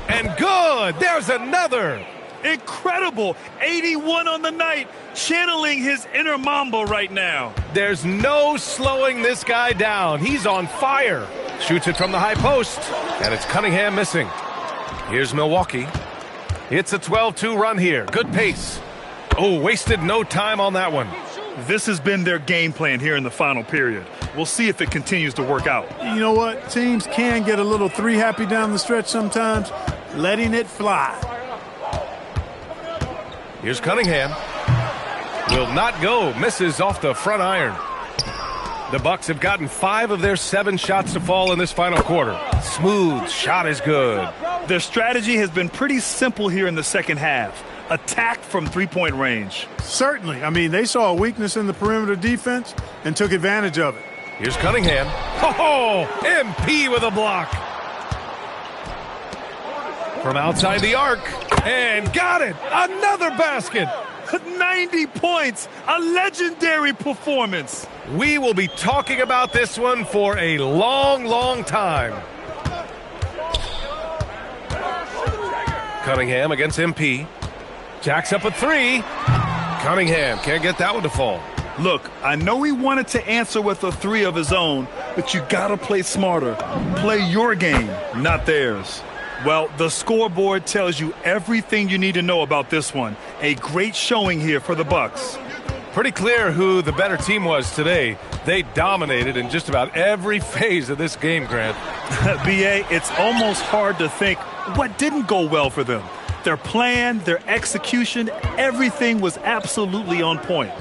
And good! There's another! Incredible! 81 on the night, channeling his inner Mamba right now. There's no slowing this guy down. He's on fire. Shoots it from the high post. And it's Cunningham missing. Here's Milwaukee. It's a 12-2 run here. Good pace. Oh, wasted no time on that one. This has been their game plan here in the final period. We'll see if it continues to work out. You know what? Teams can get a little three happy down the stretch sometimes, letting it fly. Here's Cunningham. Will not go. Misses off the front iron. The Bucks have gotten 5 of their 7 shots to fall in this final quarter. Smooth shot is good. Their strategy has been pretty simple here in the second half. Attack from three-point range. Certainly. I mean, they saw a weakness in the perimeter defense and took advantage of it. Here's Cunningham. Oh, MP with a block. From outside the arc. And got it. Another basket. 90 points. A legendary performance. We will be talking about this one for a long, long time. Cunningham against MP. Jacks up a 3. Cunningham can't get that one to fall. Look, I know he wanted to answer with a 3 of his own, but you gotta play smarter. Play your game, not theirs. Well, the scoreboard tells you everything you need to know about this one. A great showing here for the Bucks. Pretty clear who the better team was today. They dominated in just about every phase of this game, Grant. B.A., it's almost hard to think what didn't go well for them. Their plan, their execution, everything was absolutely on point.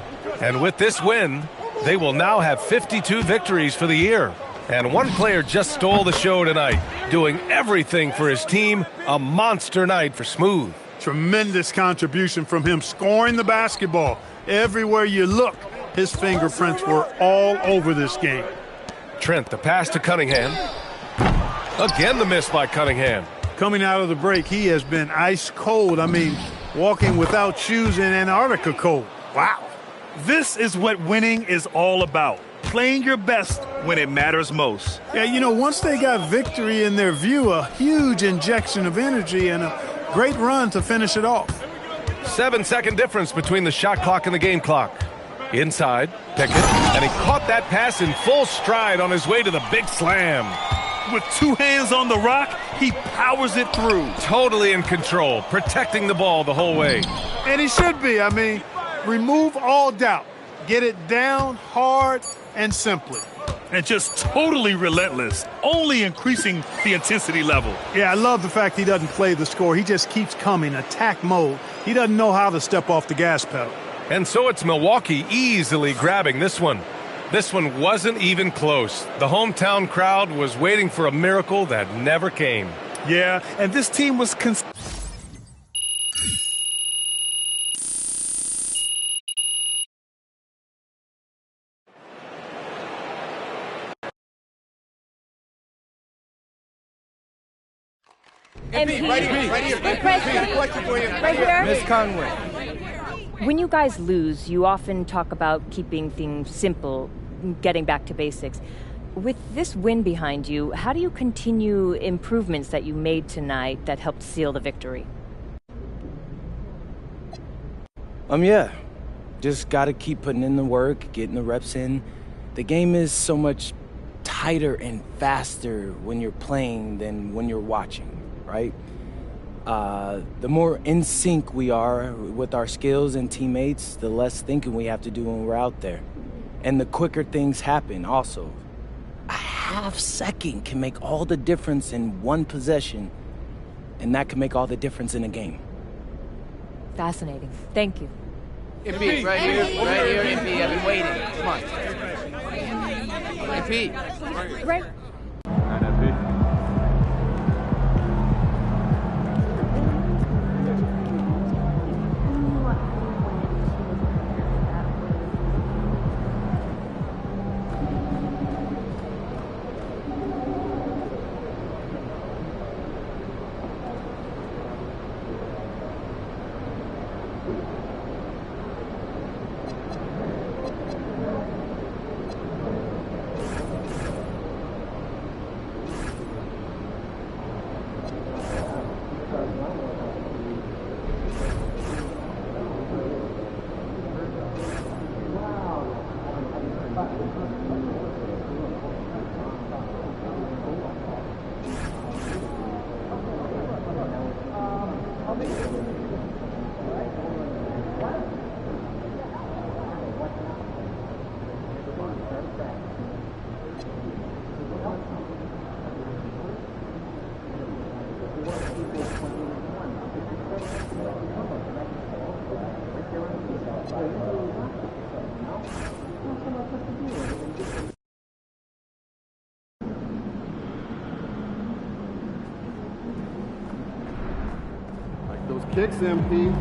And with this win, they will now have 52 victories for the year. And one player just stole the show tonight, doing everything for his team. A monster night for Smooth. Tremendous contribution from him, scoring the basketball. Everywhere you look, his fingerprints were all over this game. Trent, the pass to Cunningham. Again, the miss by Cunningham. Coming out of the break, he has been ice cold. I mean, walking without shoes in Antarctica cold. Wow. This is what winning is all about. Playing your best when it matters most. Yeah, you know, once they got victory in their view, a huge injection of energy and a great run to finish it off. 7-second difference between the shot clock and the game clock. Inside, Pickett, and he caught that pass in full stride on his way to the big slam. With 2 hands on the rock, he powers it through. Totally in control, protecting the ball the whole way. And he should be. I mean, remove all doubt. Get it down hard and simply. And just totally relentless, only increasing the intensity level. Yeah, I love the fact he doesn't play the score. He just keeps coming, attack mode. He doesn't know how to step off the gas pedal. And so it's Milwaukee easily grabbing this one. This one wasn't even close. The hometown crowd was waiting for a miracle that never came. Yeah, and this team was MP, right here. Question for you. Right here. Miss Conway. When you guys lose, you often talk about keeping things simple, getting back to basics. With this win behind you, how do you continue improvements that you made tonight that helped seal the victory? Yeah. Just gotta keep putting in the work, getting the reps in. The game is so much tighter and faster when you're playing than when you're watching, right? The more in sync we are with our skills and teammates, the less thinking we have to do when we're out there. And the quicker things happen also. A half second can make all the difference in one possession, and that can make all the difference in a game. Fascinating. Thank you. MP, right here, MP. I've been waiting. Come on. MP. Right. Like those kicks, MP.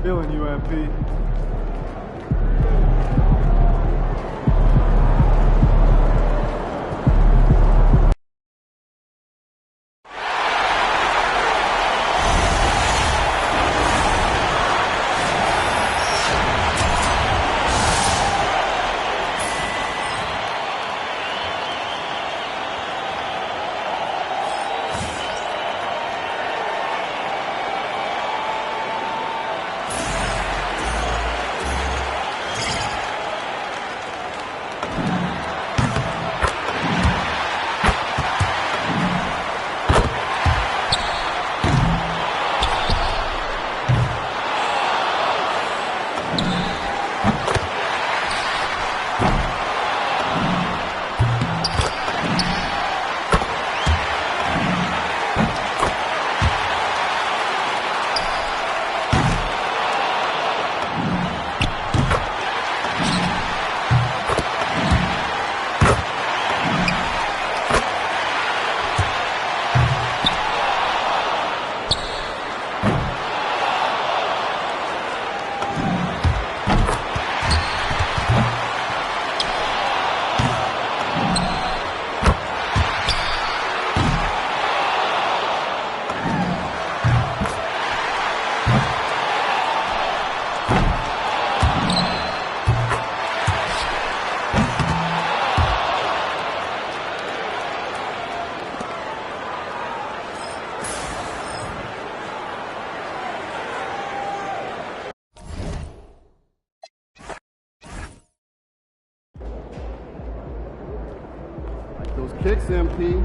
Feeling you, MP. Those kicks, MP.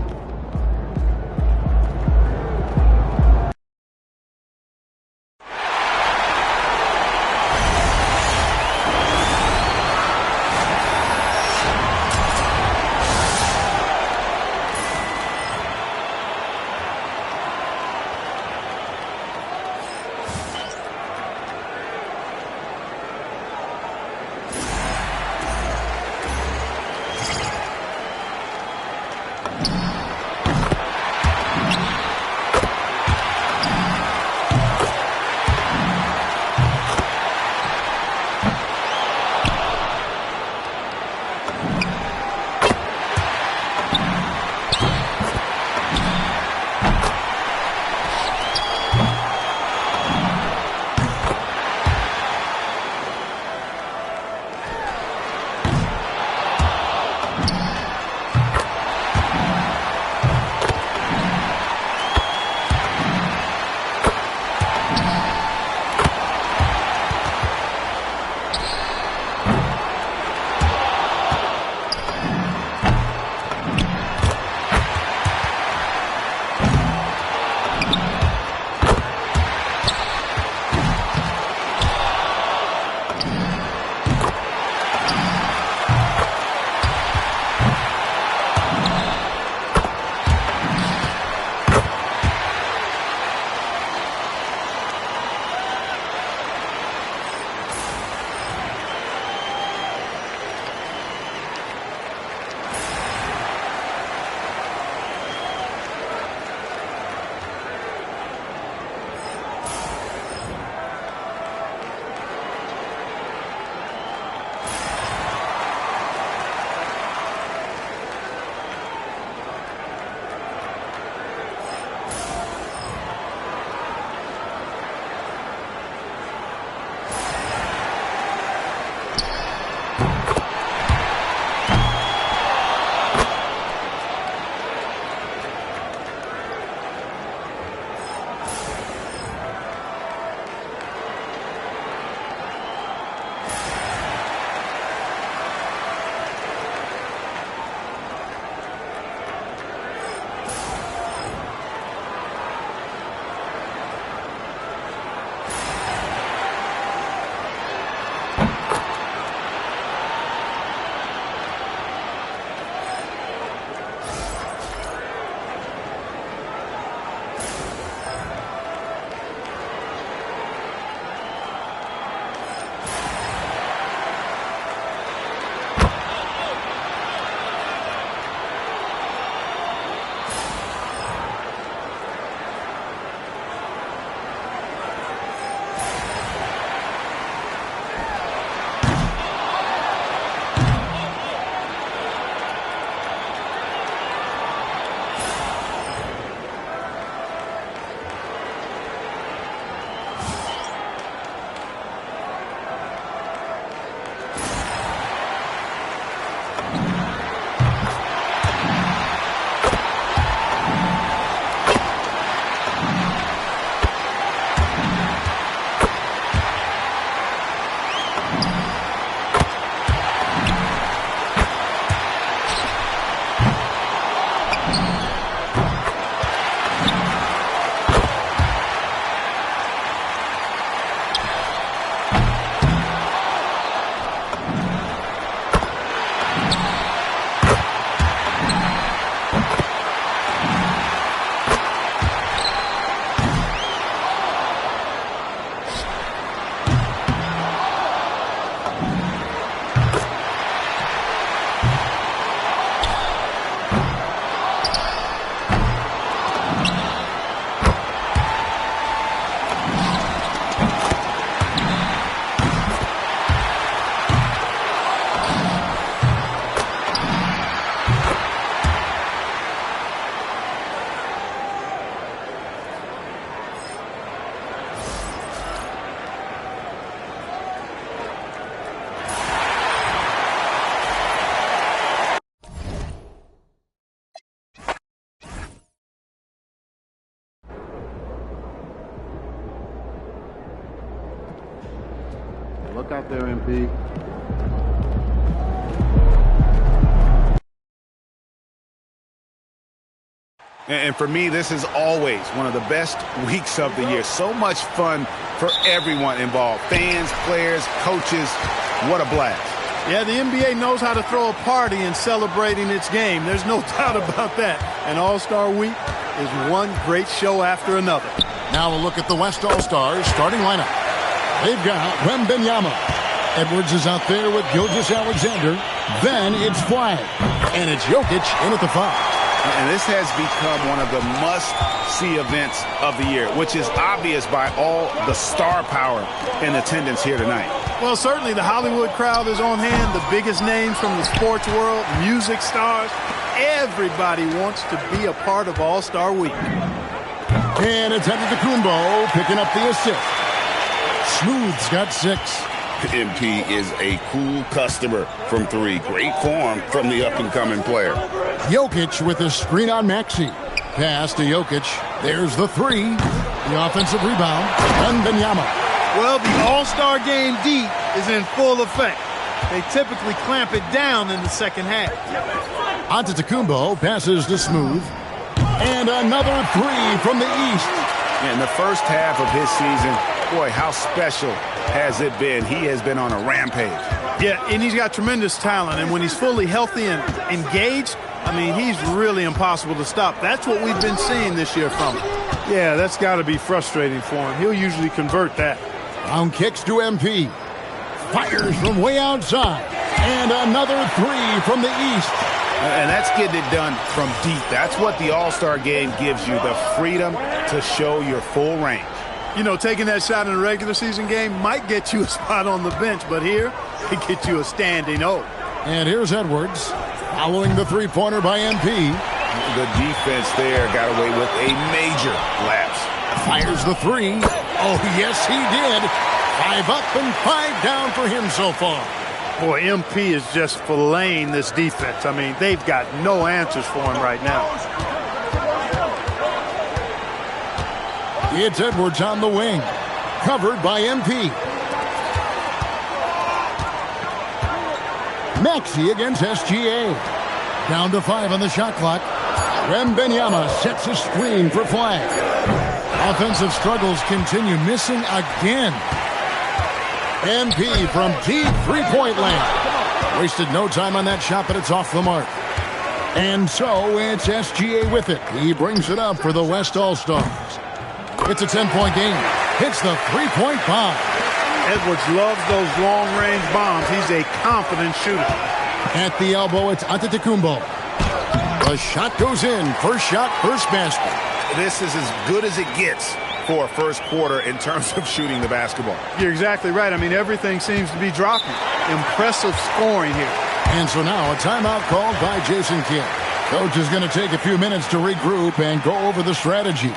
Look out there, MP. And for me, this is always one of the best weeks of the year. So much fun for everyone involved. Fans, players, coaches. What a blast. Yeah, the NBA knows how to throw a party in celebrating its game. There's no doubt about that. And All-Star Week is one great show after another. Now a look at the West All-Stars starting lineup. They've got Wembanyama. Edwards is out there with Gilgeous-Alexander. Then it's Flag. And it's Jokic in at the 5. And this has become one of the must-see events of the year, which is obvious by all the star power in attendance here tonight. Well, certainly the Hollywood crowd is on hand, the biggest names from the sports world, music stars. Everybody wants to be a part of All-Star Week. And it's Antetokounmpo picking up the assist. Smooth's got 6. MP is a cool customer from 3. Great form from the up-and-coming player. Jokic with a screen on Maxey. Pass to Jokic. There's the 3. The offensive rebound. Wembanyama. Well, the All-Star Game D is in full effect. They typically clamp it down in the second half. Antetokounmpo passes to Smooth. And another 3 from the East. In the first half of his season, boy, how special has it been? He has been on a rampage. Yeah, and he's got tremendous talent. And when he's fully healthy and engaged, I mean, he's really impossible to stop. That's what we've been seeing this year from him. Yeah, that's got to be frustrating for him. He'll usually convert that. Round kicks to MP. Fires from way outside. And another 3 from the East. And that's getting it done from deep. That's what the All-Star Game gives you, the freedom to show your full range. You know, taking that shot in a regular season game might get you a spot on the bench, but here, it gets you a standing O. And here's Edwards, following the three-pointer by MP. The defense there got away with a major lapse. Fires the 3. Oh, yes, he did. 5 up and 5 down for him so far. Boy, MP is just filleting this defense. I mean, they've got no answers for him right now. It's Edwards on the wing. Covered by MP. Maxey against SGA. Down to 5 on the shot clock. Wembanyama sets a screen for Flag. Offensive struggles continue, missing again. MP from deep three-point land. Wasted no time on that shot, but it's off the mark. And so it's SGA with it. He brings it up for the West All-Stars. It's a 10-point game. Hits the three-point bomb. Edwards loves those long-range bombs. He's a confident shooter. At the elbow, it's Antetokounmpo. The shot goes in. First shot, first basket. This is as good as it gets for a first quarter in terms of shooting the basketball. You're exactly right. I mean, everything seems to be dropping. Impressive scoring here. And so now a timeout called by Jason Kidd. Coach is going to take a few minutes to regroup and go over the strategy.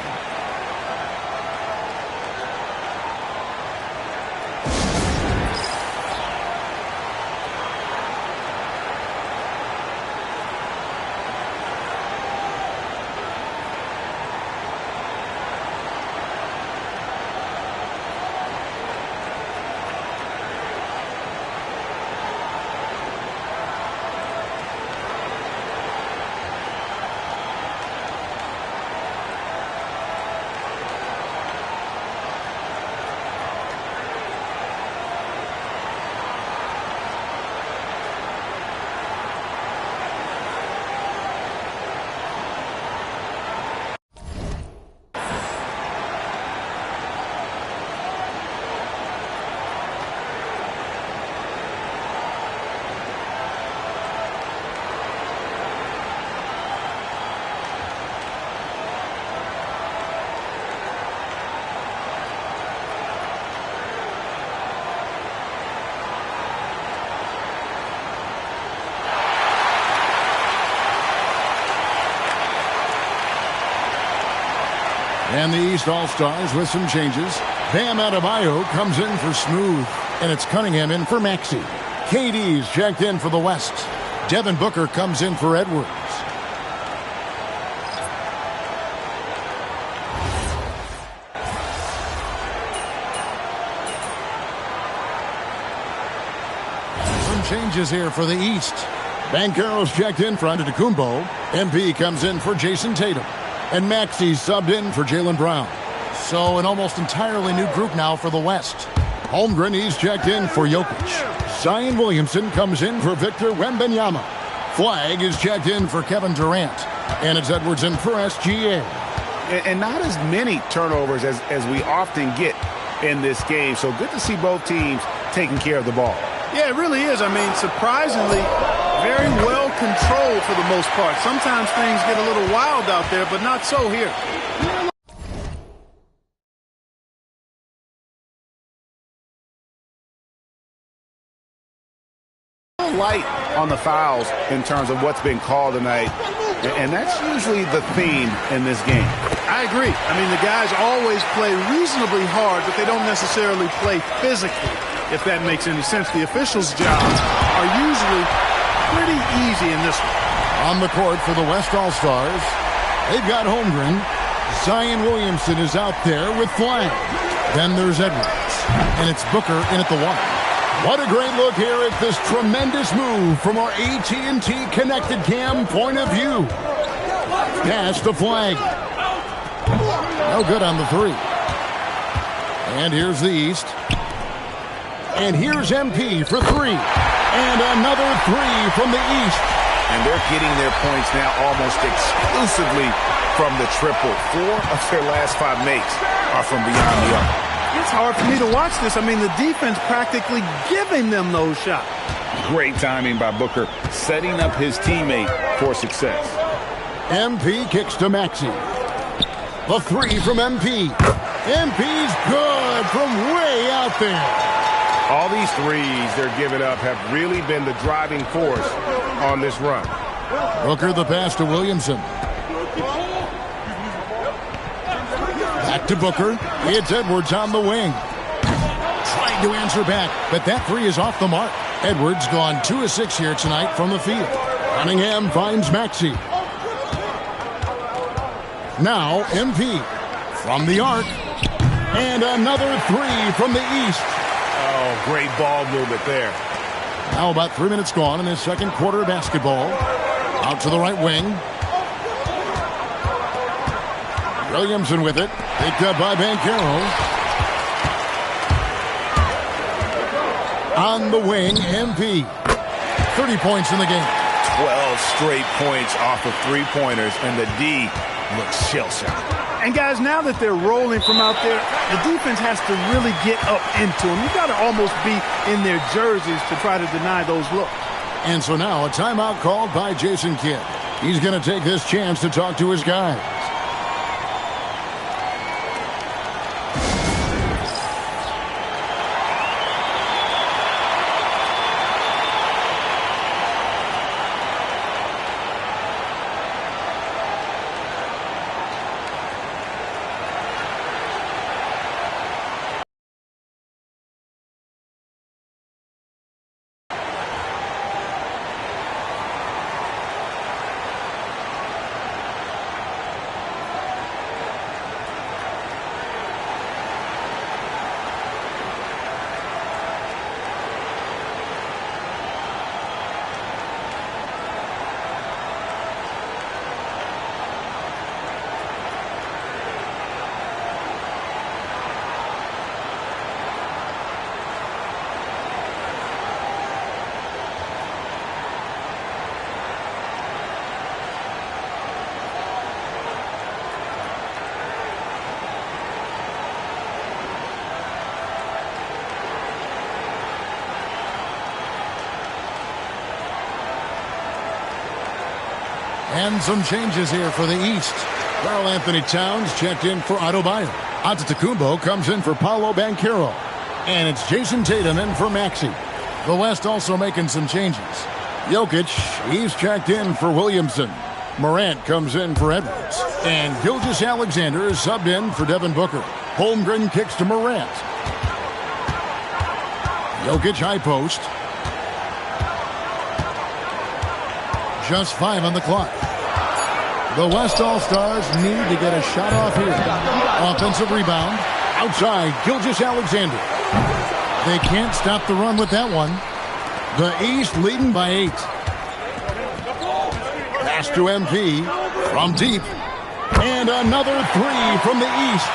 And the East All-Stars with some changes. Bam Adebayo comes in for Smooth. And it's Cunningham in for Maxey. KD's checked in for the West. Devin Booker comes in for Edwards. Some changes here for the East. Banchero's checked in for Antetokounmpo. MP comes in for Jason Tatum. And Maxey subbed in for Jaylen Brown. So an almost entirely new group now for the West. Holmgren, he's checked in for Jokic. Zion Williamson comes in for Victor Wembanyama. Flagg is checked in for Kevin Durant. And it's Edwards in for SGA. And not as many turnovers as we often get in this game. So good to see both teams taking care of the ball. Yeah, it really is. I mean, surprisingly, very well controlled for the most part. Sometimes things get a little wild out there, but not so here. Light on the fouls in terms of what's been called tonight, and that's usually the theme in this game. I agree. I mean, the guys always play reasonably hard, but they don't necessarily play physically, if that makes any sense. The officials' jobs are usually pretty easy in this one. On the court for the West All-Stars, they've got Holmgren. Zion Williamson is out there with Flagg. Then there's Edwards, and it's Booker in at the one. What a great look here at this tremendous move from our AT&T Connected Cam point of view. Pass to Flagg. No good on the three. And here's the East. And here's MP for three. And another three from the East. And they're getting their points now almost exclusively from the triple. 4 of their last 5 makes are from beyond the arc. It's hard for me to watch this. I mean, the defense practically giving them those shots. Great timing by Booker, setting up his teammate for success. MP kicks to Maxey. The three from MP. MP's good from way out there. All these threes they're giving up have really been the driving force on this run. Booker the pass to Williamson. Back to Booker. It's Edwards on the wing. Trying to answer back, but that three is off the mark. Edwards gone 2 of 6 here tonight from the field. Cunningham finds Maxey. Now MP from the arc. And another three from the East. Oh, great ball movement there. Now about 3 minutes gone in this second quarter of basketball. Out to the right wing. Williamson with it. Picked up by Banchero. On the wing, MP. 30 points in the game. 12 straight points off of three-pointers, and the D looks shell-shocked. And guys, now that they're rolling from out there, the defense has to really get up into them. You've got to almost be in their jerseys to try to deny those looks. And so now a timeout called by Jason Kidd. He's going to take this chance to talk to his guys. And some changes here for the East. Karl-Anthony Towns checked in for Adebayo. Antetokounmpo comes in for Paolo Banchero. And it's Jason Tatum in for Maxey. The West also making some changes. Jokic, he's checked in for Williamson. Morant comes in for Edwards. And Gilgeous-Alexander is subbed in for Devin Booker. Holmgren kicks to Morant. Jokic high post. Just 5 on the clock. The West All-Stars need to get a shot off here. Offensive rebound. Outside, Gilgeous-Alexander. They can't stop the run with that one. The East leading by 8. Pass to MP from deep. And another three from the East.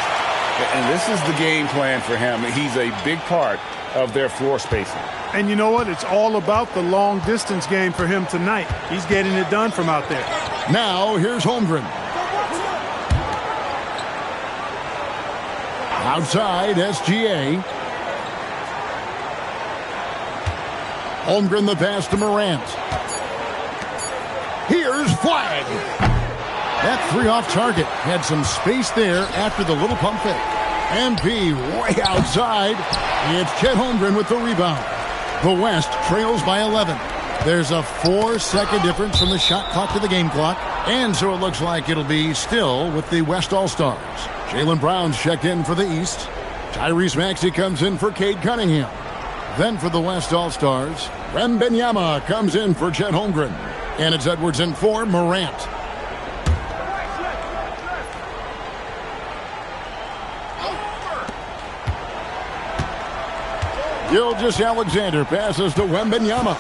And this is the game plan for him. He's a big part of their floor spacing. And you know what? It's all about the long-distance game for him tonight. He's getting it done from out there. Now, here's Holmgren. Outside, SGA. Holmgren the pass to Morant. Here's Flagg. That three off target. Had some space there after the little pump fake. MP way outside. It's Chet Holmgren with the rebound. The West trails by 11. There's a 4-second difference from the shot clock to the game clock. And so it looks like it'll be still with the West All-Stars. Jaylen Brown's checked in for the East. Tyrese Maxey comes in for Cade Cunningham. Then for the West All-Stars, Wembanyama comes in for Chet Holmgren. And it's Edwards in for Morant. Gilgeous-Alexander passes to Wembanyama.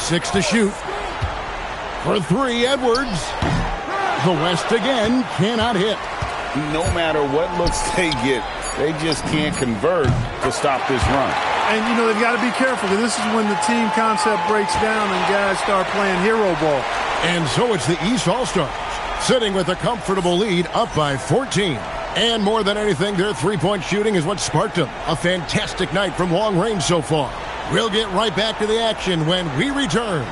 6 to shoot. For three, Edwards. The West again cannot hit. No matter what looks they get, they just can't convert to stop this run. And, you know, they've got to be careful, because this is when the team concept breaks down and guys start playing hero ball. And so it's the East All-Stars, sitting with a comfortable lead, up by 14. And more than anything, their three-point shooting is what sparked them. A fantastic night from long range so far. We'll get right back to the action when we return.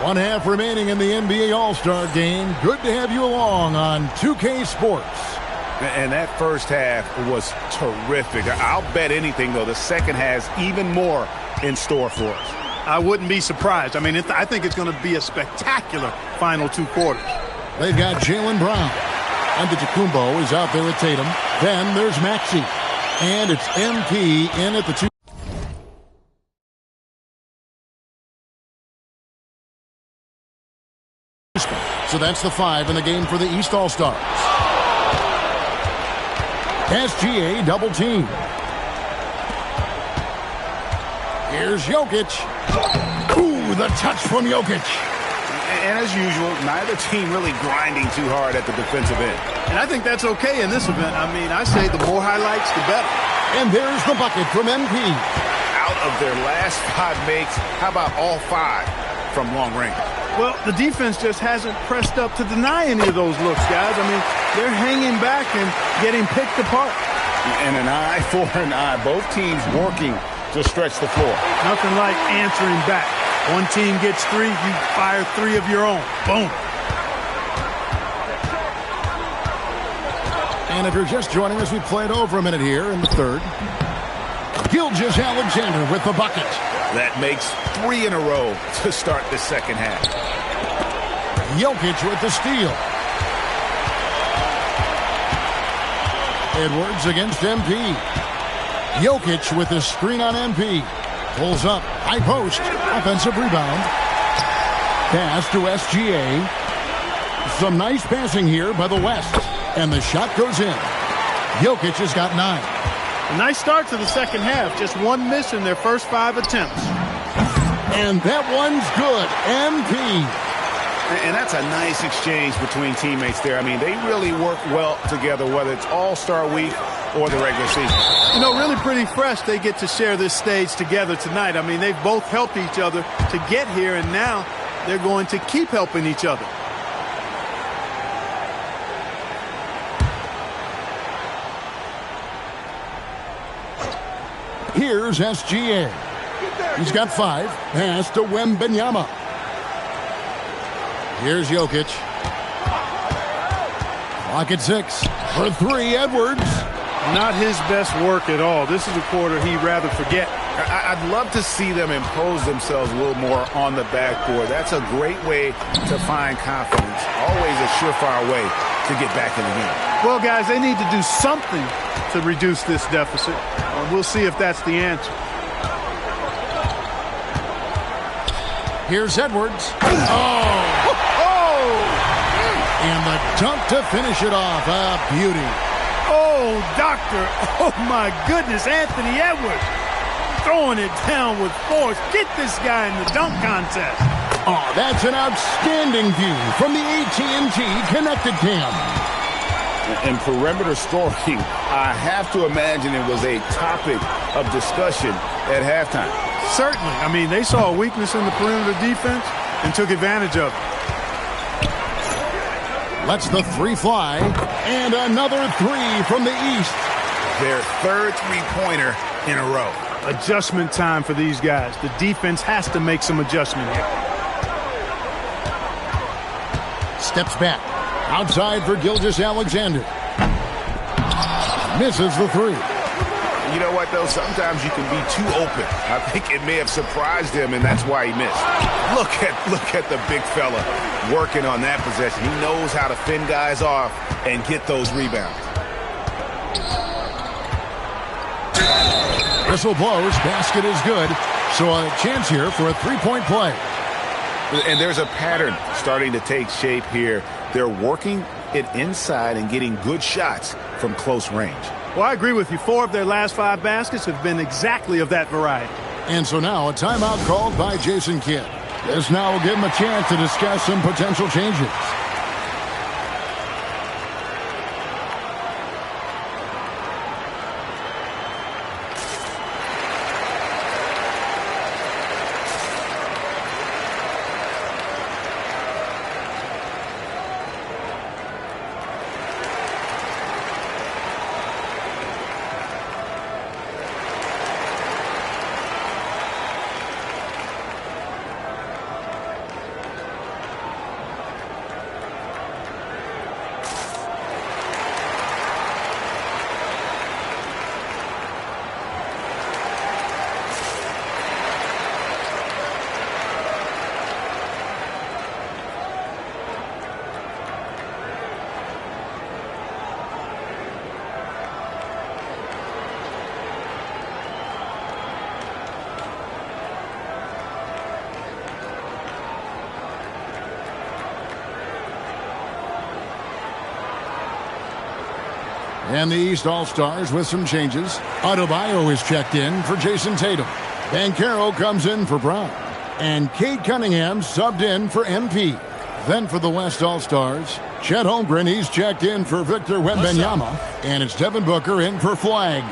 One half remaining in the NBA All-Star Game. Good to have you along on 2K Sports. And that first half was terrific. I'll bet anything, though, the second has even more in store for us. I wouldn't be surprised. I mean, I think it's going to be a spectacular final two quarters. They've got Jaylen Brown. Antetokounmpo is out there with Tatum. Then there's Maxey. And it's MP in at the two. So that's the 5 in the game for the East All-Stars. SGA double team. Here's Jokic. Ooh, the touch from Jokic. And as usual, neither team really grinding too hard at the defensive end. And I think that's okay in this event. I mean, I say the more highlights, the better. And there's the bucket from MP. Out of their last 5 makes, how about all 5 from long range? Well, the defense just hasn't pressed up to deny any of those looks, guys. I mean, they're hanging back and getting picked apart. And an eye for an eye. Both teams working to stretch the floor. Nothing like answering back. One team gets 3, you fire 3 of your own. Boom. And if you're just joining us, we played over a minute here in the third. Gilgeous-Alexander with the bucket. That makes 3 in a row to start the second half. Jokic with the steal. Edwards against MP. Jokic with the screen on MP. Pulls up, high post, offensive rebound. Pass to SGA. Some nice passing here by the West. And the shot goes in. Jokic has got 9. A nice start to the second half. Just 1 miss in their first 5 attempts. And that one's good. MP. And that's a nice exchange between teammates there. I mean, they really work well together, whether it's All-Star Week or the regular season. You know, really pretty fresh they get to share this stage together tonight. I mean, they've both helped each other to get here, and now they're going to keep helping each other. Here's SGA. He's got 5. Pass to Wembanyama. Here's Jokic. Clock at 6. For 3, Edwards. Not his best work at all. This is a quarter he'd rather forget. I'd love to see them impose themselves a little more on the backboard. That's a great way to find confidence. Always a surefire way to get back in the game. Well, guys, they need to do something to reduce this deficit. We'll see if that's the answer. Here's Edwards. And the dunk to finish it off. A beauty. Oh, doctor. Oh, my goodness. Anthony Edwards throwing it down with force. Get this guy in the dunk contest. Oh, that's an outstanding view from the AT&T Connected Cam. In perimeter scoring, I have to imagine it was a topic of discussion at halftime. Certainly. I mean, they saw a weakness in the perimeter defense and took advantage of it. Lets the 3 fly, and another 3 from the east. Their third three-pointer in a row. Adjustment time for these guys. The defense has to make some adjustment here. Steps back. Outside for Gilgeous-Alexander. Misses the 3. You know what, though? Sometimes you can be too open. I think it may have surprised him, and that's why he missed. Look at the big fella working on that possession. He knows how to fend guys off and get those rebounds. Whistle blows. Basket is good. So a chance here for a 3-point play. And there's a pattern starting to take shape here. They're working it inside and getting good shots from close range. Well, I agree with you. 4 of their last 5 baskets have been exactly of that variety. And so now a timeout called by Jason Kidd. This now will give him a chance to discuss some potential changes. And the East All-Stars with some changes. Adebayo is checked in for Jason Tatum. Banchero comes in for Brown. And Cade Cunningham subbed in for MP. Then for the West All-Stars, Chet Holmgren, he's checked in for Victor Wembanyama. And it's Devin Booker in for Flag.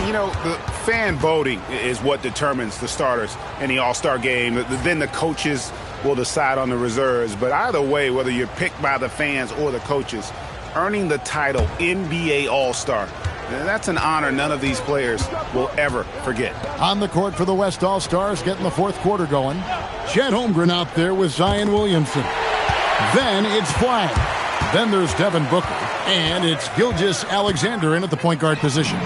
You know, the fan voting is what determines the starters in the All-Star game. Then the coaches will decide on the reserves. But either way, whether you're picked by the fans or the coaches, earning the title NBA All-Star, that's an honor none of these players will ever forget. On the court for the West All-Stars, getting the fourth quarter going. Chet Holmgren out there with Zion Williamson. Then it's Flag. Then there's Devin Booker. And it's Gilgeous-Alexander in at the point guard position.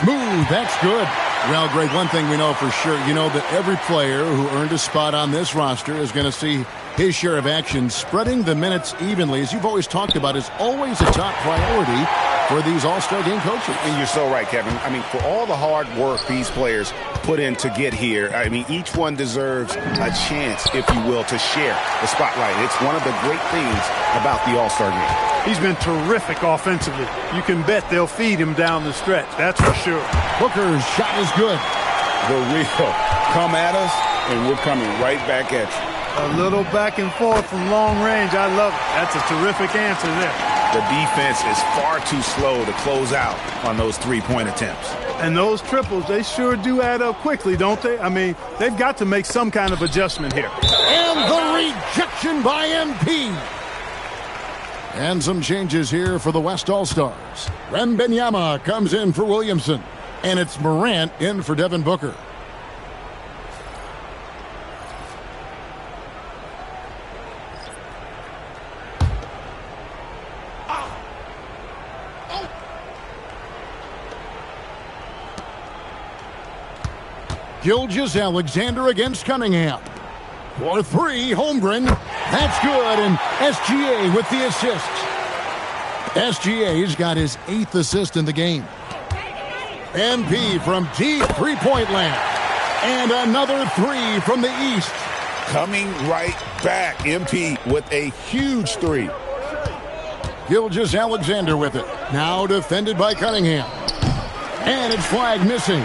Smooth, that's good. Well, Greg, one thing we know for sure, you know that every player who earned a spot on this roster is going to see his share of action. Spreading the minutes evenly, as you've always talked about, is always a top priority for these All-Star game coaches. And you're so right, Kevin. I mean, for all the hard work these players put in to get here, I mean, each one deserves a chance, if you will, to share the spotlight. It's one of the great things about the All-Star game. He's been terrific offensively. You can bet they'll feed him down the stretch. That's for sure. Booker's shot is good. The real come at us, and we're coming right back at you. A little back and forth from long range. I love it. That's a terrific answer there. The defense is far too slow to close out on those three-point attempts. And those triples, they sure do add up quickly, don't they? I mean, they've got to make some kind of adjustment here. And the rejection by MP. And some changes here for the West All-Stars. Wembanyama comes in for Williamson. And it's Morant in for Devin Booker. Gilgeous-Alexander against Cunningham. For three, Holmgren. That's good, and SGA with the assist. SGA's got his 8th assist in the game. MP from deep three-point land. And another three from the east. Coming right back. MP with a huge three. Gilgeous-Alexander with it. Now defended by Cunningham. And it's flag missing.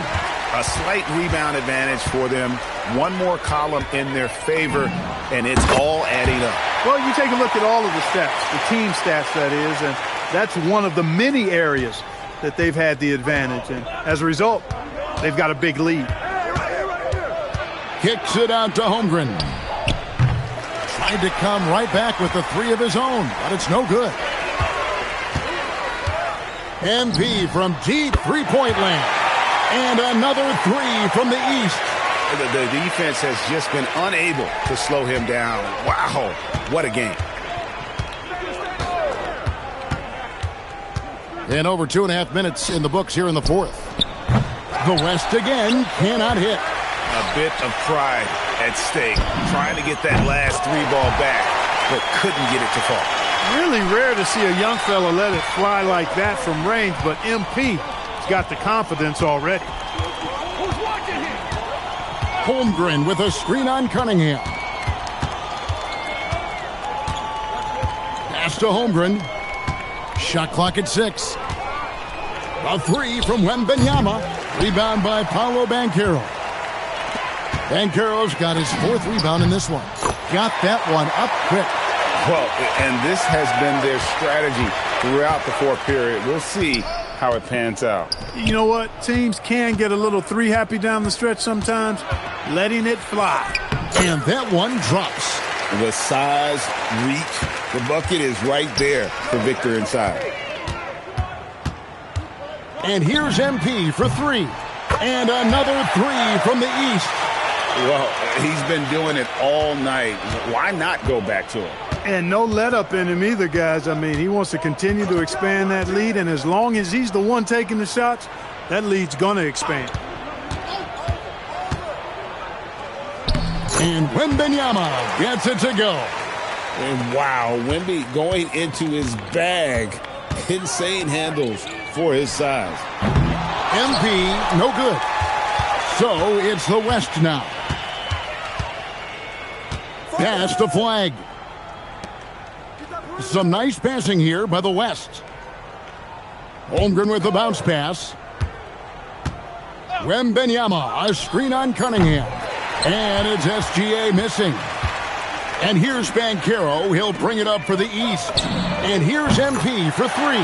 A slight rebound advantage for them. One more column in their favor, and it's all adding up. Well, you take a look at all of the stats, the team stats, that is, and that's one of the many areas that they've had the advantage. And as a result, they've got a big lead. Kicks it out to Holmgren. Tried to come right back with the three of his own, but it's no good. MP from deep three-point land. And another three from the east. The defense has just been unable to slow him down. Wow, what a game. And over 2.5 minutes in the books here in the fourth. The West again cannot hit. A bit of pride at stake. Trying to get that last three ball back, but couldn't get it to fall. Really rare to see a young fella let it fly like that from range, but MP got the confidence already. Holmgren with a screen on Cunningham. Pass to Holmgren. Shot clock at 6. A three from Wembanyama. Rebound by Paolo Banchero. Banchero's got his 4th rebound in this one. Got that one up quick. Well, and this has been their strategy throughout the fourth period. We'll see how it pans out. You know what? Teams can get a little three happy down the stretch sometimes, letting it fly. And that one drops. The size, reach, the bucket is right there for Victor inside. And here's MP for three. And another three from the east. Well, he's been doing it all night. Why not go back to him? And no let up in him either, guys. I mean, he wants to continue to expand that lead, and as long as he's the one taking the shots, that lead's going to expand. And Wembanyama gets it to go. And wow, Wemby going into his bag. Insane handles for his size. MP, no good. So it's the West now. Pass to Flag. Some nice passing here by the West. Holmgren with the bounce pass. Wembanyama, a screen on Cunningham. And it's SGA missing. And here's Banchero. He'll bring it up for the East. And here's MP for three.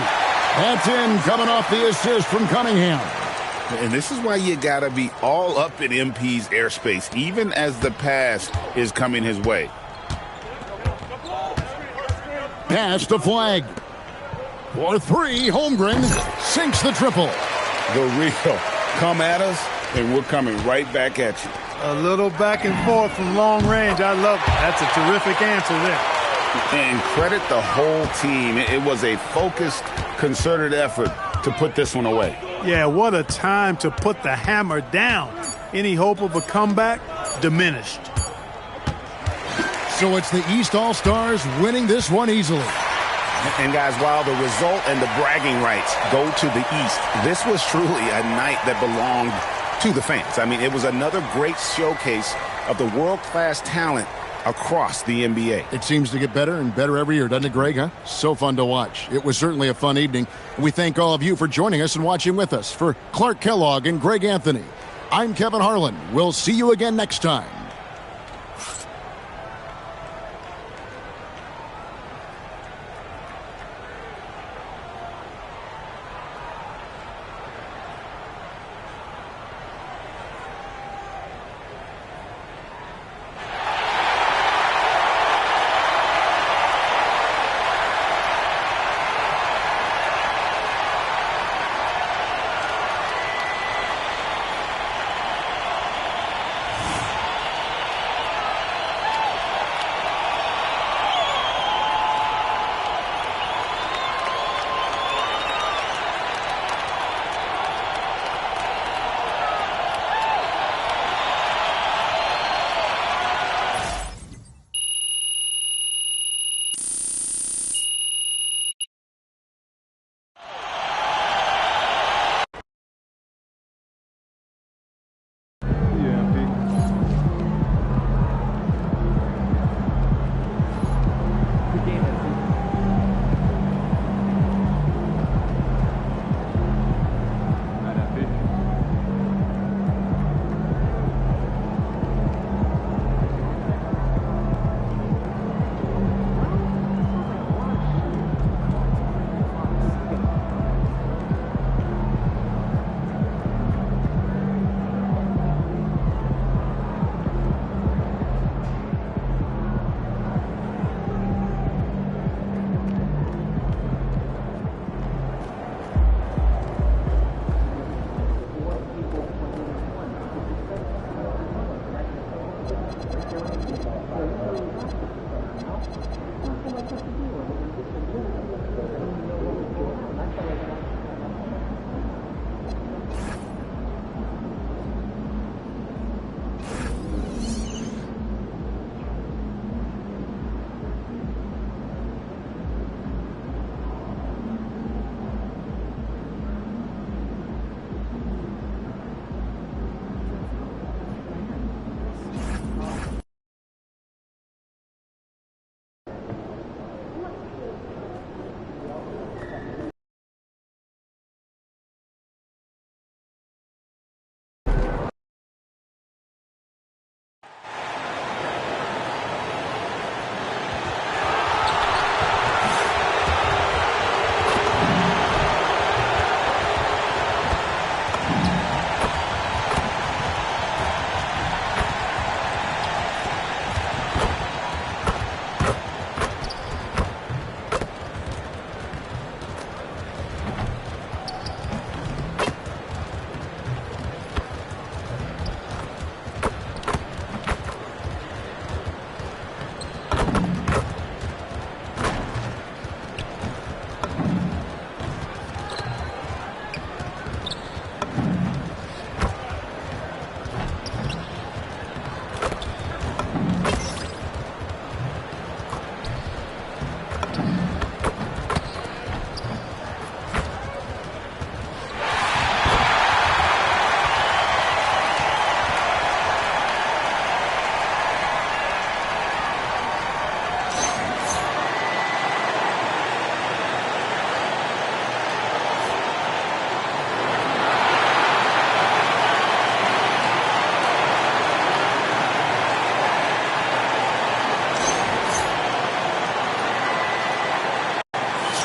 That's in, coming off the assist from Cunningham. And this is why you got to be all up in MP's airspace, even as the pass is coming his way. Pass to Flag. For three, Holmgren sinks the triple. The real. Come at us, and we're coming right back at you. A little back and forth from long range. I love it. That's a terrific answer there. And credit the whole team. It was a focused, concerted effort to put this one away. Yeah, what a time to put the hammer down. Any hope of a comeback diminished. So it's the East All-Stars winning this one easily. And guys, while the result and the bragging rights go to the East, this was truly a night that belonged to the fans. I mean, it was another great showcase of the world-class talent across the NBA. It seems to get better and better every year, doesn't it, Greg? Huh? So fun to watch. It was certainly a fun evening. We thank all of you for joining us and watching with us. For Clark Kellogg and Greg Anthony, I'm Kevin Harlan. We'll see you again next time.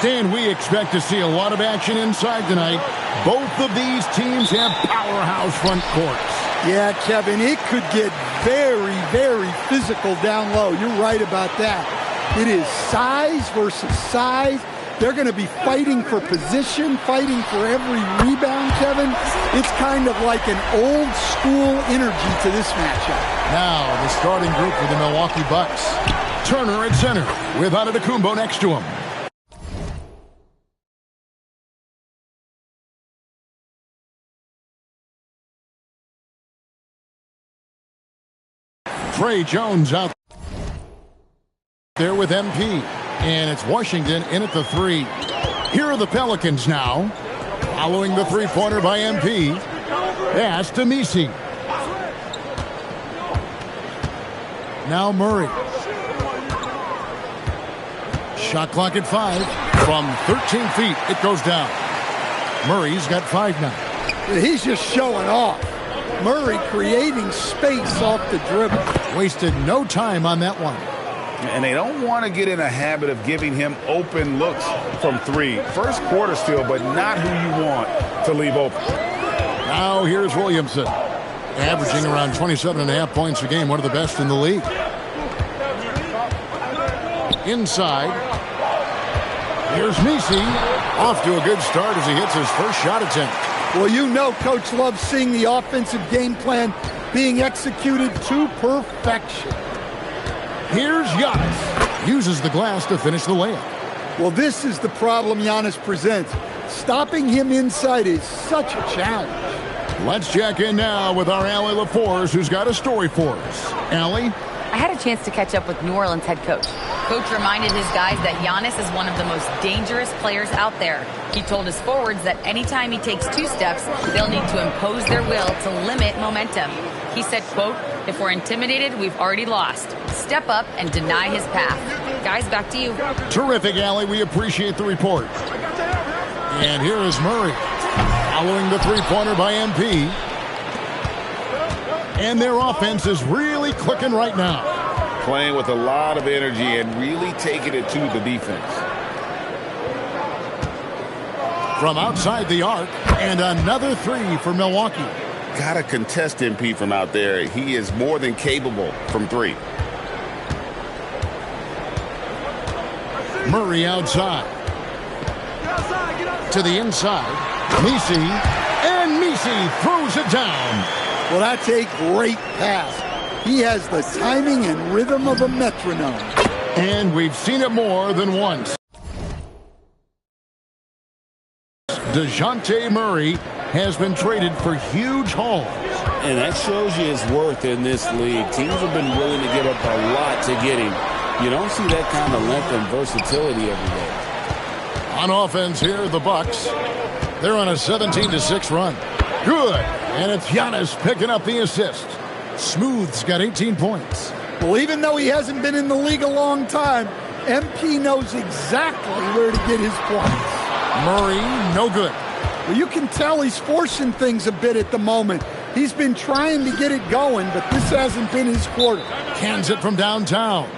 Stan, we expect to see a lot of action inside tonight. Both of these teams have powerhouse front courts. Yeah, Kevin, it could get very, very physical down low. You're right about that. It is size versus size. They're going to be fighting for position, fighting for every rebound, Kevin. It's kind of like an old school energy to this matchup. Now, the starting group for the Milwaukee Bucks. Turner at center with Antetokounmpo next to him. Trey Jones out there with MP. And it's Washington in at the 3. Here are the Pelicans now. Following the three-pointer by MP. Pass to Messi. Now Murray. Shot clock at 5. From 13 feet, it goes down. Murray's got 5 now. He's just showing off. Murray creating space off the dribble. Wasted no time on that one. And they don't want to get in a habit of giving him open looks from 3. First quarter still, but not who you want to leave open. Now here's Williamson. Averaging around 27.5 points a game, one of the best in the league. Inside. Here's Messi. Off to a good start as he hits his first shot attempt. Well, you know Coach loves seeing the offensive game plan being executed to perfection. Here's Giannis. Uses the glass to finish the layup. Well, this is the problem Giannis presents. Stopping him inside is such a challenge. Let's check in now with our Allie LaForce, who's got a story for us. Allie? I had a chance to catch up with New Orleans head coach. Coach reminded his guys that Giannis is one of the most dangerous players out there. He told his forwards that anytime he takes 2 steps, they'll need to impose their will to limit momentum. He said, quote, "If we're intimidated, we've already lost. Step up and deny his path." Guys, back to you. Terrific, Allie. We appreciate the report. And here is Murray. Following the three-pointer by MP. And their offense is really clicking right now. Playing with a lot of energy and really taking it to the defense. From outside the arc, and another 3 for Milwaukee. Got to contest MP from out there. He is more than capable from 3. Murray outside. To the inside. Messi. And Messi throws it down. Well, that's a great pass. He has the timing and rhythm of a metronome. And we've seen it more than once. DeJounte Murray has been traded for huge hauls. And that shows you his worth in this league. Teams have been willing to give up a lot to get him. You don't see that kind of length and versatility every day. On offense here, the Bucks. They're on a 17-6 run. Good. And it's Giannis picking up the assist. Smooth's got 18 points. Well, even though he hasn't been in the league a long time, MP knows exactly where to get his points. Murray, no good. Well, you can tell he's forcing things a bit at the moment. He's been trying to get it going, but this hasn't been his quarter. Cans it from downtown.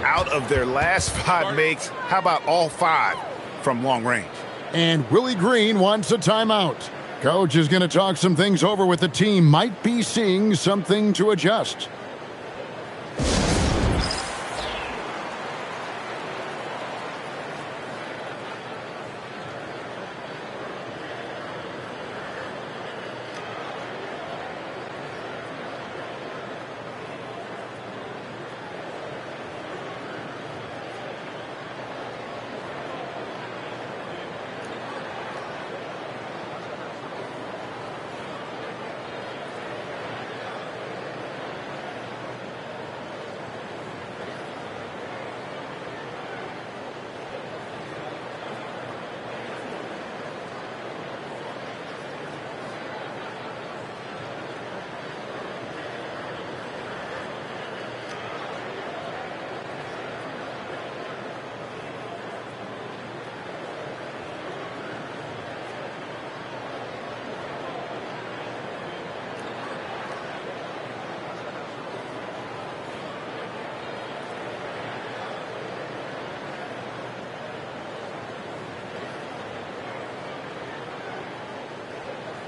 Out of their last 5 makes, how about all 5 from long range? And Willie Green wants a timeout. Coach is going to talk some things over with the team. Might be seeing something to adjust.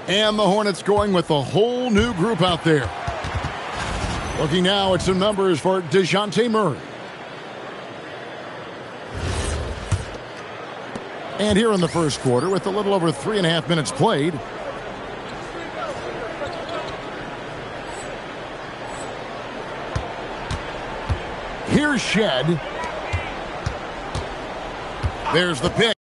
And the Hornets going with a whole new group out there. Looking now at some numbers for DeJounte Murray. And here in the first quarter, with a little over 3.5 minutes played, here's Shed. There's the pick.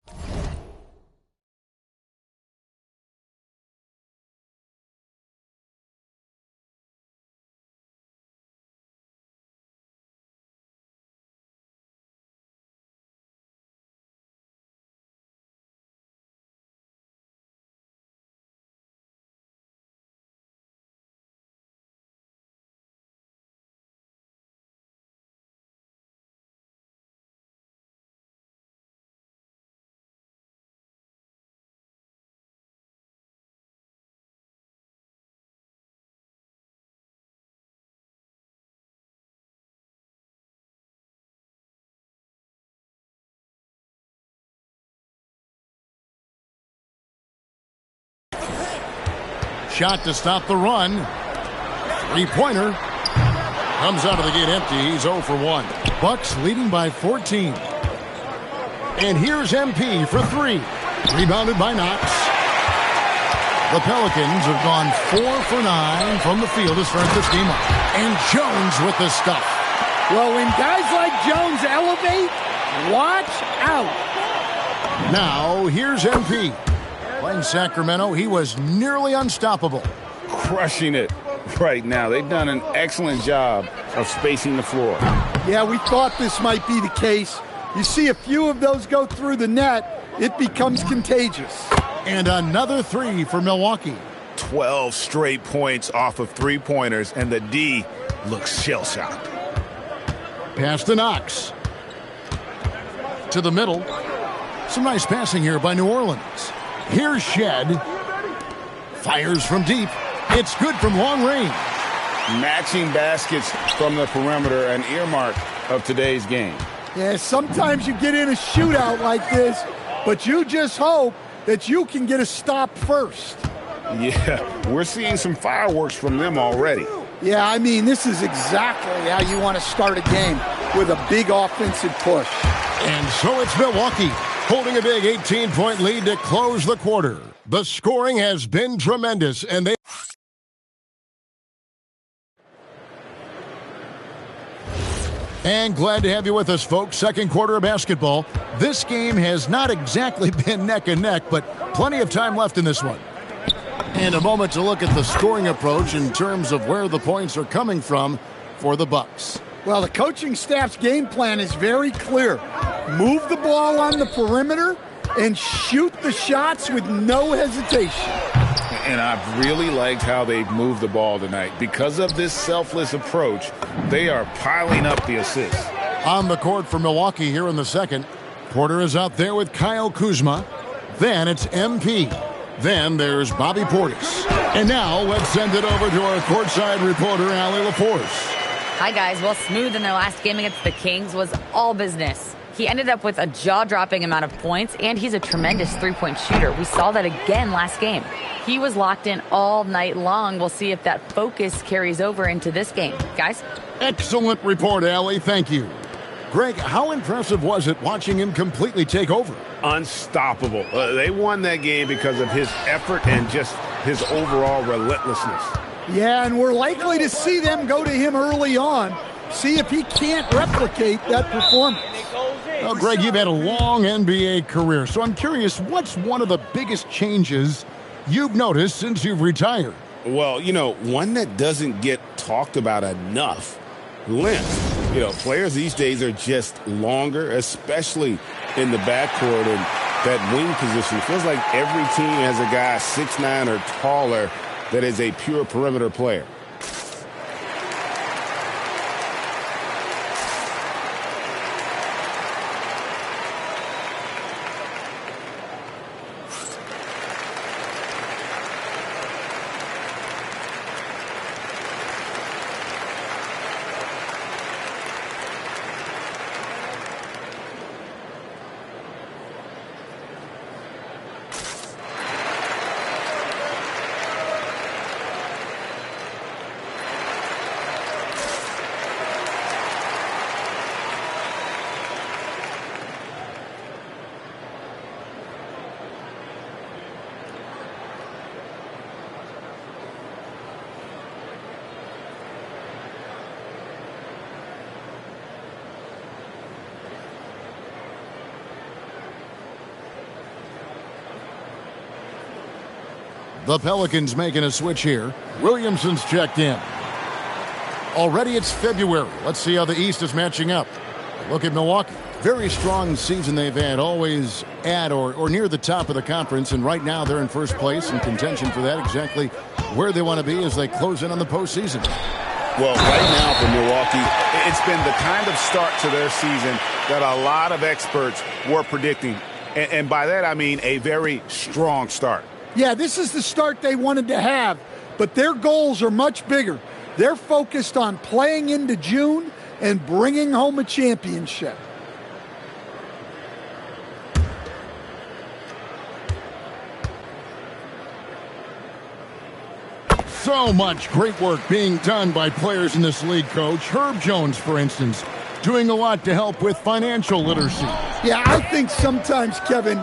Shot to stop the run. Three-pointer. Comes out of the gate empty. He's 0 for 1. Bucks leading by 14. And here's MP for 3. Rebounded by Knox. The Pelicans have gone 4 for 9 from the field to start this game up. And Jones with the stuff. Well, when guys like Jones elevate, watch out. Now, here's MP. Playing Sacramento, he was nearly unstoppable. Crushing it right now. They've done an excellent job of spacing the floor. Yeah, we thought this might be the case. You see a few of those go through the net, it becomes contagious. And another 3 for Milwaukee. 12 straight points off of three-pointers, and the D looks shell-shocked. Pass to Knox. To the middle. Some nice passing here by New Orleans. Here's Shed. Fires from deep. It's good from long range. Matching baskets from the perimeter, an earmark of today's game. Yeah, sometimes you get in a shootout like this, but you just hope that you can get a stop first. Yeah, we're seeing some fireworks from them already. Yeah, I mean, this is exactly how you want to start a game, with a big offensive push. And so it's Milwaukee, holding a big 18-point lead to close the quarter. The scoring has been tremendous, and they... And glad to have you with us, folks. Second quarter of basketball. This game has not exactly been neck and neck, but plenty of time left in this one. And a moment to look at the scoring approach in terms of where the points are coming from for the Bucks. Well, the coaching staff's game plan is very clear. Move the ball on the perimeter and shoot the shots with no hesitation. And I've really liked how they've moved the ball tonight. Because of this selfless approach, they are piling up the assists. On the court for Milwaukee here in the second. Porter is out there with Kyle Kuzma. Then it's MP. Then there's Bobby Portis. And now let's send it over to our courtside reporter, Allie LaForce. Hi, guys. Well, Smooth in their last game against the Kings was all business. He ended up with a jaw-dropping amount of points, and he's a tremendous three-point shooter. We saw that again last game. He was locked in all night long. We'll see if that focus carries over into this game. Guys? Excellent report, Allie. Thank you. Greg, how impressive was it watching him completely take over? Unstoppable. They won that game because of his effort and just his overall relentlessness. Yeah, and we're likely to see them go to him early on. See if he can't replicate that performance. Well, Greg, you've had a long NBA career, so I'm curious, what's one of the biggest changes you've noticed since you've retired? Well, you know, one that doesn't get talked about enough, length. You know, players these days are just longer, especially in the backcourt and that wing position. It feels like every team has a guy 6'9" or taller that is a pure perimeter player. The Pelicans making a switch here. Williamson's checked in. Already it's February. Let's see how the East is matching up. Look at Milwaukee. Very strong season they've had, always at or near the top of the conference, and right now they're in first place in contention for that, exactly where they want to be as they close in on the postseason. Well, right now for Milwaukee, it's been the kind of start to their season that a lot of experts were predicting. And by that, I mean a very strong start. Yeah, this is the start they wanted to have, but their goals are much bigger. They're focused on playing into June and bringing home a championship. So much great work being done by players in this league, Coach. Herb Jones, for instance, doing a lot to help with financial literacy. Yeah, I think sometimes, Kevin,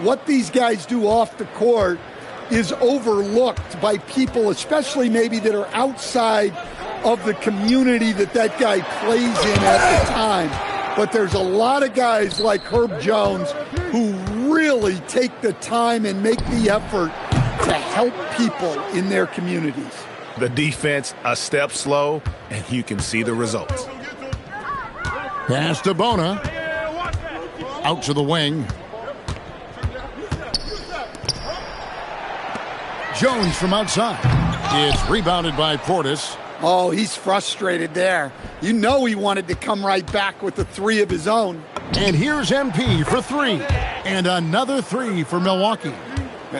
what these guys do off the court is overlooked by people, especially maybe that are outside of the community that guy plays in at the time. But there's a lot of guys like Herb Jones who really take the time and make the effort to help people in their communities. The defense a step slow, and you can see the results. Pass to Bona. Out to the wing. Jones from outside. It's rebounded by Portis. Oh, he's frustrated there. You know he wanted to come right back with the three of his own. And here's MP for three. And another three for Milwaukee.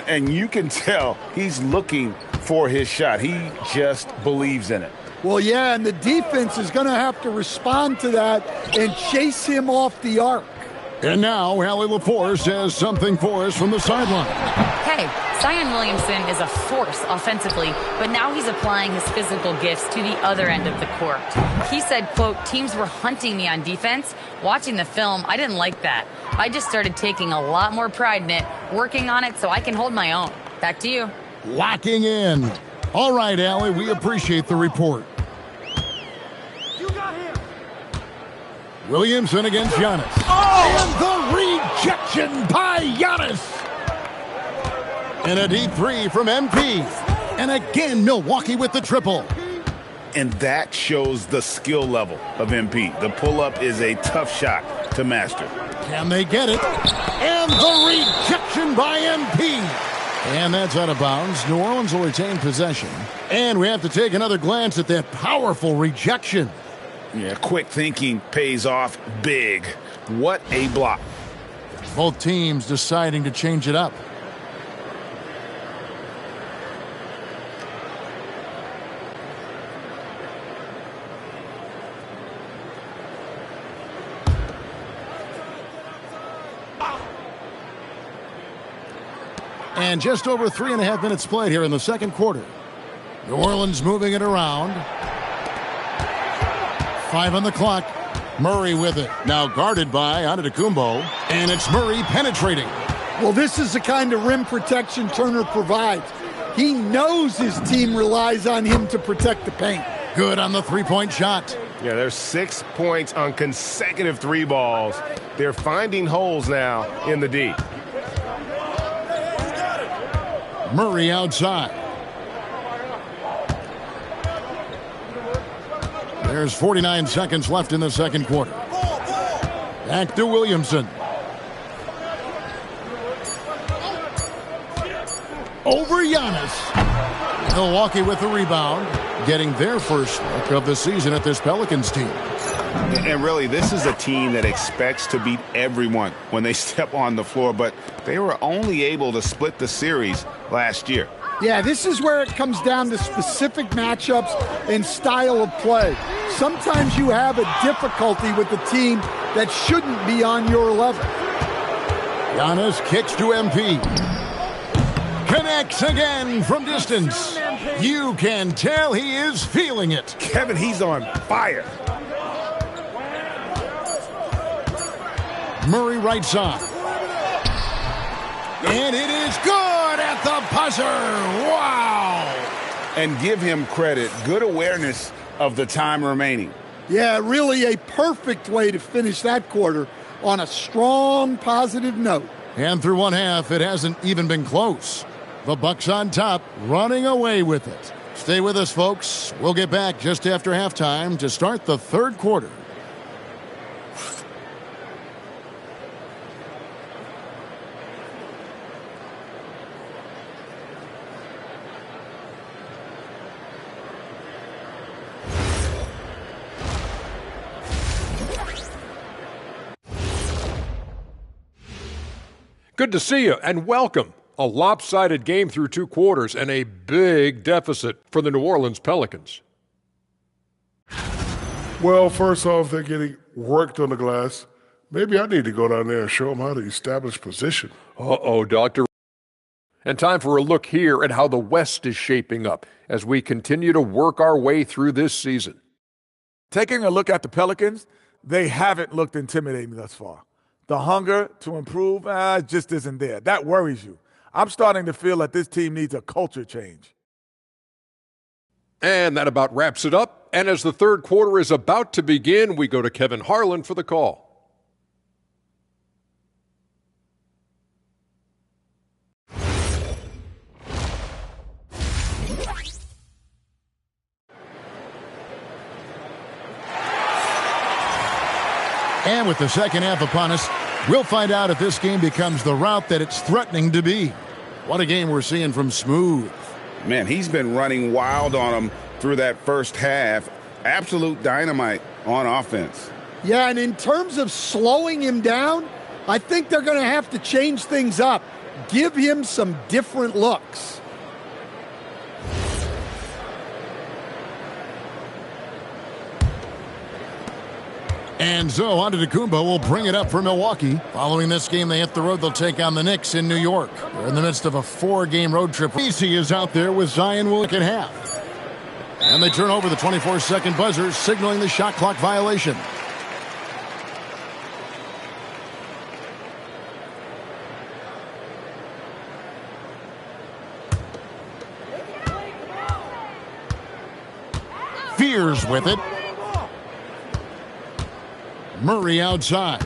And you can tell he's looking for his shot. He just believes in it. Well, yeah, and the defense is going to have to respond to that and chase him off the arc. And now Allie LaForce says something for us from the sideline. Hey, Zion Williamson is a force offensively, but now he's applying his physical gifts to the other end of the court. He said, quote, teams were hunting me on defense. Watching the film, I didn't like that. I just started taking a lot more pride in it, working on it so I can hold my own. Back to you. Locking in. All right, Allie, we appreciate the report. Williamson against Giannis. Oh! And the rejection by Giannis. And a deep three from MP. And again, Milwaukee with the triple. And that shows the skill level of MP. The pull-up is a tough shot to master. Can they get it? And the rejection by MP. And that's out of bounds. New Orleans will retain possession. And we have to take another glance at that powerful rejection. Yeah, quick thinking pays off big. What a block. Both teams deciding to change it up. And just over 3.5 minutes played here in the second quarter. New Orleans moving it around. 5 on the clock. Murray with it. Now guarded by Antetokounmpo. And it's Murray penetrating. Well, this is the kind of rim protection Turner provides. He knows his team relies on him to protect the paint. Good on the three-point shot. Yeah, there's 6 points on consecutive 3 balls. They're finding holes now in the D. Murray outside. There's 49 seconds left in the second quarter. Back to Williamson. Over Giannis. Milwaukee with the rebound, getting their first look of the season at this Pelicans team. And really, this is a team that expects to beat everyone when they step on the floor, but they were only able to split the series last year. Yeah, this is where it comes down to specific matchups and style of play. Sometimes you have a difficulty with a team that shouldn't be on your level. Giannis kicks to MP. Connects again from distance. You can tell he is feeling it. Kevin, he's on fire. Murray right side. And it is good at the buzzer. Wow. And give him credit. Good awareness of the time remaining. Yeah, really a perfect way to finish that quarter on a strong, positive note. And through one half, it hasn't even been close. The Bucks on top, running away with it. Stay with us, folks. We'll get back just after halftime to start the third quarter. Good to see you and welcome. A lopsided game through 2 quarters and a big deficit for the New Orleans Pelicans. Well, first off, they're getting worked on the glass. Maybe I need to go down there and show them how to establish position. Uh-oh, Doctor. And time for a look here at how the West is shaping up as we continue to work our way through this season. Taking a look at the Pelicans, they haven't looked intimidating thus far. The hunger to improve just isn't there. That worries you. I'm starting to feel that this team needs a culture change. And that about wraps it up. And as the third quarter is about to begin, we go to Kevin Harlan for the call. And with the second half upon us, we'll find out if this game becomes the route that it's threatening to be. What a game we're seeing from Smooth. Man, he's been running wild on him through that first half. Absolute dynamite on offense. Yeah, and in terms of slowing him down, I think they're going to have to change things up. Give him some different looks. And so Antetokounmpo will bring it up for Milwaukee. Following this game, they hit the road. They'll take on the Knicks in New York. They're in the midst of a 4-game road trip. Easy is out there with Zion Williamson at half. And they turn over the 24-second buzzer, signaling the shot clock violation. Fears with it. Murray outside.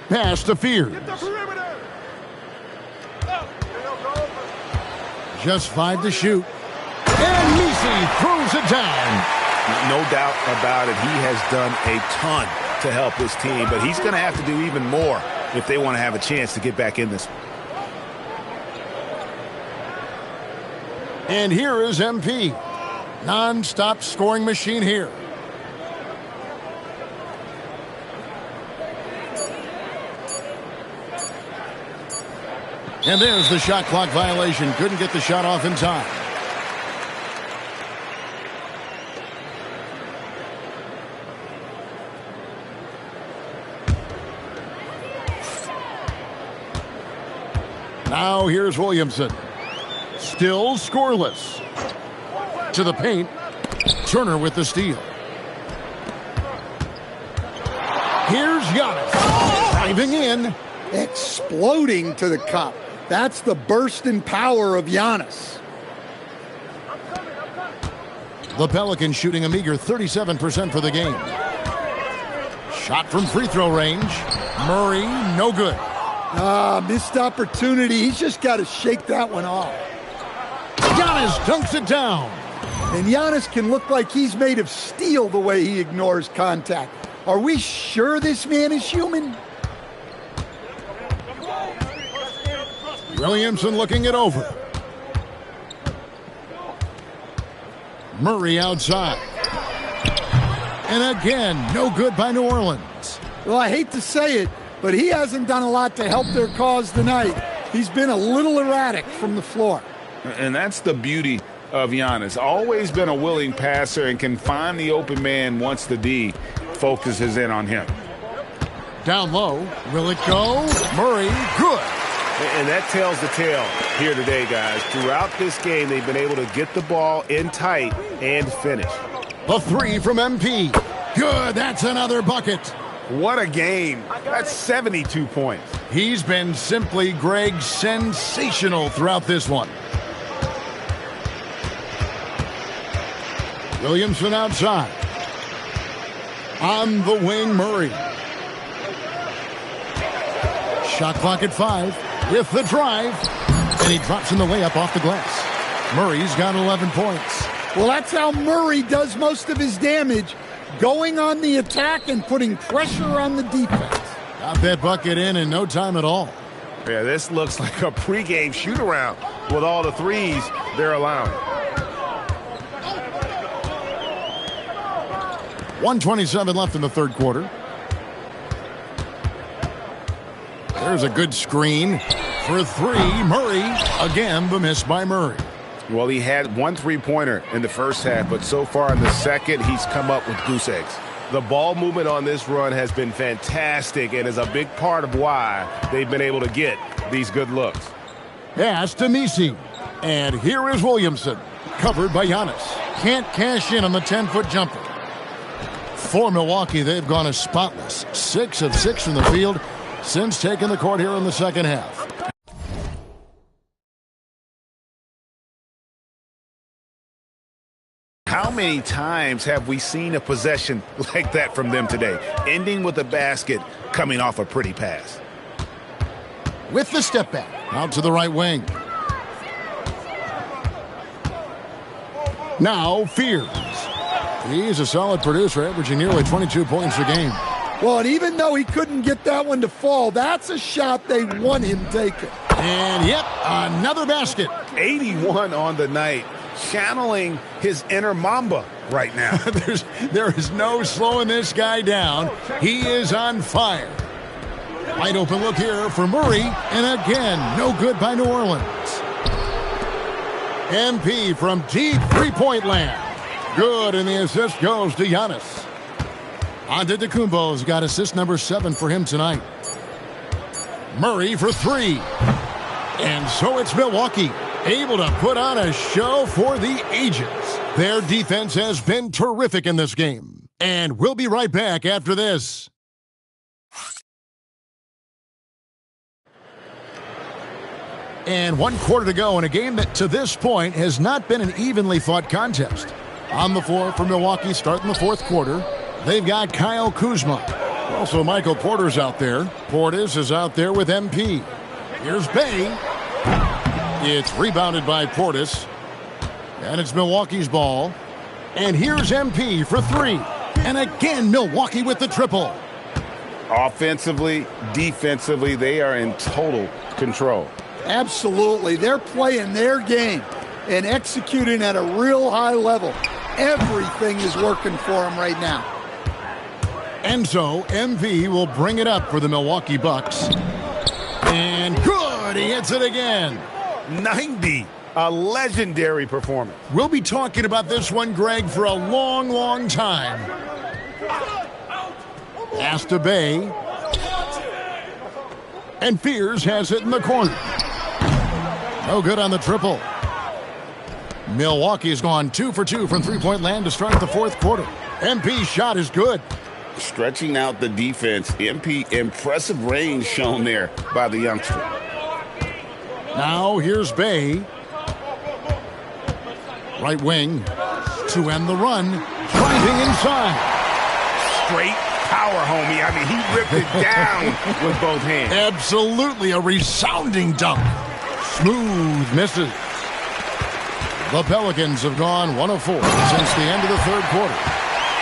Pass to Fears. Just 5 to shoot. And Messi throws it down. No doubt about it. He has done a ton to help his team, but he's going to have to do even more if they want to have a chance to get back in this. And here is MP. Non-stop scoring machine here. And there's the shot clock violation. Couldn't get the shot off in time. Now here's Williamson. Still scoreless. To the paint. Turner with the steal. Here's Giannis. Driving in. Exploding to the cup. That's the burst in power of Giannis. The Pelicans shooting a meager 37% for the game. Shot from free throw range. Murray, no good. Missed opportunity. He's just got to shake that one off. Giannis dunks it down. And Giannis can look like he's made of steel the way he ignores contact. Are we sure this man is human? Williamson looking it over. Murray outside. And again, no good by New Orleans. Well, I hate to say it, but he hasn't done a lot to help their cause tonight. He's been a little erratic from the floor. And that's the beauty of Giannis. Always been a willing passer and can find the open man once the D focuses in on him. Down low. Will it go? Murray, good. And that tells the tale here today, guys. Throughout this game, they've been able to get the ball in tight and finish. A 3 from MP. Good. That's another bucket. What a game. That's 72 points. He's been simply, Greg, sensational throughout this one. Williamson outside. On the wing, Murray. Shot clock at 5. with the drive. And he drops in the layup off the glass. Murray's got 11 points. Well, that's how Murray does most of his damage, going on the attack and putting pressure on the defense. Got that bucket in no time at all. Yeah, this looks like a pregame shoot-around with all the threes they're allowing. 1:27 left in the third quarter. There's a good screen for three. Murray, again, the miss by Murray. Well, he had one three-pointer in the first half, but so far in the second, he's come up with goose eggs. The ball movement on this run has been fantastic and is a big part of why they've been able to get these good looks. Pass to Messi. And here is Williamson, covered by Giannis. Can't cash in on the 10-foot jumper. For Milwaukee, they've gone as spotless. 6 of 6 from the field since taking the court here in the second half. How many times have we seen a possession like that from them today, ending with a basket coming off a pretty pass? With the step back, out to the right wing. Now Fears. He's a solid producer, averaging nearly 22 points a game. Well, and even though he couldn't get that one to fall, that's a shot they want him taking. And yep, another basket. 81 on the night, channeling his inner Mamba right now. There is no slowing this guy down. He is on fire. Wide open look here for Murray, and again, no good by New Orleans. MP from deep three-point land. Good, and the assist goes to Giannis. Antetokounmpo's got assist number 7 for him tonight. Murray for 3. And so it's Milwaukee, able to put on a show for the ages. Their defense has been terrific in this game. And we'll be right back after this. And 1 quarter to go in a game that to this point has not been an evenly fought contest. On the floor for Milwaukee starting the fourth quarter, they've got Kyle Kuzma. Also Michael Porter's out there. Portis is out there with MP. Here's Bay. It's rebounded by Portis. And it's Milwaukee's ball. And here's MP for 3. And again, Milwaukee with the triple. Offensively, defensively, they are in total control. Absolutely. They're playing their game and executing at a real high level. Everything is working for them right now. And so MP will bring it up for the Milwaukee Bucks. And good, he hits it again. 90, a legendary performance. We'll be talking about this one, Greg, for a long, long time. Pass to Bay. And Fears has it in the corner. No good on the triple. Milwaukee's gone 2 for 2 from three-point land to start the fourth quarter. MP's shot is good. Stretching out the defense. MP, impressive range shown there by the youngster. Now here's Bay. Right wing to end the run. Driving inside. Straight power, homie. I mean, he ripped it down with both hands. Absolutely a resounding dunk. Smooth misses. The Pelicans have gone 1 of 4 since the end of the third quarter.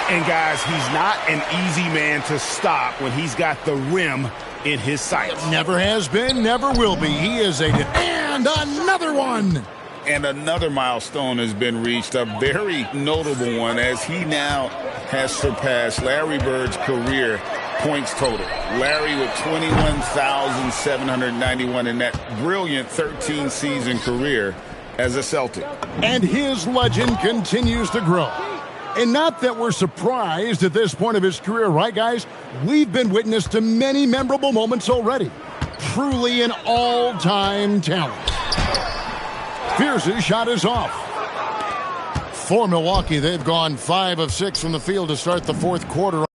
And guys, he's not an easy man to stop when he's got the rim in his sights. Never has been, never will be. He is and another one. And another milestone has been reached, a very notable one, as he now has surpassed Larry Bird's career points total. Larry with 21,791 in that brilliant 13-season career as a Celtic. And his legend continues to grow. And not that we're surprised at this point of his career, right, guys? We've been witness to many memorable moments already. Truly an all-time talent. Fears' shot is off. For Milwaukee, they've gone 5 of 6 from the field to start the fourth quarter.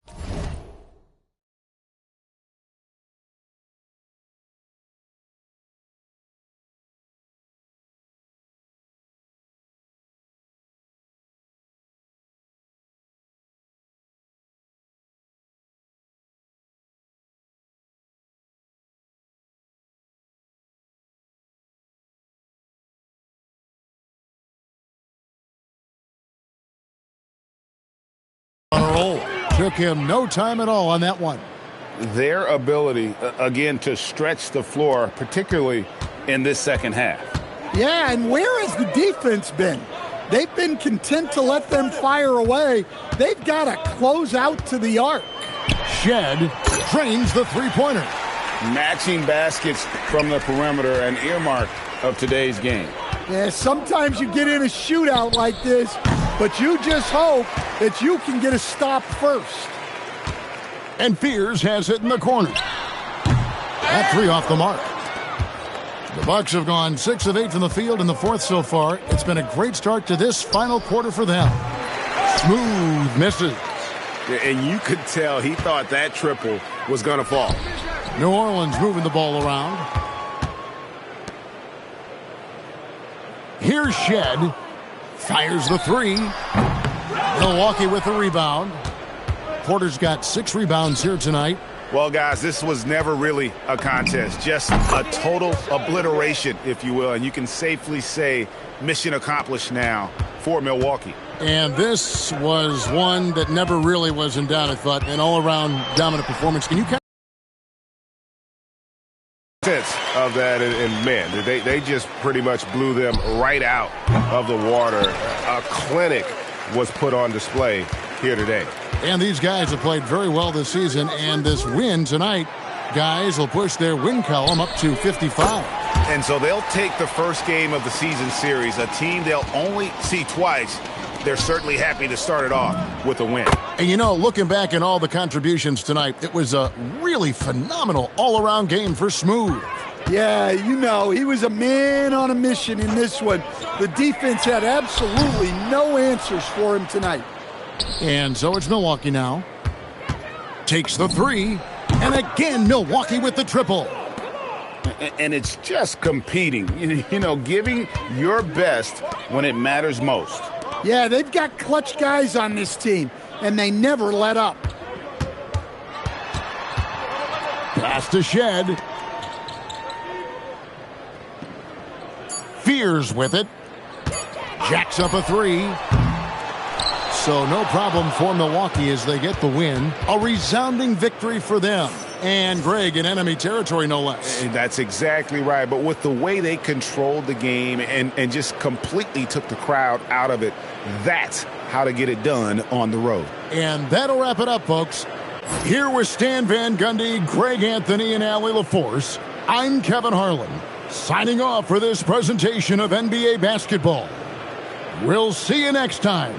On a roll. Took him no time at all on that one. Their ability, again, to stretch the floor, particularly in this second half. Yeah, and where has the defense been? They've been content to let them fire away. They've got to close out to the arc. Shed drains the three-pointer. Matching baskets from the perimeter, an earmark of today's game. Yeah, sometimes you get in a shootout like this, but you just hope that you can get a stop first. And Fears has it in the corner. That three off the mark. The Bucks have gone 6 of 8 from the field in the fourth so far. It's been a great start to this final quarter for them. Smooth misses. And you could tell he thought that triple was going to fall. New Orleans moving the ball around. Here's Shed. Fires the three. Milwaukee with the rebound. Porter's got 6 rebounds here tonight. Well, guys, this was never really a contest. Just a total obliteration, if you will. And you can safely say mission accomplished now for Milwaukee. And this was one that never really was in doubt, I thought. An all-around dominant performance. Can you kind sense of that, and man, they just pretty much blew them right out of the water. A clinic was put on display here today. And these guys have played very well this season, and this win tonight, guys, will push their win column up to 55. And so they'll take the first game of the season series, a team they'll only see twice. They're certainly happy to start it off with a win. And you know, looking back at all the contributions tonight, it was a really phenomenal all-around game for Smooth. Yeah, you know, he was a man on a mission in this one. The defense had absolutely no answers for him tonight. And so it's Milwaukee now. Takes the three. And again, Milwaukee with the triple. And it's just competing, you know, giving your best when it matters most. Yeah, they've got clutch guys on this team, and they never let up. Pass to Shed. Fears with it. Jacks up a three. So no problem for Milwaukee as they get the win. A resounding victory for them. And Greg in enemy territory, no less. And that's exactly right. But with the way they controlled the game and just completely took the crowd out of it, that's how to get it done on the road. And that'll wrap it up, folks. Here with Stan Van Gundy, Greg Anthony, and Allie LaForce, I'm Kevin Harlan, signing off for this presentation of NBA basketball. We'll see you next time.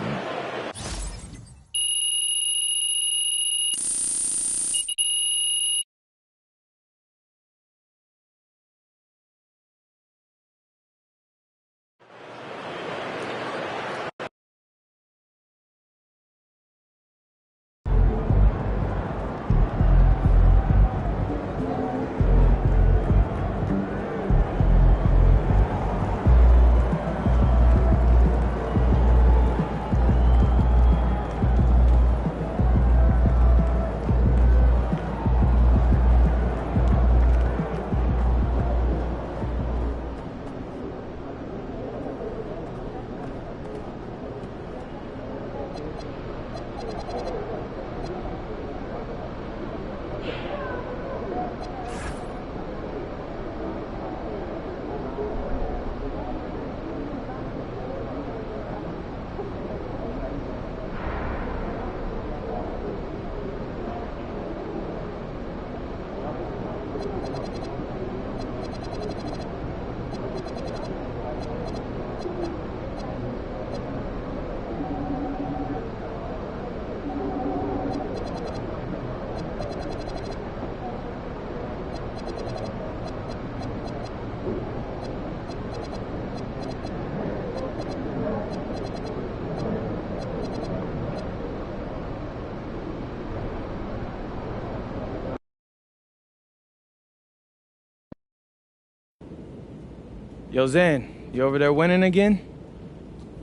Yo, Zan, you over there winning again?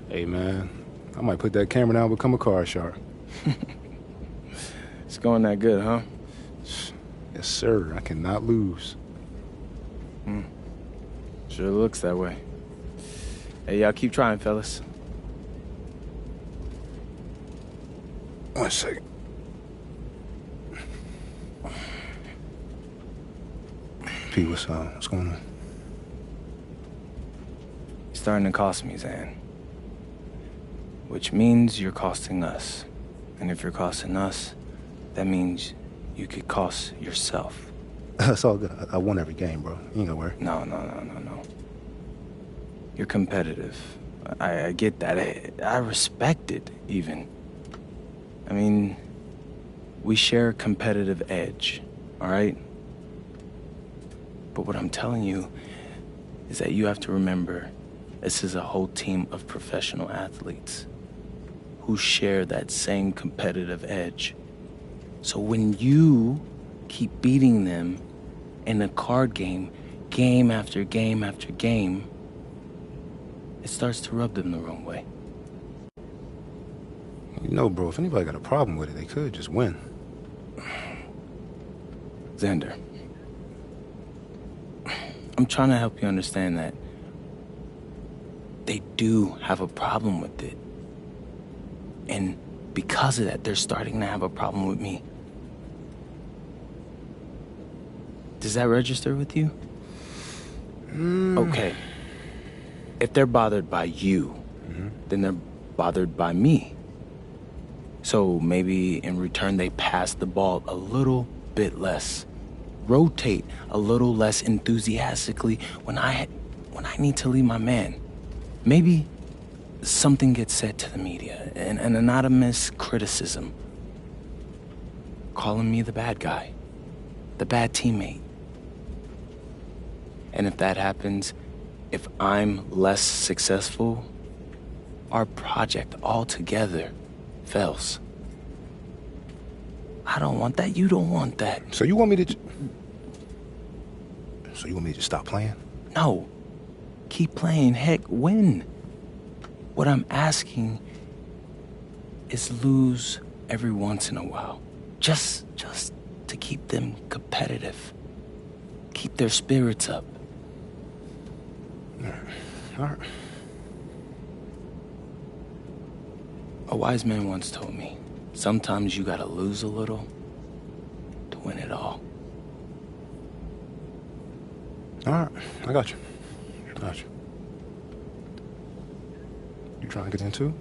Hey, man, I might put that camera down and become a car shark. It's going that good, huh? Yes, sir. I cannot lose. Sure looks that way. Hey, y'all keep trying, fellas. 1 second. P, what's going on? You're starting to cost me, Zan. Which means you're costing us. And if you're costing us, that means you could cost yourself. It's all good. I won every game, bro. You ain't gotta worry. No. You're competitive. I get that. I respect it, even. I mean, we share a competitive edge, all right? But what I'm telling you is that you have to remember this is a whole team of professional athletes who share that same competitive edge. So when you keep beating them in a card game, game after game after game, it starts to rub them the wrong way. You know, bro, if anybody got a problem with it, they could just win. Xander, I'm trying to help you understand that they do have a problem with it. And because of that, they're starting to have a problem with me. Does that register with you? Okay. If they're bothered by you, then they're bothered by me. So maybe in return they pass the ball a little bit less. Rotate a little less enthusiastically when I need to leave my man. Maybe something gets said to the media, an anonymous criticism, calling me the bad guy, the bad teammate. And if that happens, if I'm less successful, our project altogether fails. I don't want that. You don't want that. So you want me to... So you want me to just stop playing? No. Keep playing. Heck, win. What I'm asking is lose every once in a while. Just to keep them competitive. Keep their spirits up. All right. A wise man once told me, sometimes you gotta lose a little to win it all. All right, I got you. You trying to get into it?